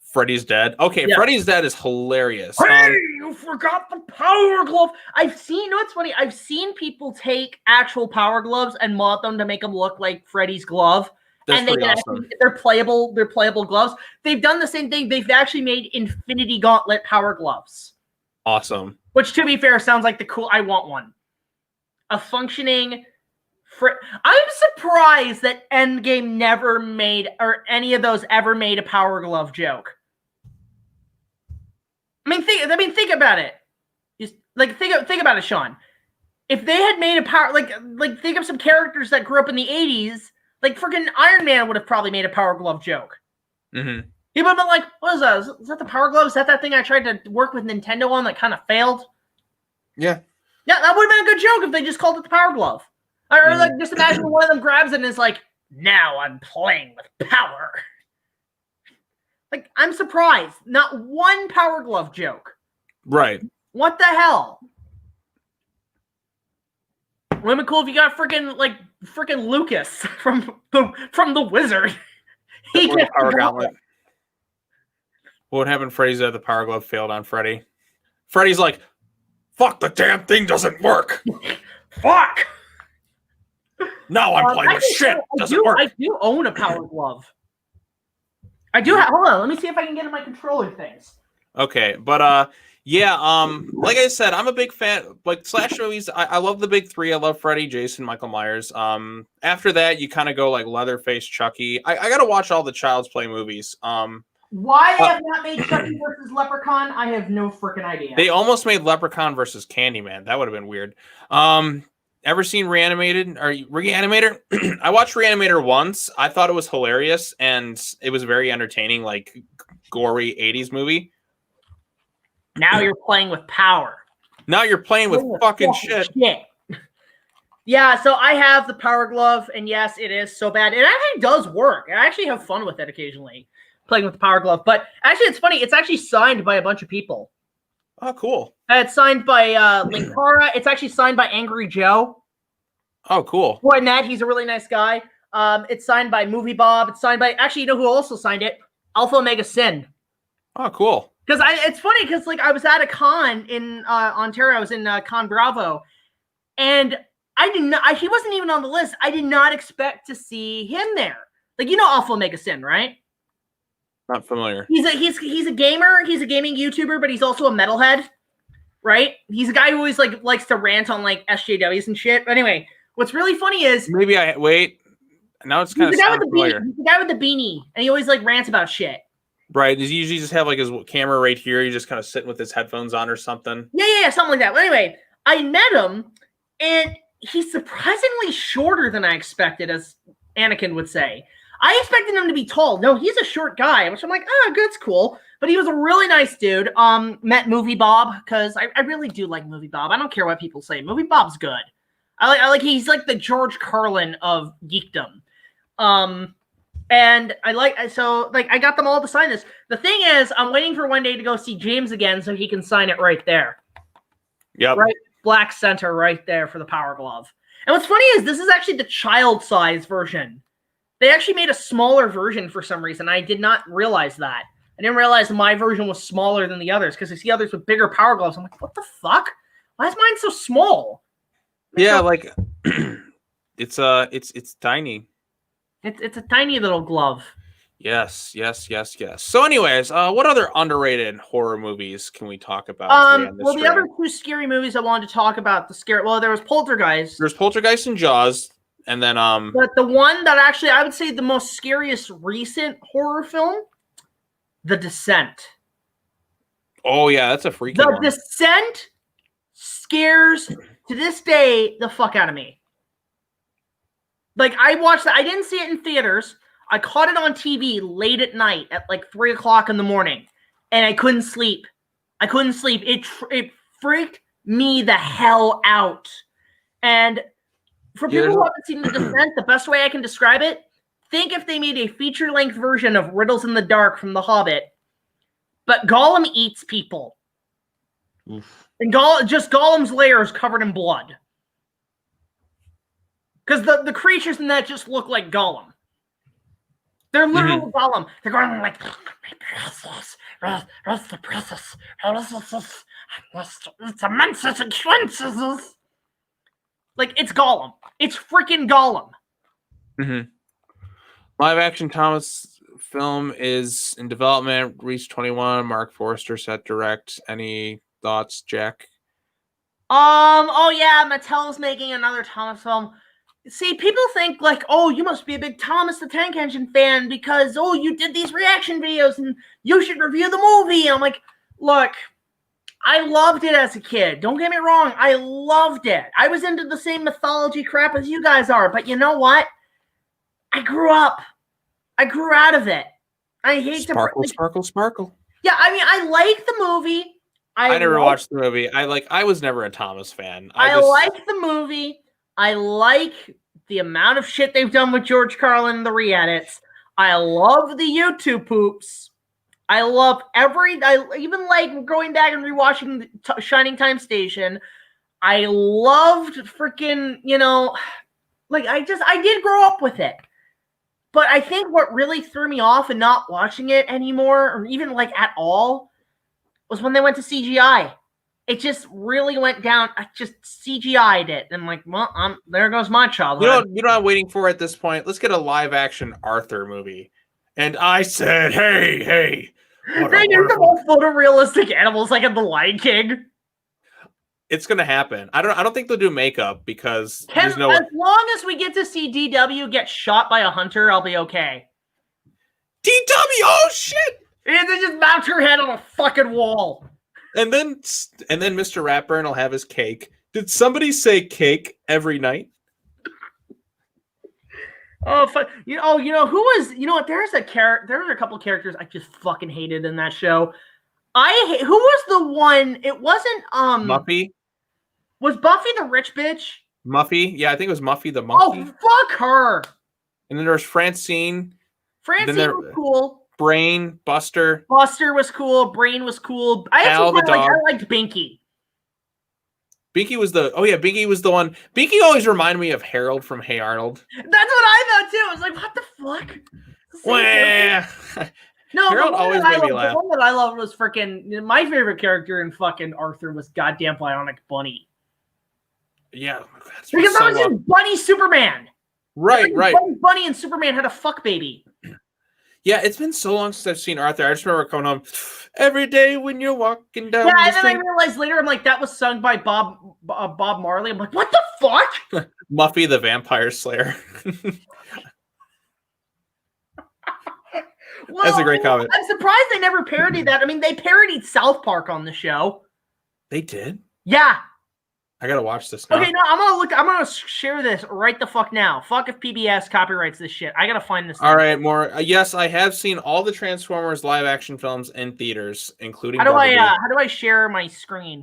S3: Freddy's Dead. Okay, yeah. Freddy's Dead is hilarious.
S2: Hey, you forgot the power glove. What's funny? I've seen people take actual power gloves and mod them to make them look like Freddy's glove.
S3: That's pretty awesome.
S2: They're playable gloves. They've done the same thing. They've actually made Infinity Gauntlet power gloves.
S3: Awesome.
S2: Which, to be fair, sounds like I want one. A functioning... I'm surprised that Endgame never made, or any of those ever made, a power glove joke. Think about it. Just think about it, Sean. If they had made a power, think of some characters that grew up in the 80s. Like freaking Iron Man would have probably made a power glove joke.
S3: Mm-hmm.
S2: He would have been like, "What is that? Is that the power glove? Is that thing I tried to work with Nintendo on that kind of failed?"
S3: Yeah.
S2: Yeah, that would have been a good joke if they just called it the power glove. Or just imagine one of them grabs it and is like, "Now I'm playing with power." Like, I'm surprised. Not one power glove joke.
S3: Right.
S2: What the hell? Wouldn't it be cool if you got freaking Lucas from the Wizard? He gets
S3: power gauntlet. What would happen? Freddy's the power glove failed on Freddy. Freddy's like, "Fuck, the damn thing doesn't work."
S2: Fuck.
S3: No, I'm playing with shit. Doesn't work.
S2: I do own a power glove. I do have. Hold on, let me see if I can get in my controller things.
S3: Okay, but yeah, like I said, I'm a big fan. Like slasher movies, I love the big three. I love Freddy, Jason, Michael Myers. After that, you kind of go like Leatherface, Chucky. I gotta watch all the Child's Play movies.
S2: Why they have not made Chucky versus Leprechaun? I have no freaking idea.
S3: They almost made Leprechaun versus Candyman. That would have been weird. Ever seen Reanimated or Reanimator? I watched Reanimator once. I thought it was hilarious and it was very entertaining, like gory 80s movie.
S2: Now you're playing with power.
S3: Now you're playing with fucking shit.
S2: Yeah, so I have the power glove, and yes, it is so bad. It actually does work. I actually have fun with it occasionally, playing with the power glove. But actually, it's funny. It's actually signed by a bunch of people.
S3: Oh, cool.
S2: It's signed by Linkara. It's actually signed by Angry Joe.
S3: Oh, cool.
S2: Boy, Ned, he's a really nice guy. It's signed by Movie Bob. It's signed by, actually, you know who also signed it? Alpha Omega Sin.
S3: Oh, cool.
S2: Because it's funny because like I was at a con in Ontario. I was in Con Bravo, and I did not. He wasn't even on the list. I did not expect to see him there. Like, you know Alpha Omega Sin, right?
S3: Not familiar.
S2: He's a gamer. He's a gaming YouTuber, but he's also a metalhead, right? He's a guy who always like likes to rant on like SJWs and shit. But anyway, what's really funny is
S3: maybe I wait. Now it's kind of familiar.
S2: He's the guy with the beanie, and he always like rants about shit.
S3: Right. Does he usually just have like his camera right here? He's just kind of sitting with his headphones on or something?
S2: Yeah, something like that. But anyway, I met him, and he's surprisingly shorter than I expected, as Anakin would say. I expected him to be tall. No, he's a short guy, which I'm like, oh, that's cool. But he was a really nice dude. Met Movie Bob, because I really do like Movie Bob. I don't care what people say. Movie Bob's good. I like he's like the George Carlin of geekdom. And I got them all to sign this. The thing is, I'm waiting for one day to go see James again so he can sign it right there.
S3: Yep.
S2: Right, black center right there for the Power Glove. And what's funny is this is actually the child size version. They actually made a smaller version for some reason. I did not realize that. I didn't realize my version was smaller than the others because I see others with bigger Power Gloves. I'm like, what the fuck? Why is mine so small?
S3: Yeah, like it's tiny.
S2: It's a tiny little glove.
S3: Yes. So anyways, what other underrated horror movies can we talk about today on this
S2: well, the
S3: stream?
S2: other two scary movies I wanted to talk about, there was Poltergeist.
S3: There's Poltergeist and Jaws, and then
S2: But the one that actually I would say the most scariest recent horror film, The Descent.
S3: Oh yeah, that's a freaky
S2: The
S3: one.
S2: Descent scares to this day the fuck out of me. Like, I watched that. I didn't see it in theaters. I caught it on TV late at night at like 3 o'clock in the morning, and I couldn't sleep. It freaked me the hell out. And for people who haven't seen The Descent, the best way I can describe it, think if they made a feature-length version of Riddles in the Dark from The Hobbit, but Gollum eats people. Oof. And Gollum's lair is covered in blood. Because the creatures in that just look like Gollum. They're literally Gollum. They're going like, where's the princess? It's immense expenses. Like, it's Gollum. It's freaking Gollum.
S3: Mm-hmm. Live action Thomas film is in development. Reached 21. Mark Forster set direct. Any thoughts, Jack?
S2: Oh yeah, Mattel's making another Thomas film. See, people think like, oh, you must be a big Thomas the Tank Engine fan because, oh, you did these reaction videos and you should review the movie. I'm like, look, I loved it as a kid. Don't get me wrong. I loved it. I was into the same mythology crap as you guys are. But you know what? I grew up. I grew out of it. I hate
S3: Sparkle.
S2: Yeah, I mean, I like the movie.
S3: I never watched the movie. I was never a Thomas fan.
S2: I like the movie. I like the amount of shit they've done with George Carlin and the re-edits. I love the YouTube poops. I even like going back and rewatching Shining Time Station. I loved freaking, like I did grow up with it. But I think what really threw me off and not watching it anymore, or even like at all, was when they went to CGI. It just really went down. I just CGI'd it. And I'm like, well, there goes my childhood.
S3: You know what I'm waiting for at this point? Let's get a live action Arthur movie. And I said, hey.
S2: They do the most photorealistic animals like in The Lion King.
S3: It's gonna happen. I don't think they'll do makeup because there's no.
S2: As long as we get to see DW get shot by a hunter, I'll be okay.
S3: DW, oh shit!
S2: And they just mount her head on a fucking wall.
S3: And then Mr. Ratburn will have his cake. Did somebody say cake every night?
S2: Oh, who was? You know what? There was a couple characters I just fucking hated in that show. Who was the one? It wasn't
S3: Muffy.
S2: Was Buffy the rich bitch?
S3: Muffy, yeah, I think it was Muffy the monkey.
S2: Oh, fuck her.
S3: And then there was Francine.
S2: Francine was cool.
S3: Brain, Buster.
S2: Buster was cool. Brain was cool. I liked Binky.
S3: Binky was the Binky was the one. Binky always reminded me of Harold from Hey Arnold.
S2: That's what I thought too. I was like, what the fuck?
S3: Wah.
S2: No,
S3: Harold always made me laugh.
S2: The one that I loved was freaking my favorite character in fucking Arthur was goddamn Bionic Bunny.
S3: Yeah,
S2: because that was just Bunny Superman.
S3: Right.
S2: Bunny and Superman had a fuck baby.
S3: Yeah, it's been so long since I've seen Arthur. I just remember coming home every day when you're walking down.
S2: Yeah,
S3: the
S2: and then
S3: street.
S2: I realized later, I'm like, that was sung by Bob Marley. I'm like, what the fuck?
S3: Muffy the Vampire Slayer.
S2: Well,
S3: that's a great comment.
S2: I'm surprised they never parodied that. I mean, they parodied South Park on the show.
S3: They did?
S2: Yeah.
S3: I gotta watch this now.
S2: Okay, no, I'm gonna share this right the fuck now. Fuck if PBS copyrights this shit. I gotta find this.
S3: All right, more. Yes, I have seen all the Transformers live action films in theaters, including.
S2: How do I share my screen?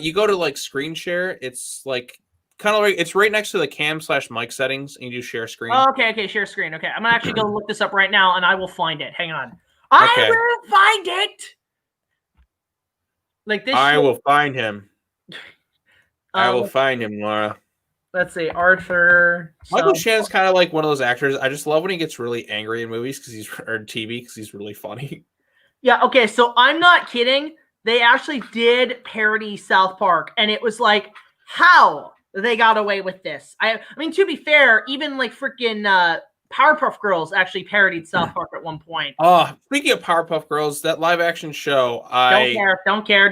S3: You go to like screen share. It's like kind of like it's right next to the cam/mic settings, and you do share screen.
S2: Oh, okay, share screen. Okay, I'm gonna actually go look this up right now, and I will find it. Hang on, I will find it. Like this.
S3: I will find him. I will find him, Laura.
S2: Let's see, Arthur.
S3: Michael Shannon's kind of like one of those actors. I just love when he gets really angry in movies or TV because he's really funny. Yeah.
S2: Okay. So I'm not kidding. They actually did parody South Park, and it was like how they got away with this. I mean, to be fair, even like freaking Powerpuff Girls actually parodied South Park at one point.
S3: Oh, speaking of Powerpuff Girls, that live action show,
S2: don't care.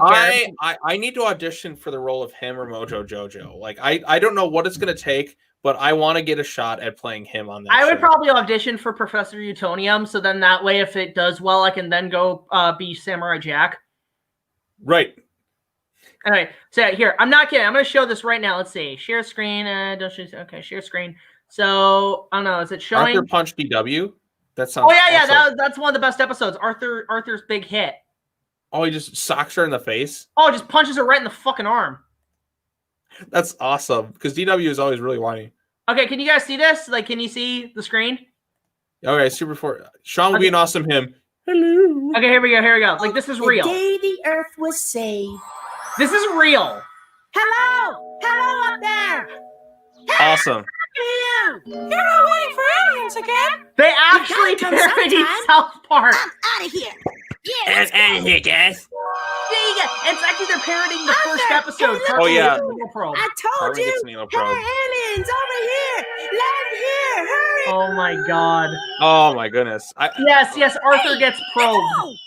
S3: I need to audition for the role of him or Mojo Jojo. Like I don't know what it's gonna take, but I want to get a shot at playing him on that.
S2: I would probably audition for Professor Utonium, so then that way, if it does well, I can then go be Samurai Jack.
S3: Right.
S2: Anyway, so here, I'm not kidding. I'm gonna show this right now. Let's see. Share screen. Okay, share screen. So I don't know. Is it showing?
S3: Arthur Punch DW. That sounds.
S2: Oh yeah,
S3: awesome.
S2: that's one of the best episodes. Arthur's big hit.
S3: Oh, he just socks her in the face.
S2: Oh, just punches her right in the fucking arm.
S3: That's awesome because DW is always really whiny.
S2: Okay, can you guys see this? Like, can you see the screen?
S3: Okay, super for Sean would be an awesome him. Hello.
S2: Okay, here we go. Like, this is real.
S5: The day the earth was saved.
S2: This is real.
S5: Hello up there.
S3: Awesome.
S5: You're not waiting for aliens again.
S2: They actually parodied South Park.
S5: I'm out of here. Yeah,
S4: Out of here, guys.
S2: It's actually they're parodying the first episode.
S3: Oh yeah.
S5: I told you. Hey, aliens over here. Land here. Hurry.
S2: Oh my god.
S3: Oh my goodness.
S2: Yes. Arthur gets probed.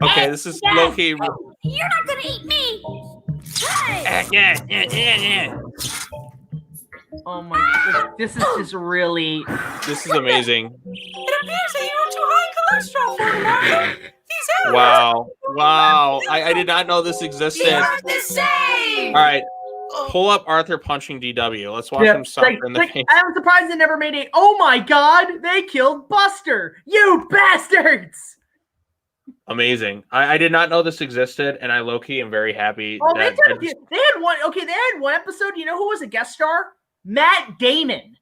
S3: Okay, this is low-key.
S5: You're not gonna eat me. Hey.
S4: Yeah.
S2: Oh my god. This is just really.
S3: This is amazing.
S5: It appears that you're too high cholesterol for tomorrow. These aliens.
S3: Wow. I did not know this existed.
S5: We are the same.
S3: All right. Pull up Arthur punching DW. Let's watch him suck her in the face.
S2: I'm surprised they never made it. Oh my god, they killed Buster. You bastards.
S3: Amazing. I did not know this existed, and I low-key am very happy.
S2: Oh, they had one episode. You know who was a guest star? Matt Damon.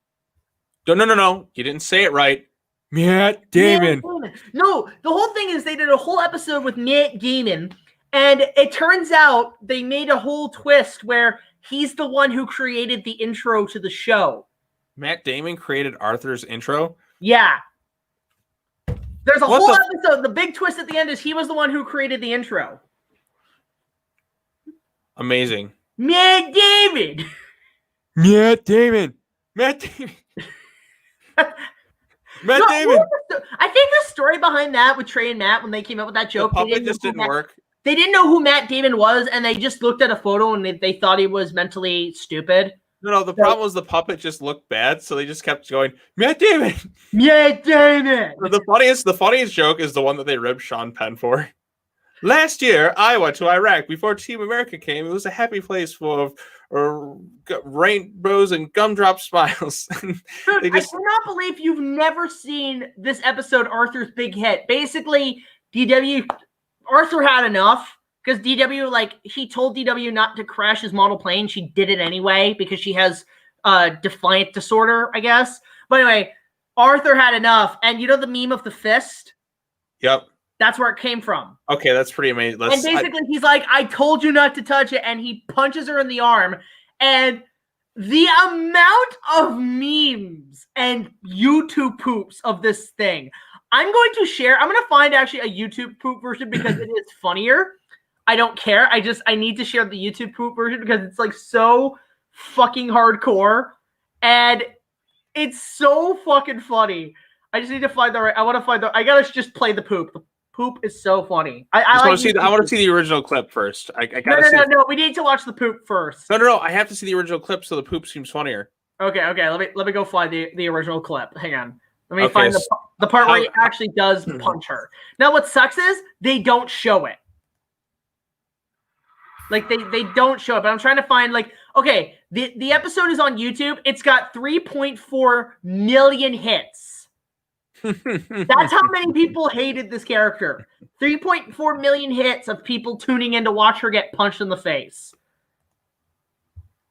S3: No. You didn't say it right. Matt Damon.
S2: No, the whole thing is they did a whole episode with Matt Damon, and it turns out they made a whole twist where he's the one who created the intro to the show.
S3: Matt Damon created Arthur's intro?
S2: Yeah. There's a whole episode. The big twist at the end is he was the one who created the intro.
S3: Amazing.
S2: Matt Damon.
S3: Matt Damon. Matt Damon. Matt Damon.
S2: I think the story behind that with Trey and Matt when they came up with that joke,
S3: the puppet just didn't work.
S2: They didn't know who Matt Damon was, and they just looked at a photo and they thought he was mentally stupid.
S3: No, the problem was the puppet just looked bad, so they just kept going, Matt Damon.
S2: Matt Damon.
S3: The funniest joke is the one that they ribbed Sean Penn for. Last year, I went to Iraq. Before Team America came, it was a happy place full of rainbows and gumdrop smiles.
S2: Dude, I cannot believe you've never seen this episode, Arthur's Big Hit. Basically, Arthur had enough because DW, he told DW not to crash his model plane. She did it anyway because she has defiant disorder, I guess. But anyway, Arthur had enough. And you know the meme of the fist?
S3: Yep.
S2: That's where it came from.
S3: Okay, that's pretty amazing.
S2: And basically, he's like, I told you not to touch it, and he punches her in the arm. And the amount of memes and YouTube poops of this thing, I'm going to share. I'm going to find actually a YouTube poop version because it is funnier. I don't care. I need to share the YouTube poop version because it's like so fucking hardcore. And it's so fucking funny. I just need to find the right. I want to find the. I gotta just play the poop. The poop is so funny. I want
S3: to see the original clip first. I gotta
S2: no. We need to watch the poop first.
S3: No. I have to see the original clip so the poop seems funnier.
S2: Okay. Let me go find the original clip. Hang on. Let me find the part where he actually does punch her. Now, what sucks is they don't show it. Like they don't show it. But I'm trying to find okay, the episode is on YouTube. It's got 3.4 million hits. That's how many people hated this character. 3.4 million hits of people tuning in to watch her get punched in the face.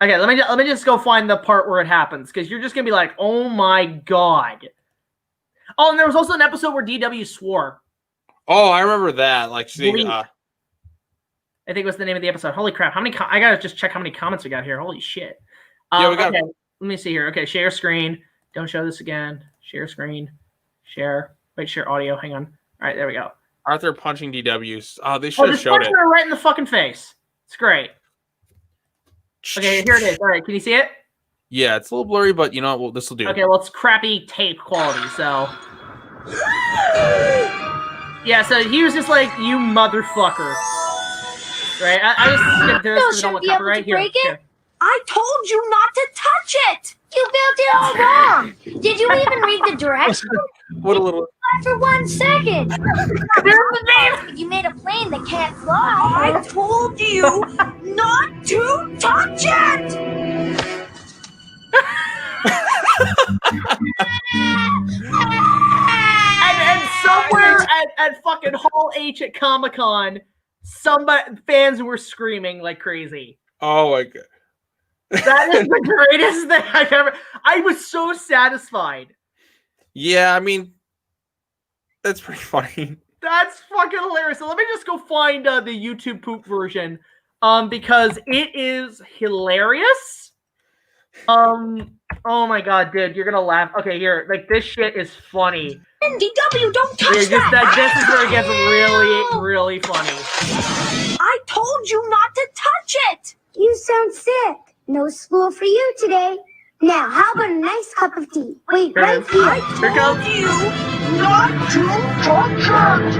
S2: Okay, let me just go find the part where it happens because you're just gonna be like, oh my god. Oh, and there was also an episode where DW swore.
S3: Oh, I remember that. I
S2: think was the name of the episode. Holy crap! How many? I gotta just check how many comments we got here. Holy shit!
S3: Yeah, we got.
S2: Okay, let me see here. Okay, share screen. Don't show this again. Share screen. Share. Wait, share audio. Hang on. All right, there we go.
S3: Arthur punching DWs. Oh, they should have showed it.
S2: Right in the fucking face. It's great. Okay, here it is. All right, can you see it?
S3: Yeah, it's a little blurry, but you know what? Well, this will do.
S2: Okay, well, it's crappy tape quality, so. Yeah, so he was just like, you motherfucker. Right? I just skipped through this because I don't want copyright. Here.
S5: I told you not to touch it. You built it all wrong. Did you even read the directions?
S3: What a little.
S5: For 1 second. You made a plane that can't fly. I told you not to touch it.
S2: and somewhere at fucking Hall H at Comic-Con, fans were screaming like crazy.
S3: Oh my god.
S2: That is the greatest thing I've ever. I was so satisfied.
S3: Yeah, I mean, that's pretty funny.
S2: That's fucking hilarious. So let me just go find the YouTube poop version, because it is hilarious. Oh my god, dude, you're gonna laugh. Okay, here, this shit is funny.
S5: DW, don't touch
S2: This is where it gets really, really funny.
S5: I told you not to touch it.
S6: You sound sick. No school for you today. Now, how about a nice cup of tea? Wait, right here.
S5: I told you not to touch it.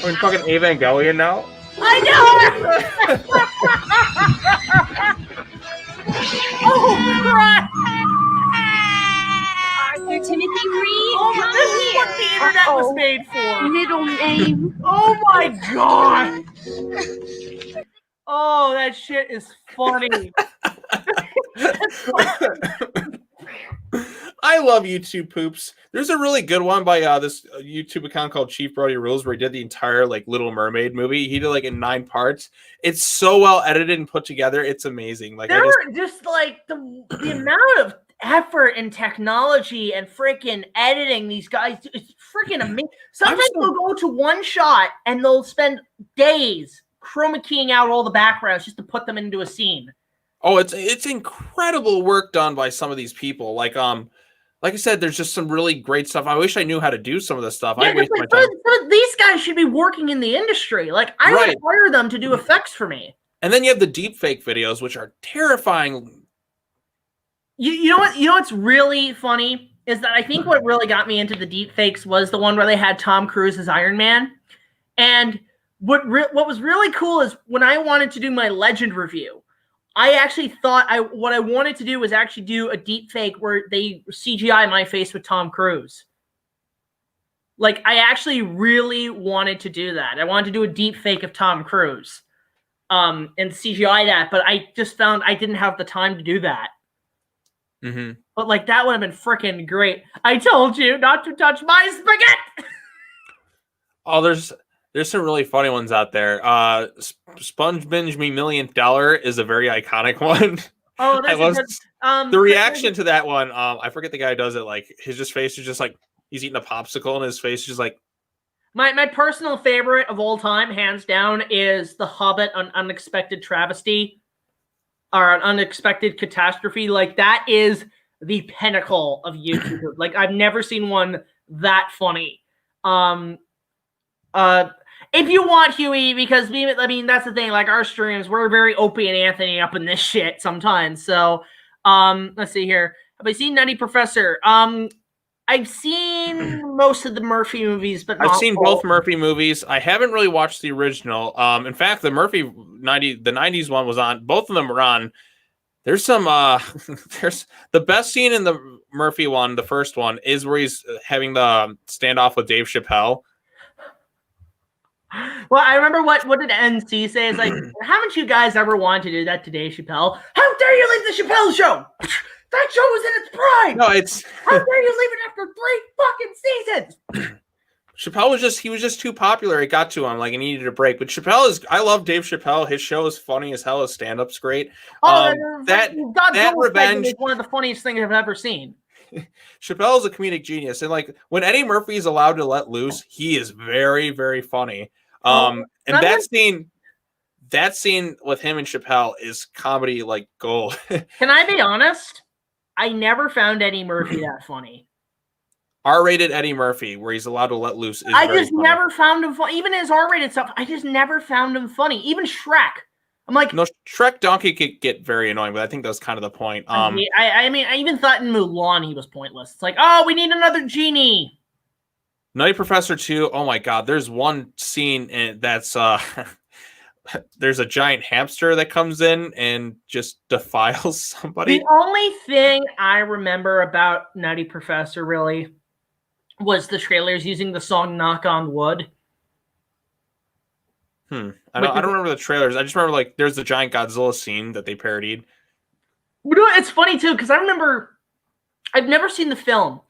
S3: We're in fucking Evangelion now.
S2: I know. Oh, crap.
S6: Arthur Timothy Reed,
S2: Oh, this is what the internet was made for.
S6: middle name.
S2: Oh my god. Oh, that shit is funny.
S3: I love YouTube poops. There's a really good one by this YouTube account called Chief Brody Rules where he did the entire Little Mermaid movie. He did in 9 parts. It's so well edited and put together. It's amazing.
S2: There were just the amount of effort and technology and freaking editing these guys do. It's freaking amazing. Sometimes they'll go to one shot and they'll spend days chroma keying out all the backgrounds just to put them into a scene.
S3: Oh, it's incredible work done by some of these people. Like I said, there's just some really great stuff. I wish I knew how to do some of this stuff.
S2: Yeah,
S3: waste my time.
S2: These guys should be working in the industry. I would hire them to do effects for me.
S3: And then you have the deepfake videos, which are terrifying.
S2: You know what? You know what's really funny is that I think what really got me into the deepfakes was the one where they had Tom Cruise as Iron Man. And what was really cool is when I wanted to do my Legend review, I actually thought what I wanted to do was actually do a deep fake where they CGI my face with Tom Cruise. I actually really wanted to do that. I wanted to do a deep fake of Tom Cruise and CGI that, but I just found I didn't have the time to do that.
S3: Mm-hmm.
S2: But that would have been freaking great. I told you not to touch my spaghetti.
S3: Oh, there's some really funny ones out there. Sponge Binge Me $1,000,000 is a very iconic one.
S2: Oh,
S3: I
S2: this
S3: was
S2: is good.
S3: the reaction to that one. I forget the guy who does it. Like his just face is just like he's eating a popsicle, and his face is just like.
S2: My personal favorite of all time, hands down, is The Hobbit: An Unexpected Travesty or An Unexpected Catastrophe. Like that is the pinnacle of YouTube. Like I've never seen one that funny. If you want, Huey, because I mean that's the thing. Like our streams, we're very Opie and Anthony up in this shit sometimes. So, let's see here. Have I seen Nutty Professor? I've seen most of the Murphy movies, but
S3: I've seen
S2: all.
S3: both Murphy movies. I haven't really watched the original. In fact, the Murphy the 90s one was on. Both of them were on. There's some there's the best scene in the Murphy one, the first one, is where he's having the standoff with Dave Chappelle.
S2: Well, I remember what did NC say? It's like, haven't you guys ever wanted to do that to Dave Chappelle? How dare you leave the Chappelle show? That show was in its prime.
S3: No, it's
S2: how dare you leave it after 3 fucking seasons?
S3: Chappelle was just too popular. It got to him, like he needed a break. But Chappelle is, I love Dave Chappelle. His show is funny as hell. His stand-up's great.
S2: That
S3: Revenge
S2: is one of the funniest things I've ever seen.
S3: Chappelle is a comedic genius, and like when Eddie Murphy is allowed to let loose, he is very, very funny. And that scene with him and Chappelle is comedy like gold.
S2: Can I be honest? I never found Eddie Murphy that funny.
S3: R-rated Eddie Murphy, where he's allowed to let loose.
S2: I just never found him funny. Even his R-rated stuff, I just never found him funny. Even Shrek. I'm like,
S3: no, Shrek Donkey could get very annoying, but I think that's kind of the point.
S2: I mean, I even thought in Mulan he was pointless. It's like, oh, we need another genie.
S3: Nutty Professor 2. Oh my God, there's one scene that's there's a giant hamster that comes in and just defiles somebody.
S2: The only thing I remember about Nutty Professor really was the trailers using the song "Knock on Wood."
S3: I don't remember the trailers. I just remember like there's the giant Godzilla scene that they parodied.
S2: It's funny too because I remember I've never seen the film,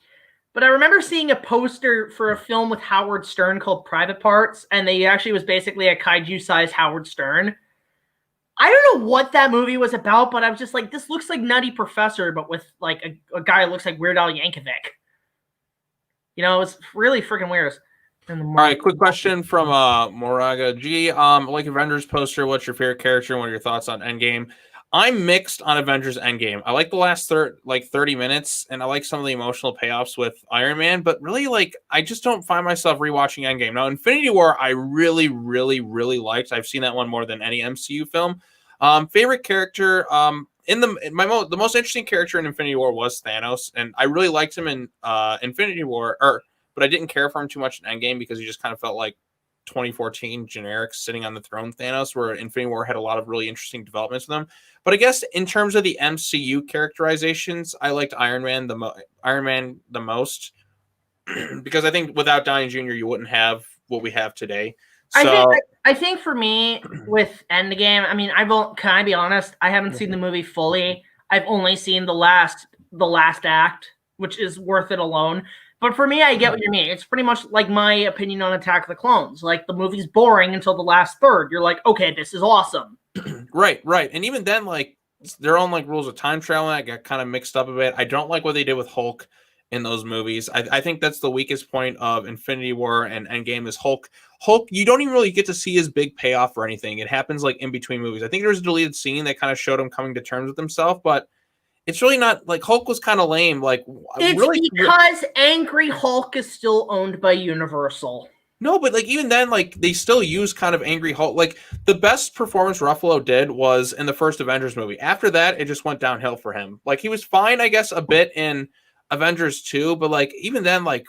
S2: but I remember seeing a poster for a film with Howard Stern called Private Parts, and they actually was basically a kaiju-sized Howard Stern. I don't know what that movie was about, but I was just like, this looks like Nutty Professor, but with like a guy who looks like Weird Al Yankovic. You know, it was really freaking weird.
S3: All right, quick question from Moraga G. Like Avengers poster, what's your favorite character and what are your thoughts on Endgame? I'm mixed on Avengers Endgame. I like the last 30 minutes, and I like some of the emotional payoffs with Iron Man, but really, like, I just don't find myself rewatching Endgame. Now, Infinity War, I really, really, really liked. I've seen that one more than any MCU film. Favorite character, the most interesting character in Infinity War was Thanos, and I really liked him in Infinity War, but I didn't care for him too much in Endgame because he just kind of felt like 2014 generic sitting on the throne Thanos, where Infinity War had a lot of really interesting developments with him. But I guess in terms of the MCU characterizations, I liked Iron Man the most because I think without Downey Jr. you wouldn't have what we have today. So
S2: I think for me with Endgame, I mean, can I be honest? I haven't seen the movie fully. I've only seen the last act, which is worth it alone. But for me, I get what you mean. It's pretty much like my opinion on Attack of the Clones. Like, the movie's boring until the last third. You're like, okay, this is awesome.
S3: Right. And even then, like, their own like rules of time travel, I got kind of mixed up a bit. I don't like what they did with Hulk in those movies. I think that's the weakest point of Infinity War and Endgame is Hulk. Hulk, you don't even really get to see his big payoff or anything. It happens like in between movies. I think there's a deleted scene that kind of showed him coming to terms with himself, but it's really not like Hulk was kind of lame. Like
S2: it's because Angry Hulk is still owned by Universal.
S3: No, but like even then, like they still use kind of Angry Hulk. Like the best performance Ruffalo did was in the first Avengers movie. After that, it just went downhill for him. Like he was fine, I guess, a bit in Avengers 2, but like even then, like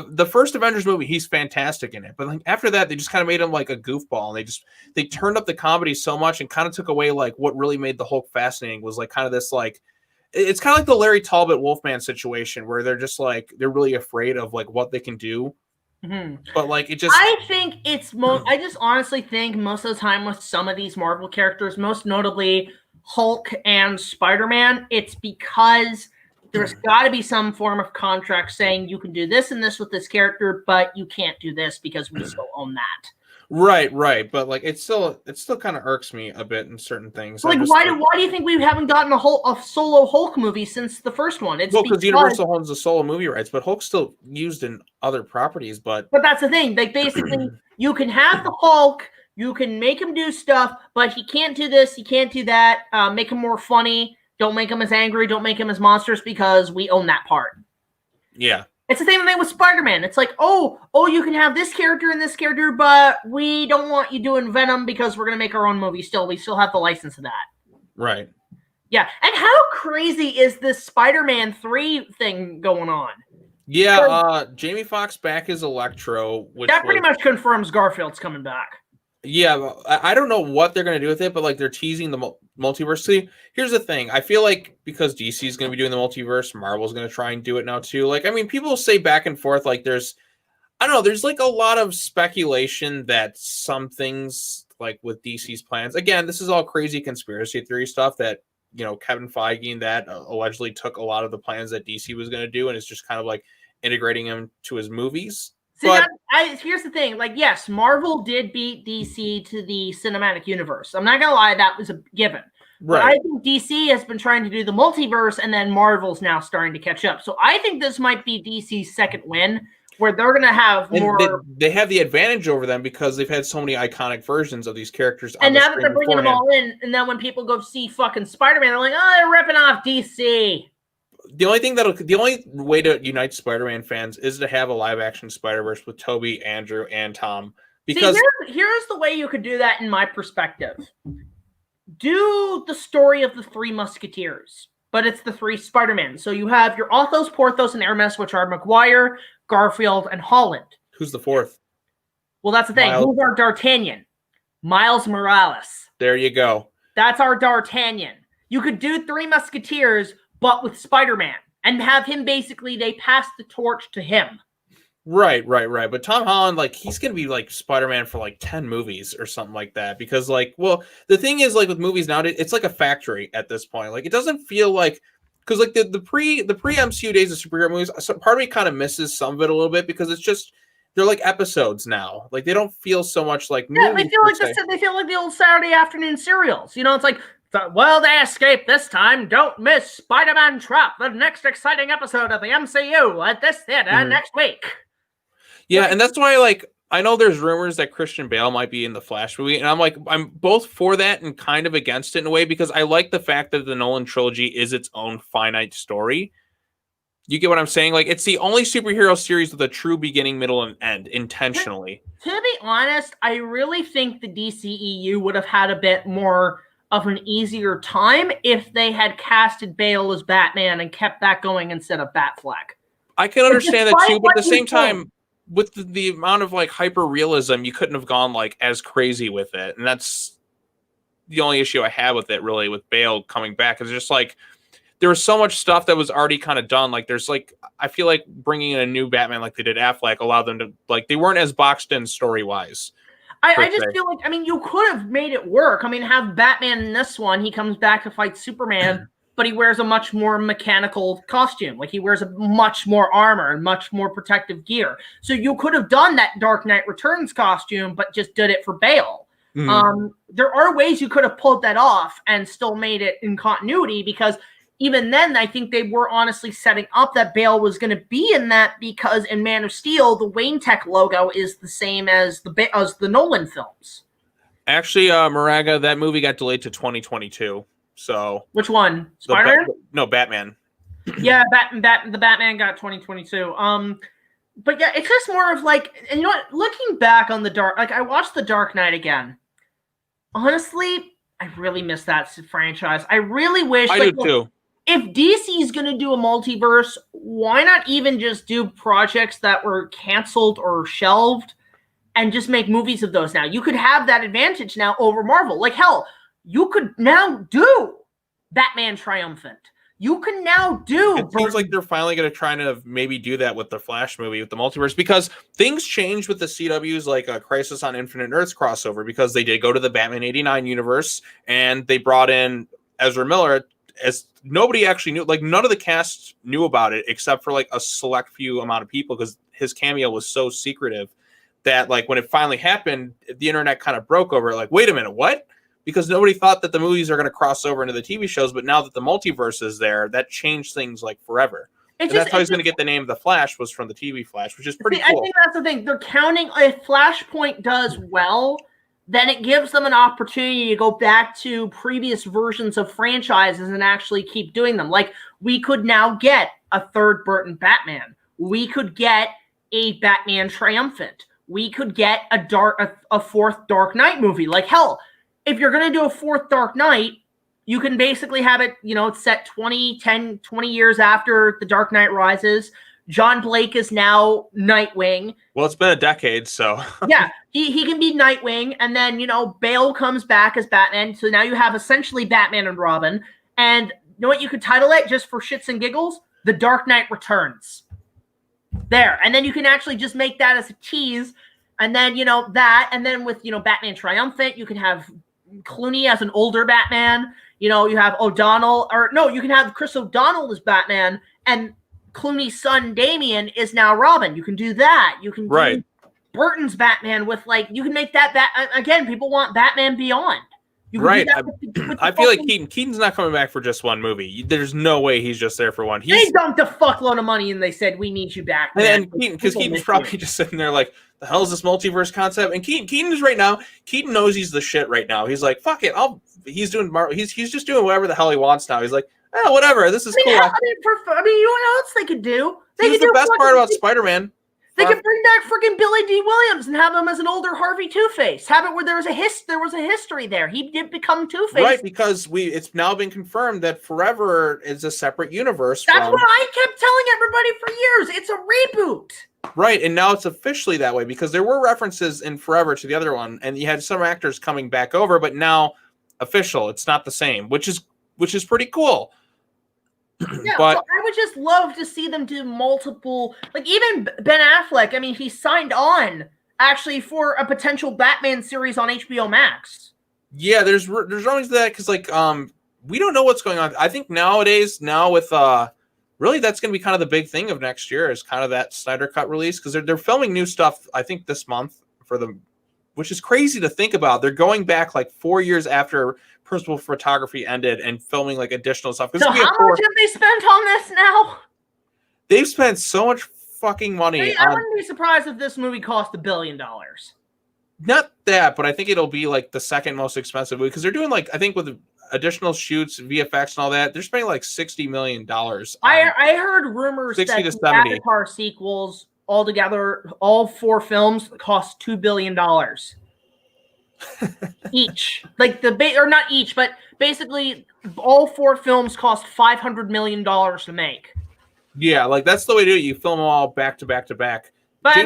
S3: the first Avengers movie, he's fantastic in it. But like after that, they just kind of made him like a goofball, and they turned up the comedy so much and kind of took away like what really made the Hulk fascinating was like kind of this like. It's kind of like the Larry Talbot Wolfman situation where they're just like they're really afraid of like what they can do. Mm-hmm. But like it just
S2: I think it's I just honestly think most of the time with some of these Marvel characters, most notably Hulk and Spider-Man, it's because there's got to be some form of contract saying you can do this and this with this character, but you can't do this because we still own that.
S3: Right. But like, it still kind of irks me a bit in certain things.
S2: Like, why do you think we haven't gotten a solo Hulk movie since the first one? It's
S3: because Universal owns the solo movie rights, but Hulk's still used in other properties. But
S2: that's the thing. Like, basically, you can have the Hulk, you can make him do stuff, but he can't do this, he can't do that. Make him more funny. Don't make him as angry. Don't make him as monstrous because we own that part.
S3: Yeah.
S2: It's the same thing with Spider-Man. It's like, oh, you can have this character and this character, but we don't want you doing Venom because we're going to make our own movie still. We still have the license to that.
S3: Right.
S2: Yeah. And how crazy is this Spider-Man 3 thing going on?
S3: Yeah, Jamie Foxx back as Electro.
S2: That pretty much confirms Garfield's coming back.
S3: Yeah, I don't know what they're going to do with it, but like they're teasing the multiverse. See, here's the thing. I feel like because DC is going to be doing the multiverse, Marvel's going to try and do it now too. Like, I mean, people say back and forth, like there's like a lot of speculation that some things like with DC's plans, again, this is all crazy conspiracy theory stuff that, you know, Kevin Feige and that allegedly took a lot of the plans that DC was going to do and is just kind of like integrating them to his movies.
S2: See, here's the thing. Like, yes, Marvel did beat DC to the cinematic universe. I'm not going to lie, that was a given. Right. But I think DC has been trying to do the multiverse, and then Marvel's now starting to catch up. So I think this might be DC's second win, where they're going to have more...
S3: They have the advantage over them because they've had so many iconic versions of these characters.
S2: And now that they're bringing them all in, and then when people go see fucking Spider-Man, they're like, oh, they're ripping off DC.
S3: The only way to unite Spider-Man fans is to have a live-action Spider-Verse with Tobey, Andrew, and Tom. Because
S2: here's the way you could do that in my perspective. Do the story of the Three Musketeers, but it's the three Spider-Men. So you have your Athos, Porthos, and Aramis, which are Maguire, Garfield, and Holland.
S3: Who's the fourth?
S2: Well, that's the thing. Who's our D'Artagnan? Miles Morales.
S3: There you go.
S2: That's our D'Artagnan. You could do Three Musketeers, but with Spider-Man, and have him basically, they pass the torch to him.
S3: Right. But Tom Holland, like, he's going to be like Spider-Man for like 10 movies or something like that. Because like, well, the thing is like with movies nowadays, it's like a factory at this point. Like, it doesn't feel like, because like the pre MCU days of superhero movies, part of me kind of misses some of it a little bit because it's just, they're like episodes now. Like, they don't feel so much like movies.
S2: Yeah, they feel like the old Saturday afternoon serials. You know, it's like, well, they escaped this time. Don't miss Spider-Man Trap, the next exciting episode of the MCU at this theater next week.
S3: Yeah, and that's why, like, I know there's rumors that Christian Bale might be in the Flash movie, and I'm both for that and kind of against it in a way, because I like the fact that the Nolan trilogy is its own finite story. You get what I'm saying? Like, it's the only superhero series with a true beginning, middle, and end, intentionally.
S2: To be honest, I really think the DCEU would have had a bit more of an easier time if they had casted Bale as Batman and kept that going instead of Batfleck.
S3: I can understand that too, but at the same time, with the amount of like hyper realism, you couldn't have gone like as crazy with it, and that's the only issue I have with it. Really, with Bale coming back, is just like there was so much stuff that was already kind of done. Like, there's like, I feel like bringing in a new Batman like they did Affleck allowed them to, like, they weren't as boxed in story wise.
S2: I just feel like, I mean, you could have made it work. I mean, have Batman in this one, he comes back to fight Superman, but he wears a much more mechanical costume. Like, he wears a much more armor and much more protective gear. So you could have done that Dark Knight Returns costume, but just did it for Bale. There are ways you could have pulled that off and still made it in continuity, because even then, I think they were honestly setting up that Bale was going to be in that, because in Man of Steel, the Wayne Tech logo is the same as the Nolan films.
S3: Actually, Moraga, that movie got delayed to 2022. So
S2: which one? Spider-Man?
S3: No, Batman.
S2: Yeah, the Batman got 2022. But yeah, it's just more of like, and you know what? Looking back on I watched The Dark Knight again. Honestly, I really miss that franchise. I really wish.
S3: I do too.
S2: If DC is going to do a multiverse, why not even just do projects that were canceled or shelved and just make movies of those now? You could have that advantage now over Marvel. Like, hell, you could now do Batman Triumphant. You can now do...
S3: It seems like they're finally going to try to maybe do that with the Flash movie, with the multiverse, because things changed with the CW's, like a Crisis on Infinite Earths crossover, because they did go to the Batman 89 universe, and they brought in Ezra Miller, as nobody actually knew. Like, none of the cast knew about it except for like a select few amount of people, because his cameo was so secretive. that like when it finally happened, the internet kind of broke over it. Like, wait a minute, what? Because nobody thought that the movies are going to cross over into the TV shows, but now that the multiverse is there, that changed things like forever. That's how he's going to get the name of the Flash was from the TV Flash, which is pretty cool.
S2: I think that's the thing. They're counting if Flashpoint does well, then it gives them an opportunity to go back to previous versions of franchises and actually keep doing them. Like, we could now get a third Burton Batman. We could get a Batman Triumphant. We could get a fourth Dark Knight movie. Like, hell, if you're going to do a fourth Dark Knight, you can basically have it, it's set 20 years after The Dark Knight Rises. John Blake is now Nightwing.
S3: Well, it's been a decade, so.
S2: Yeah, he can be Nightwing, and then, Bale comes back as Batman, so now you have essentially Batman and Robin. And you know what you could title it, just for shits and giggles? The Dark Knight Returns. There, and then you can actually just make that as a tease, and then, that, and then with, Batman Triumphant, you can have Clooney as an older Batman. You have O'Donnell, you can have Chris O'Donnell as Batman, and Clooney's son Damian is now Robin. You can do that. You can do Burton's Batman with you can make that again. People want Batman Beyond. You can do that with
S3: I feel like Keaton's not coming back for just one movie. There's no way he's just there for one.
S2: They dumped a fuckload of money and they said, we need you back.
S3: Man. And Keaton's probably just sitting there like, the hell is this multiverse concept? And Keaton is right now. Keaton knows he's the shit right now. He's like, fuck it. He's doing Marvel. He's just doing whatever the hell he wants now. He's like, oh, whatever. This is cool.
S2: You know what else they could do?
S3: Here's the best part about Spider-Man.
S2: They could bring back freaking Billy D. Williams and have him as an older Harvey Two-Face. Have it where there was a history there. He did become Two-Face.
S3: Right, because it's now been confirmed that Forever is a separate universe.
S2: That's what I kept telling everybody for years. It's a reboot.
S3: Right, and now it's officially that way because there were references in Forever to the other one, and you had some actors coming back over, but now official. It's not the same, which is pretty cool.
S2: Yeah,
S3: but
S2: so I would just love to see them do multiple, even Ben Affleck. I mean, he signed on actually for a potential Batman series on HBO Max.
S3: Yeah, there's always that because we don't know what's going on. I think nowadays with really that's going to be kind of the big thing of next year is kind of that Snyder Cut release because they're filming new stuff. I think this month for them, which is crazy to think about. They're going back 4 years after principal photography ended and filming additional stuff.
S2: So how much have they spent on this now?
S3: They've spent so much fucking money.
S2: I wouldn't be surprised if this movie cost $1 billion.
S3: Not that, but I think it'll be the second most expensive movie because they're doing I think with additional shoots, VFX, and all that. They're spending $60 million.
S2: I heard rumors that the Avatar sequels altogether, all 4 films, cost $2 billion. Each, or not each, but basically all 4 films cost $500 million to make.
S3: Yeah, that's the way to do it. You film them all back to back to back.
S2: But I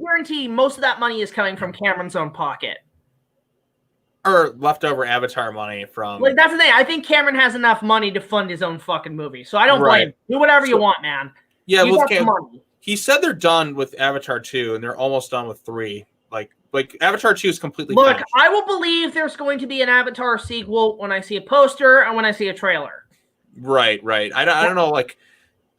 S2: guarantee most of that money is coming from Cameron's own pocket.
S3: Or leftover Avatar money from.
S2: That's the thing. I think Cameron has enough money to fund his own fucking movie, so I don't blame him. Do whatever you want, man.
S3: Yeah, he said they're done with Avatar 2, and they're almost done with 3. Avatar 2 is completely finished.
S2: I will believe there's going to be an Avatar sequel when I see a poster and when I see a trailer.
S3: Right. I don't know,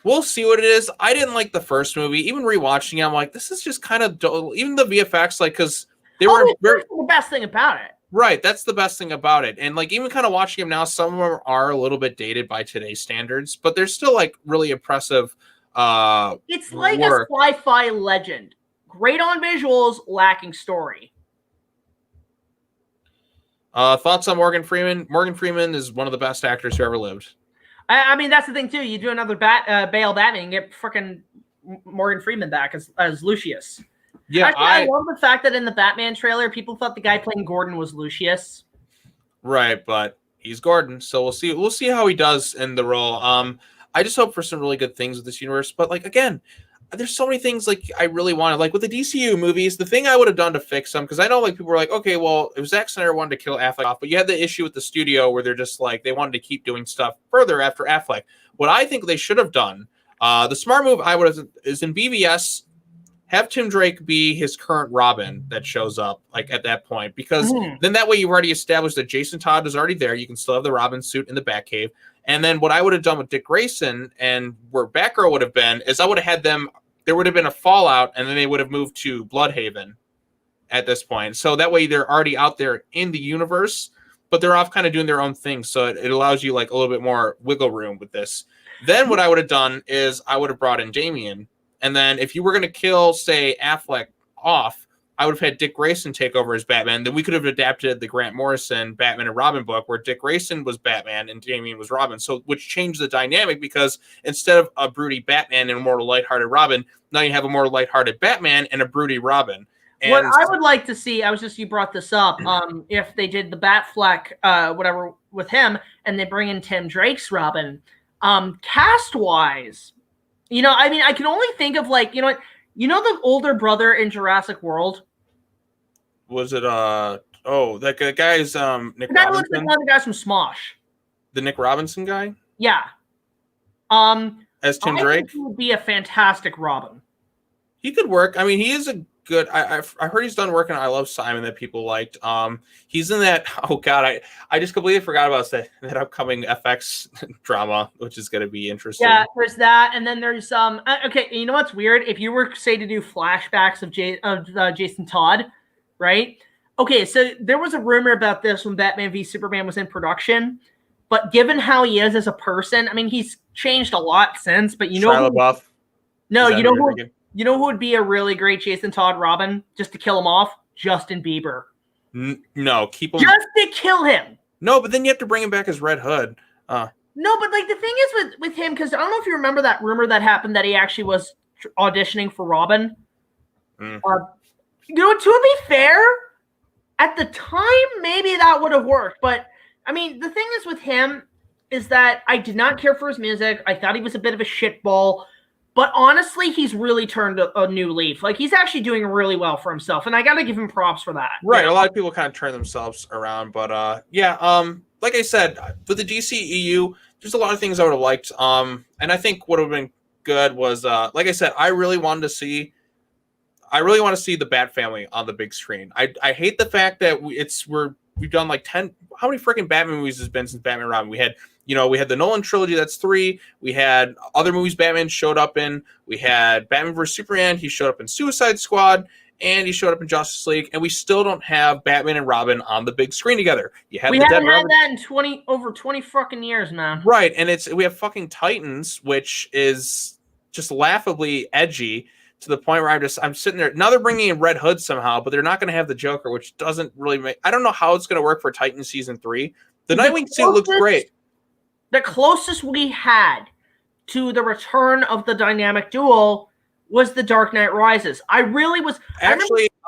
S3: we'll see what it is. I didn't like the first movie. Even rewatching it, I'm like, this is just kind of dull. Even the VFX, because they were
S2: the best thing about it.
S3: Right, that's the best thing about it. And even kind of watching them now, some of them are a little bit dated by today's standards, but they're still really impressive.
S2: It's like a sci-fi legend. Great on visuals, lacking story.
S3: Thoughts on Morgan Freeman? Morgan Freeman is one of the best actors who ever lived.
S2: I mean, that's the thing, too. You do another Bale Batman, get frickin' Morgan Freeman back as Lucius.
S3: Yeah,
S2: actually, I love the fact that in the Batman trailer, people thought the guy playing Gordon was Lucius.
S3: Right, but he's Gordon, so we'll see. We'll see how he does in the role. I just hope for some really good things with this universe. But again, there's so many things I really wanted. With the DCU movies, the thing I would have done to fix them, because I know people were okay, well, if Zack Snyder wanted to kill Affleck off, but you had the issue with the studio where they're just they wanted to keep doing stuff further after Affleck. What I think they should have done, the smart move I would have is in BVS. Have Tim Drake be his current Robin that shows up at that point, because then that way you've already established that Jason Todd is already there. You can still have the Robin suit in the Batcave. And then what I would have done with Dick Grayson and where Batgirl would have been is I would have had them there would have been a fallout, and then they would have moved to Bloodhaven at this point. So that way they're already out there in the universe, but they're off kind of doing their own thing. So it allows you like a little bit more wiggle room with this. Then what I would have done is I would have brought in Damian. And then if you were going to kill, say, Affleck off, I would have had Dick Grayson take over as Batman. Then we could have adapted the Grant Morrison Batman and Robin book where Dick Grayson was Batman and Damian was Robin. So which changed the dynamic because instead of a broody Batman and a more lighthearted Robin, now you have a more lighthearted Batman and a broody Robin. And
S2: what I would like to see, you brought this up, if they did the Batfleck, whatever, with him, and they bring in Tim Drake's Robin, cast-wise, I can only think of, like, the older brother in Jurassic World?
S3: Was it, that guy's, Nick
S2: The guy
S3: Robinson?
S2: looks like one of the guys from Smosh.
S3: The Nick Robinson guy?
S2: Yeah.
S3: As Tim
S2: I
S3: Drake?
S2: think he would be a fantastic Robin.
S3: He could work. I mean, he is a good. I heard he's done work in I Love Simon that people liked. He's in that. Oh God, I just completely forgot about that upcoming FX drama, which is going to be interesting.
S2: Yeah, there's that, and then there's Okay, you know what's weird? If you were say to do flashbacks of Jason Todd, right? Okay, so there was a rumor about this when Batman v Superman was in production, but given how he is as a person, I mean, he's changed a lot since. But
S3: Shia LaBeouf.
S2: No, you know who would be a really great Jason Todd Robin, just to kill him off? Justin Bieber.
S3: No, keep him.
S2: Just to kill him.
S3: No, but then you have to bring him back as Red Hood.
S2: No, but like the thing is with him, because I don't know if you remember that rumor that happened that he actually was auditioning for Robin. To be fair, at the time, maybe that would have worked. But I mean, the thing is with him is that I did not care for his music. I thought he was a bit of a shitball. But honestly, he's really turned a new leaf. Like, he's actually doing really well for himself, and I got to give him props for that.
S3: Right, a lot of people kind of turn themselves around, but like I said, with the DCEU, there's a lot of things I would have liked. And I think what would have been good was, like I said, I really want to see the Bat family on the big screen. I hate the fact that we've done like 10. How many freaking Batman movies has been since Batman and Robin? We had the Nolan trilogy, that's 3. We had other movies Batman showed up in. We had Batman vs. Superman. He showed up in Suicide Squad, and he showed up in Justice League, and we still don't have Batman and Robin on the big screen together. We haven't had
S2: that in over 20 fucking years, man.
S3: Right, and we have fucking Titans, which is just laughably edgy to the point where I'm sitting there. Now they're bringing in Red Hood somehow, but they're not going to have the Joker, which doesn't really make. I don't know how it's going to work for Titans season 3. The Nightwing suit looks great.
S2: The closest we had to the return of the dynamic duo was The Dark Knight Rises.
S3: I'll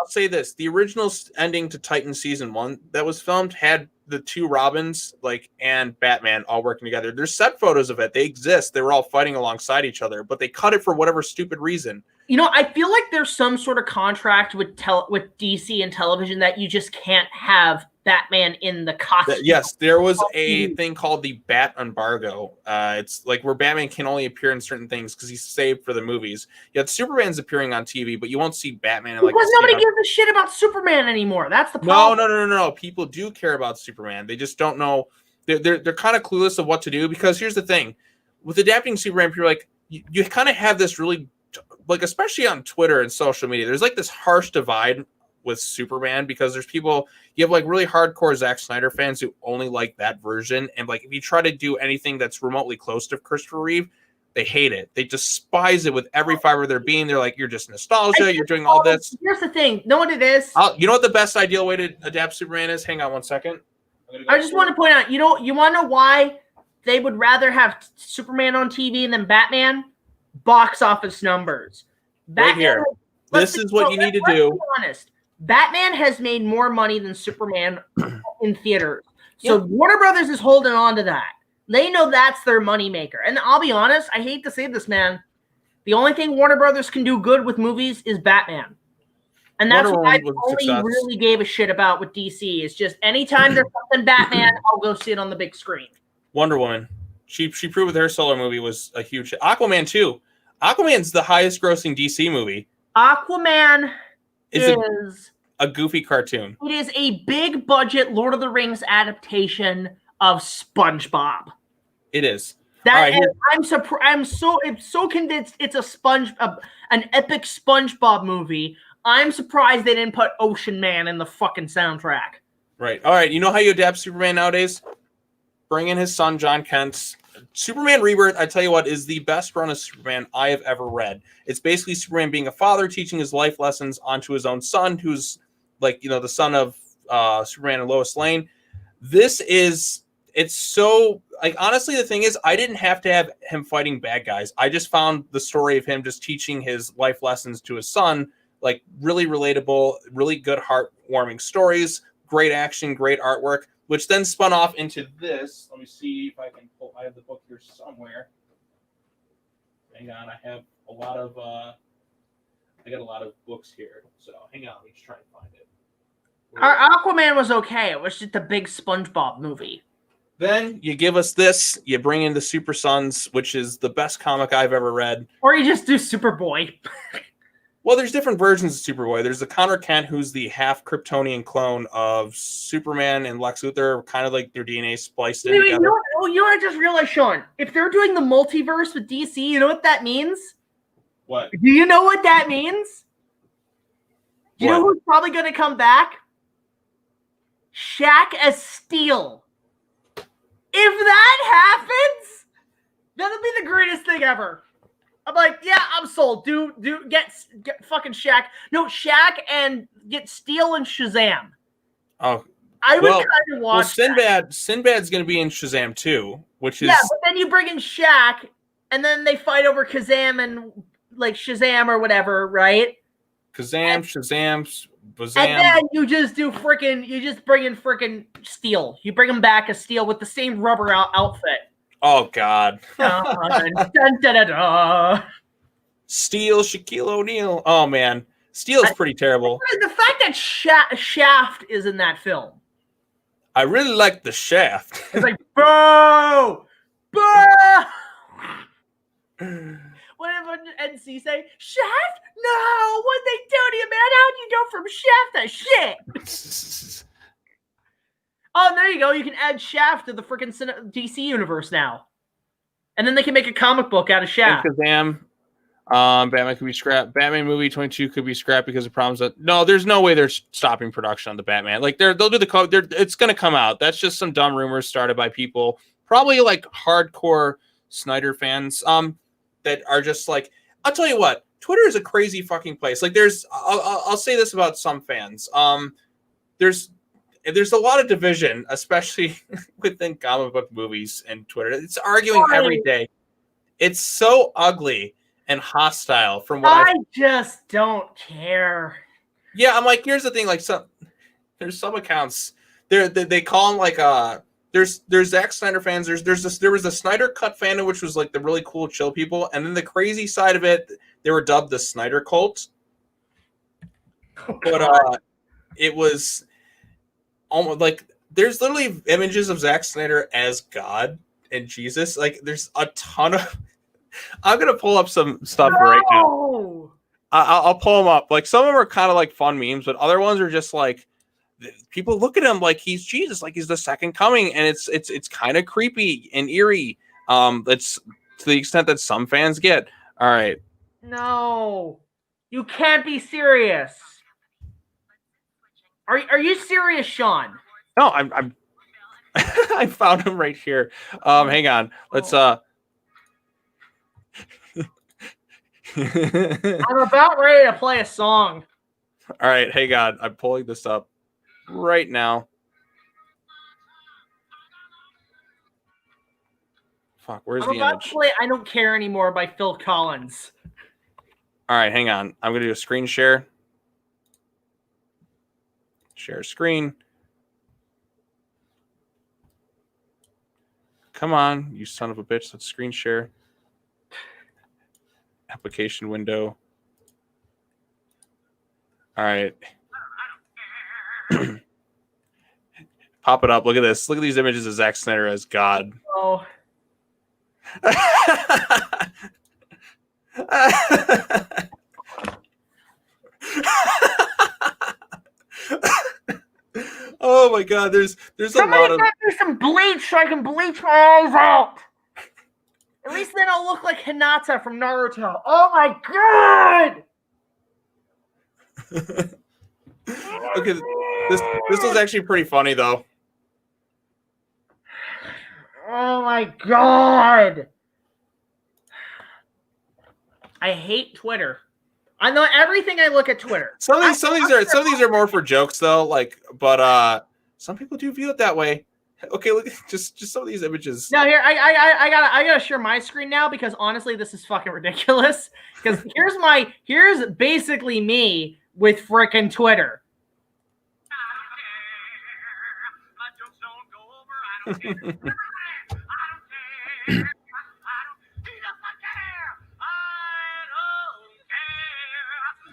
S3: say this. The original ending to Titan season 1 that was filmed had the 2 Robins and Batman all working together. There's set photos of it. They exist. They were all fighting alongside each other, but they cut it for whatever stupid reason.
S2: I feel like there's some sort of contract with DC and television that you just can't have Batman in the costume.
S3: Yes, there was a thing called the Bat embargo. It's like where Batman can only appear in certain things because he's saved for the movies. Yet Superman's appearing on TV, but you won't see Batman.
S2: Because nobody gives a shit about Superman anymore. That's the problem.
S3: No. People do care about Superman. They just don't know. They're kind of clueless of what to do. Because here's the thing, with adapting Superman, people are like you kind of have this really especially on Twitter and social media. There's this harsh divide with Superman because there's people, you have really hardcore Zack Snyder fans who only like that version, and if you try to do anything that's remotely close to Christopher Reeve, they hate it. They despise it with every fiber of their being. They're like, you're just nostalgia, you're doing all this.
S2: Here's the thing, know what it is?
S3: You know what the best ideal way to adapt Superman is? Hang on one second.
S2: I just want to point out, you want to know why they would rather have Superman on TV than Batman? Box office numbers.
S3: Right here. This is what you need to do.
S2: Be honest. Batman has made more money than Superman in theaters. So Warner Brothers is holding on to that. They know that's their moneymaker. And I'll be honest, I hate to say this, man. The only thing Warner Brothers can do good with movies is Batman. And that's what I only really gave a shit about with DC. Is just anytime there's something Batman, I'll go see it on the big screen.
S3: Wonder Woman. She proved with her solo movie was a huge hit. Aquaman too. Aquaman's the highest grossing DC movie.
S2: Aquaman is
S3: a goofy cartoon.
S2: It is a big budget Lord of the Rings adaptation of SpongeBob.
S3: It is.
S2: That
S3: right,
S2: I'm so convinced it's an epic SpongeBob movie. I'm surprised they didn't put Ocean Man in the fucking soundtrack.
S3: right. All right. You know how you adapt Superman nowadays? Bring in his son, John Kent. Superman Rebirth, I tell you what, is the best run of Superman I have ever read. It's basically Superman being a father, teaching his life lessons onto his own son, who's like, the son of Superman and Lois Lane. It's so, like, honestly, the thing is, I didn't have to have him fighting bad guys. I just found the story of him just teaching his life lessons to his son, like, really relatable, really good, heartwarming stories, great action, great artwork, which then spun off into this. Let me see if I can pull. I have the book here somewhere. Hang on, I have a lot of. I got a lot of books here, so hang on. Let me just try and find it.
S2: Our Aquaman was okay. It was just a big SpongeBob movie.
S3: Then you give us this. You bring in the Super Sons, which is the best comic I've ever read.
S2: Or you just do Superboy.
S3: Well, there's different versions of Superboy. There's the Connor Kent, who's the half Kryptonian clone of Superman and Lex Luthor, kind of like their DNA spliced in together.
S2: You know what I just realized, Sean? If they're doing the multiverse with DC, you know what that means?
S3: What?
S2: Do you know what that means? Do you know who's probably going to come back? Shaq as Steel. If that happens, that'll be the greatest thing ever. I'm like, yeah, I'm sold. Get fucking Shaq. No, Shaq and get Steel and Shazam.
S3: Oh,
S2: I would kind of watch.
S3: Well, Sinbad's going to be in Shazam too, which is
S2: but then you bring in Shaq, and then they fight over Kazam and like Shazam or whatever, right?
S3: Shazam, Bazam.
S2: And then you just bring in freaking Steel. You bring him back as Steel with the same rubber outfit.
S3: Oh God.
S2: Dun, dun, dun, dun.
S3: Steel, Shaquille O'Neal. Oh man, Steel's pretty terrible.
S2: The fact that Shaft is in that film.
S3: I really like the Shaft.
S2: It's like, boo! Boo! What did NC say? Shaft? No! What'd they do to you, man? How'd you go from Shaft to shit? Oh, there you go. You can add Shaft to the freaking DC universe now. And then they can make a comic book out of Shaft.
S3: Shazam. Batman could be scrapped. Batman movie 22 could be scrapped because of problems that. No, there's no way they're stopping production on the Batman. Like they'll do the code. It's gonna come out. That's just some dumb rumors started by people, probably like hardcore Snyder fans. That are just like, I'll tell you what. Twitter is a crazy fucking place. Like I'll say this about some fans. There's a lot of division, especially within comic book movies and Twitter. It's arguing every day. It's so ugly and hostile from what
S2: I just don't care.
S3: Yeah, I'm like, here's the thing, like there's some accounts they call them like there's Zack Snyder fans, there was the Snyder Cut fandom, which was like the really cool chill people, and then the crazy side of it, they were dubbed the Snyder cult. But it was almost like there's literally images of Zack Snyder as God and Jesus. Like there's a ton of I'm gonna pull up some stuff right now. I'll pull them up. Like some of them are kind of like fun memes, but other ones are just like people look at him like he's Jesus, like he's the second coming, and it's kind of creepy and eerie. That's to the extent that some fans get. All right.
S2: No, you can't be serious. Are you serious, Sean?
S3: No, I'm I found him right here. Hang on. Let's
S2: I'm about ready to play a song.
S3: All right, hang on. I'm pulling this up right now. Fuck, where's the image?
S2: To play I Don't Care Anymore by Phil Collins.
S3: All right, hang on. I'm going to do a screen share. Share screen. Come on, you son of a bitch. Let's screen share. Application window. All right. Pop it up. Look at this. Look at these images of Zack Snyder as God.
S2: Oh.
S3: Oh my God! There's a lot of.
S2: Somebody get me some bleach so I can bleach my eyes out. At least then I'll look like Hinata from Naruto. Oh my god!
S3: Okay, this was actually pretty funny though.
S2: Oh my god! I hate Twitter. I know everything. I look at Twitter.
S3: Some of these are more for jokes though. Like, but some people do view it that way. Okay, look, just some of these images.
S2: No, here I gotta share my screen now because honestly, this is fucking ridiculous. Because here's basically me with frickin' Twitter.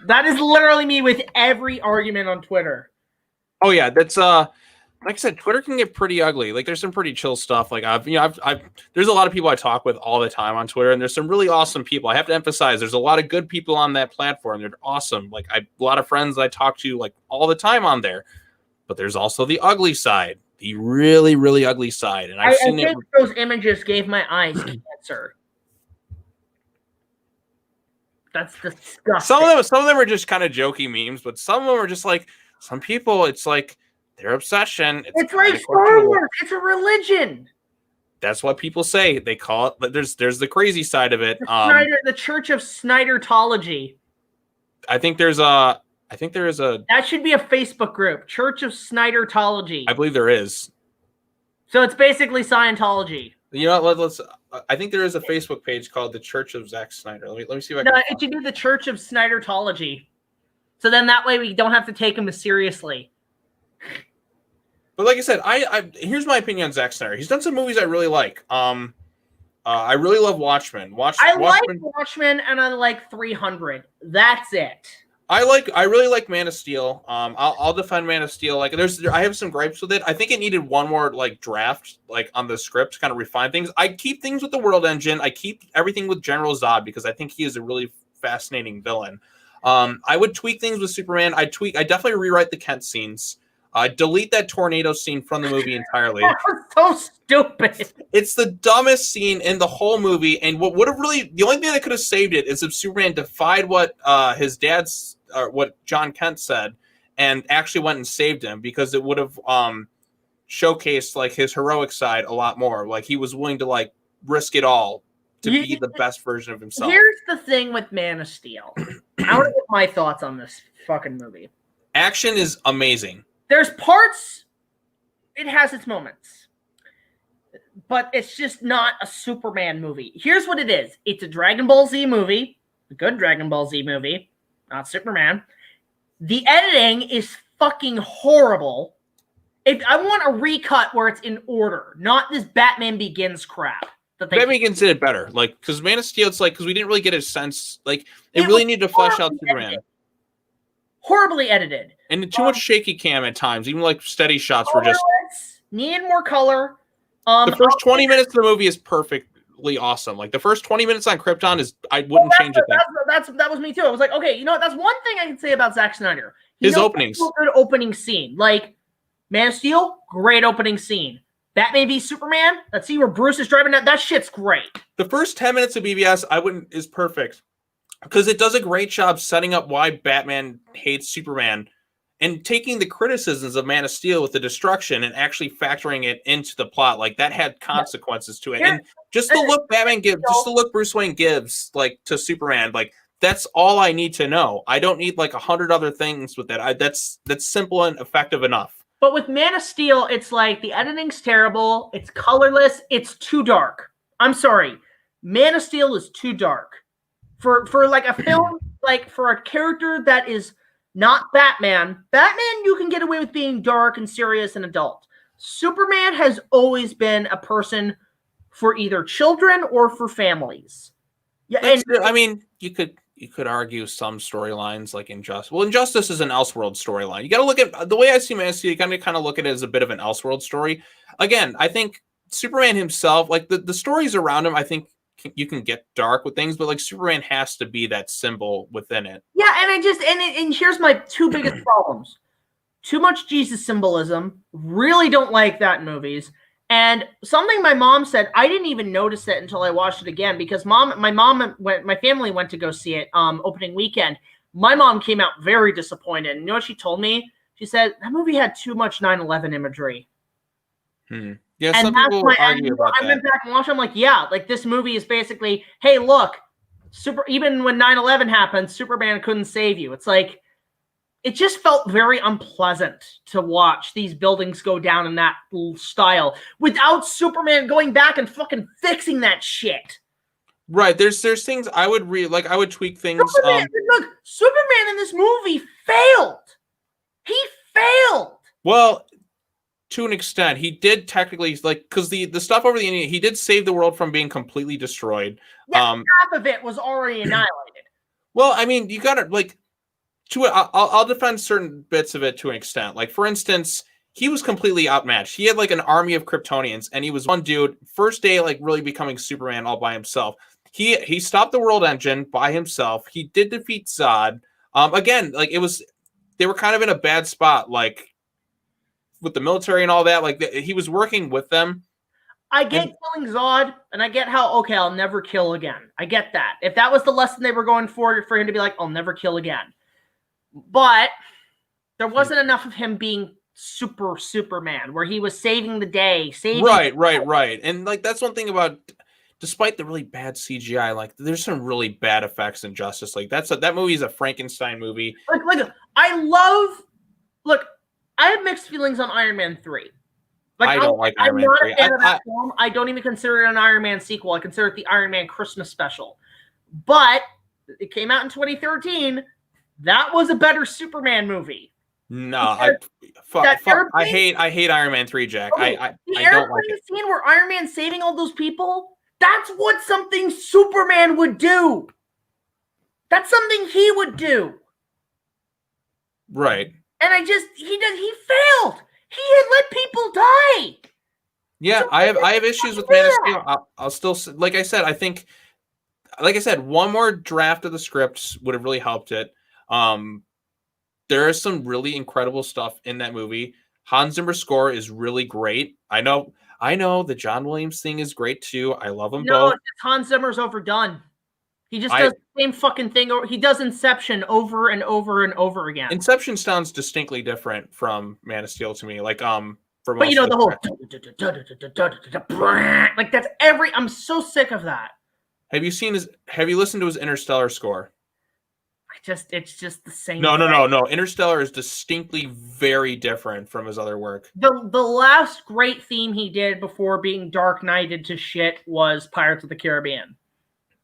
S2: That is literally me with every argument on Twitter.
S3: Oh yeah, that's like I said, Twitter can get pretty ugly. Like there's some pretty chill stuff. Like I've there's a lot of people I talk with all the time on Twitter, and there's some really awesome people. I have to emphasize, there's a lot of good people on that platform. They're awesome. Like a lot of friends I talk to like all the time on there. But there's also the ugly side, the really, really ugly side. And I think
S2: those images gave my eyes cancer. That's disgusting.
S3: Some of them are just kind of jokey memes, but some of them are just like some people. It's like their obsession.
S2: It's like Star Wars. It's a religion.
S3: That's what people say. They call it. There's the crazy side of it.
S2: The Church of Snydertology.
S3: I think there is a.
S2: That should be a Facebook group. Church of Snydertology.
S3: I believe there is.
S2: So it's basically Scientology.
S3: You know what? Let's. I think there is a Facebook page called the Church of Zack Snyder. Let me see if I can.
S2: No, it should be the Church of Snydertology. So then that way we don't have to take him as seriously.
S3: But like I said, I here's my opinion on Zack Snyder. He's done some movies I really like. I really love Watchmen.
S2: I like Watchmen, and I like 300. That's it.
S3: I really like Man of Steel. I'll defend Man of Steel. Like I have some gripes with it. I think it needed one more like draft like on the script to kind of refine things. I keep things with the World Engine. I keep everything with General Zod because I think he is a really fascinating villain. I would tweak things with Superman. I definitely rewrite the Kent scenes. Delete that tornado scene from the movie entirely.
S2: That was so stupid.
S3: It's the dumbest scene in the whole movie. And what would have really, the only thing that could have saved it is if Superman defied what his dad's, what John Kent said, and actually went and saved him, because it would have showcased like his heroic side a lot more. Like he was willing to like risk it all to be the best version of himself.
S2: Here's the thing with Man of Steel. I want to get my thoughts on this fucking movie.
S3: Action is amazing.
S2: There's parts, it has its moments, but it's just not a Superman movie. Here's what it is. It's a Dragon Ball Z movie, a good Dragon Ball Z movie, not Superman. The editing is fucking horrible. I want a recut where it's in order, not this Batman Begins crap.
S3: Batman Begins did it better. Like, because Man of Steel, it's like, because we didn't really get a sense, like, it really needed to flesh out Superman.
S2: Horribly edited.
S3: And too much shaky cam at times. Even like steady shots were just
S2: need more color.
S3: The first 20 minutes of the movie is perfectly awesome. Like the first 20 minutes on Krypton is, I wouldn't change it.
S2: That was me too. I was like, okay, you know what? That's one thing I can say about Zack Snyder.
S3: His openings.
S2: Good opening scene. Like Man of Steel, great opening scene. Batman v Superman, let's see where Bruce is driving that shit's great.
S3: The first 10 minutes of BVS is perfect. Because it does a great job setting up why Batman hates Superman and taking the criticisms of Man of Steel with the destruction and actually factoring it into the plot. Like that had consequences to it. And just the look Batman gives, just the look Bruce Wayne gives like to Superman, like that's all I need to know. I don't need like 100 other things with that. That's simple and effective enough.
S2: But with Man of Steel, it's like the editing's terrible. It's colorless. It's too dark. I'm sorry. Man of Steel is too dark. For like a film, like for a character that is not Batman, you can get away with being dark and serious and adult. Superman has always been a person for either children or for families. Yeah, and
S3: I mean, you could argue some storylines like Injustice. Well, Injustice is an Elseworld storyline. You got to look at the way I see Man of Steel. You got to kind of look at it as a bit of an Elseworld story. Again, I think Superman himself, like the stories around him, I think you can get dark with things, but like Superman has to be that symbol within it.
S2: Yeah, and here's my two biggest problems. Too much Jesus symbolism. Really don't like that in movies. And something my mom said, I didn't even notice it until I watched it again because my family went to go see it opening weekend. My mom came out very disappointed. And you know what she told me? She said that movie had too much 9/11 imagery.
S3: Yeah,
S2: and
S3: some people argue about that.
S2: I went back and watched it. I'm like, yeah, like this movie is basically, hey, look, even when 9/11 happened, Superman couldn't save you. It's like, it just felt very unpleasant to watch these buildings go down in that style without Superman going back and fucking fixing that shit.
S3: Right. There's things I would I would tweak things.
S2: Look, Superman in this movie failed. He failed.
S3: Well, to an extent, he did technically, like, because the stuff over the Indian, he did save the world from being completely destroyed.
S2: Yeah, half of it was already annihilated.
S3: Well, I mean, you gotta like. I'll defend certain bits of it to an extent. Like, for instance, he was completely outmatched. He had like an army of Kryptonians, and he was one dude. First day, like really becoming Superman all by himself. He stopped the world engine by himself. He did defeat Zod. Again, like they were kind of in a bad spot, like with the military and all that. Like he was working with them.
S2: I get killing Zod, and I get how, okay, I'll never kill again. I get that. If that was the lesson they were going for him to be like, I'll never kill again. But there wasn't enough of him being Superman, where he was saving the day.
S3: Right. And like that's one thing about, despite the really bad CGI, like there's some really bad effects in Justice League. That movie is a Frankenstein movie.
S2: Look, I have mixed feelings on Iron Man 3. Like,
S3: I don't like Iron Man 3.
S2: I don't even consider it an Iron Man sequel. I consider it the Iron Man Christmas special. But it came out in 2013. That was a better Superman movie.
S3: No, I hate Iron Man 3, Jack.
S2: Okay,
S3: I
S2: the
S3: don't like it.
S2: scene where Iron Man's saving all those people, that's what something Superman would do. That's something he would do.
S3: Right.
S2: And he failed. He had let people die.
S3: Yeah, I have issues with Man of Steel. I'll still, like I said, one more draft of the scripts would have really helped it. There is some really incredible stuff in that movie. Hans Zimmer's score is really great. I know the John Williams thing is great too. I love them both.
S2: No, Hans Zimmer's overdone. He just does the same fucking thing. He does Inception over and over and over again.
S3: Inception sounds distinctly different from Man of Steel to me. Like
S2: but you know the whole like that's I'm so sick of that.
S3: Have you listened to his Interstellar score?
S2: It's just the same.
S3: No. Interstellar is distinctly very different from his other work.
S2: The last great theme he did before being Dark Knighted to shit was Pirates of the Caribbean.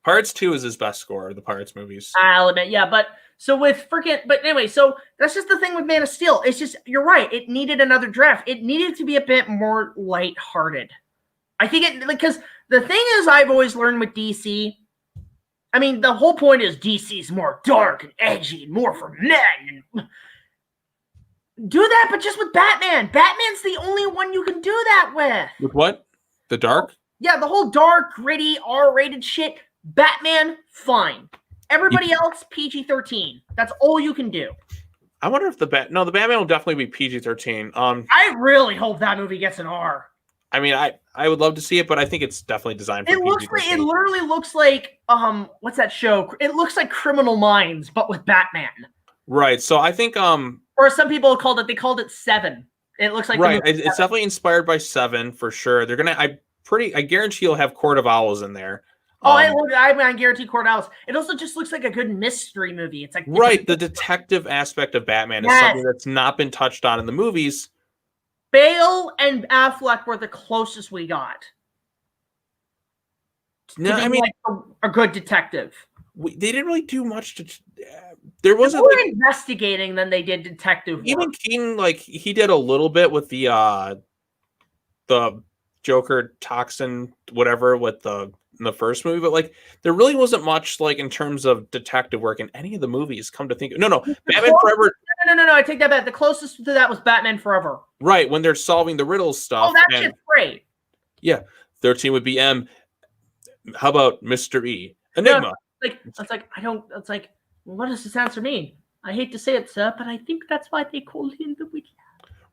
S3: Pirates 2 is his best score of the Pirates movies.
S2: I'll admit, yeah, but anyway, so that's just the thing with Man of Steel. It's just, you're right, it needed another draft. It needed to be a bit more lighthearted. I think because the thing is, I've always learned with DC, I mean, the whole point is DC's more dark and edgy and more for men. Do that, but just with Batman. Batman's the only one you can do that with.
S3: With what? The dark?
S2: Yeah, the whole dark, gritty, R-rated shit. Batman, fine. Everybody else, PG-13. That's all you can do.
S3: I wonder if the Batman will definitely be PG-13.
S2: I really hope that movie gets an R.
S3: I mean, I would love to see it, but I think it's definitely designed for PG-13.
S2: It literally looks like what's that show? It looks like Criminal Minds, but with Batman.
S3: Right. So I think
S2: or some people called it Seven. It looks like
S3: right. It's definitely inspired by Seven for sure. They're gonna. I guarantee you'll have Court of Owls in there.
S2: I guarantee Court of Owls. It also just looks like a good mystery movie. It's like
S3: right. The detective aspect of Batman is something that's not been touched on in the movies.
S2: Bale and Affleck were the closest we got.
S3: No, I mean,
S2: like a good detective.
S3: They didn't really do much to. There wasn't
S2: more investigating than they did detective work.
S3: Even Keeling, like he did a little bit with the Joker toxin, whatever, with in the first movie, but like there really wasn't much like in terms of detective work in any of the movies. Come to think, no, Batman Forever.
S2: No, I take that back. The closest to that was Batman Forever.
S3: Right, when they're solving the riddles stuff.
S2: Oh, that shit's great.
S3: Yeah, 13 would be M. How about Mr. E? Enigma.
S2: It's like, what does this answer mean? I hate to say it, sir, but I think that's why they call him the Witcher.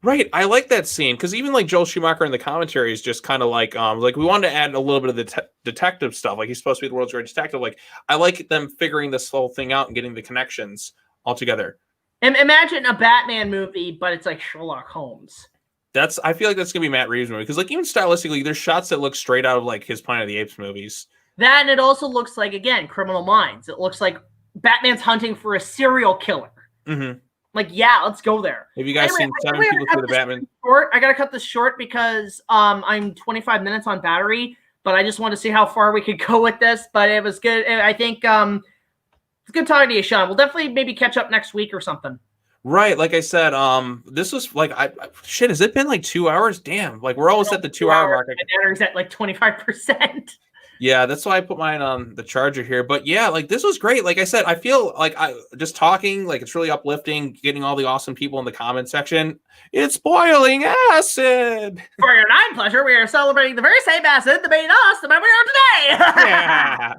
S3: Right, I like that scene because even like Joel Schumacher in the commentary is just kind of like we wanted to add a little bit of the detective stuff. Like he's supposed to be the world's greatest detective. Like I like them figuring this whole thing out and getting the connections all together.
S2: And imagine a Batman movie, but it's like Sherlock Holmes.
S3: I feel like that's gonna be Matt Reeves' movie because like even stylistically, there's shots that look straight out of like his Planet of the Apes movies.
S2: That, and it also looks like, again, Criminal Minds. It looks like Batman's hunting for a serial killer.
S3: Mm-hmm.
S2: Like, yeah, let's go there.
S3: Have you guys seen 7 People Through the Batman?
S2: I gotta cut this short because I'm 25 minutes on battery, but I just want to see how far we could go with this. But it was good. I think it's good talking to you, Sean. We'll definitely maybe catch up next week or something.
S3: Right, like I said, this was like shit. Has it been like 2 hours? Damn, like we're almost at the 2 hour mark.
S2: My battery's at like 25%.
S3: Yeah, that's why I put mine on the charger here. But yeah, like this was great. Like I said, I feel like I just talking, like it's really uplifting, getting all the awesome people in the comment section. It's boiling acid.
S2: For your nine pleasure, we are celebrating the very same acid that made us the man we are today.
S3: Yeah.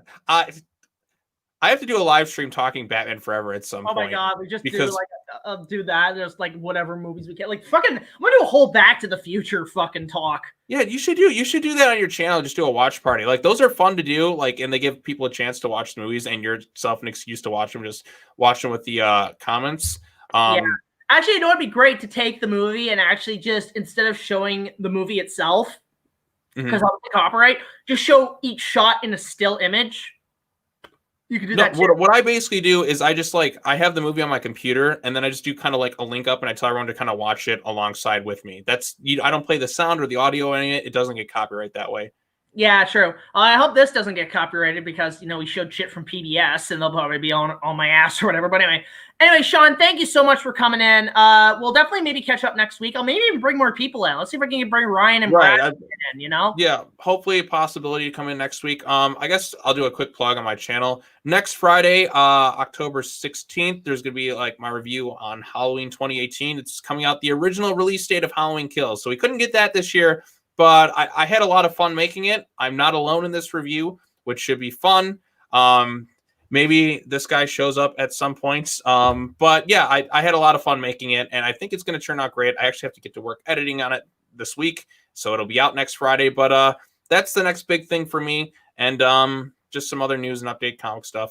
S3: I have to do a live stream talking Batman Forever at some point.
S2: Oh my god, we just do that. There's like whatever movies we get. Like fucking, I'm gonna do a whole Back to the Future fucking talk.
S3: Yeah, you should do that on your channel. Just do a watch party. Like those are fun to do. Like, and they give people a chance to watch the movies and yourself an excuse to watch them. Just watch them with the comments.
S2: Yeah. Actually, you know what'd be great to take the movie and actually just instead of showing the movie itself, because of the copyright, just show each shot in a still image. You can do that.
S3: What I basically do is I just I have the movie on my computer and then I just do kind of like a link up and I tell everyone to kind of watch it alongside with me. I don't play the sound or the audio in it. It doesn't get copyright that way.
S2: Yeah, true. I hope this doesn't get copyrighted because, we showed shit from PBS and they'll probably be on my ass or whatever. But anyway, Sean, thank you so much for coming in. We'll definitely maybe catch up next week. I'll maybe even bring more people in. Let's see if I can bring Ryan and Brad in,
S3: Yeah, hopefully a possibility to come in next week. I guess I'll do a quick plug on my channel. Next Friday, October 16th, there's going to be my review on Halloween 2018. It's coming out the original release date of Halloween Kills. So we couldn't get that this year. But I had a lot of fun making it. I'm not alone in this review, which should be fun. Maybe this guy shows up at some points. But yeah, I had a lot of fun making it, and I think it's going to turn out great. I actually have to get to work editing on it this week, so it'll be out next Friday. But that's the next big thing for me, and just some other news and update comic stuff,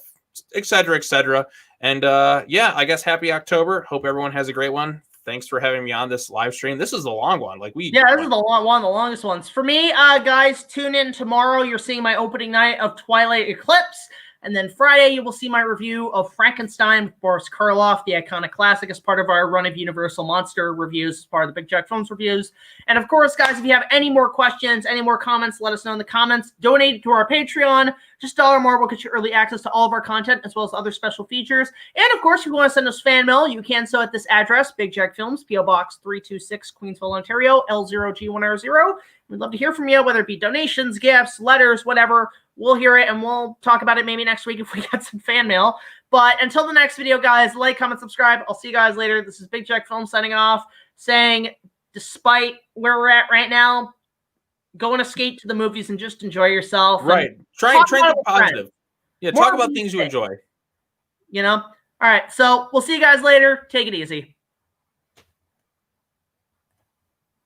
S3: etc., etc. And yeah, I guess happy October. Hope everyone has a great one. Thanks for having me on this live stream. This is the long one.
S2: This is the long one, the longest ones. For me, guys, tune in tomorrow. You're seeing my opening night of Twilight Eclipse. And then Friday, you will see my review of Frankenstein with Boris Karloff, the iconic classic, as part of our run of Universal Monster reviews, as part of the BigJackFilms reviews. And of course, guys, if you have any more questions, any more comments, let us know in the comments. Donate to our Patreon. Just $1 more will get you early access to all of our content, as well as other special features. And of course, if you want to send us fan mail, you can so at this address, BigJackFilms, P.O. Box 326, Queensville, Ontario, L0G1R0. We'd love to hear from you, whether it be donations, gifts, letters, whatever. We'll hear it, and we'll talk about it maybe next week if we get some fan mail. But until the next video, guys, like, comment, subscribe. I'll see you guys later. This is BigJackFilms signing off, saying, despite where we're at right now, go and escape to the movies and just enjoy yourself.
S3: Right. Try and be positive. Yeah, talk about things you enjoy.
S2: All right, so we'll see you guys later. Take it easy.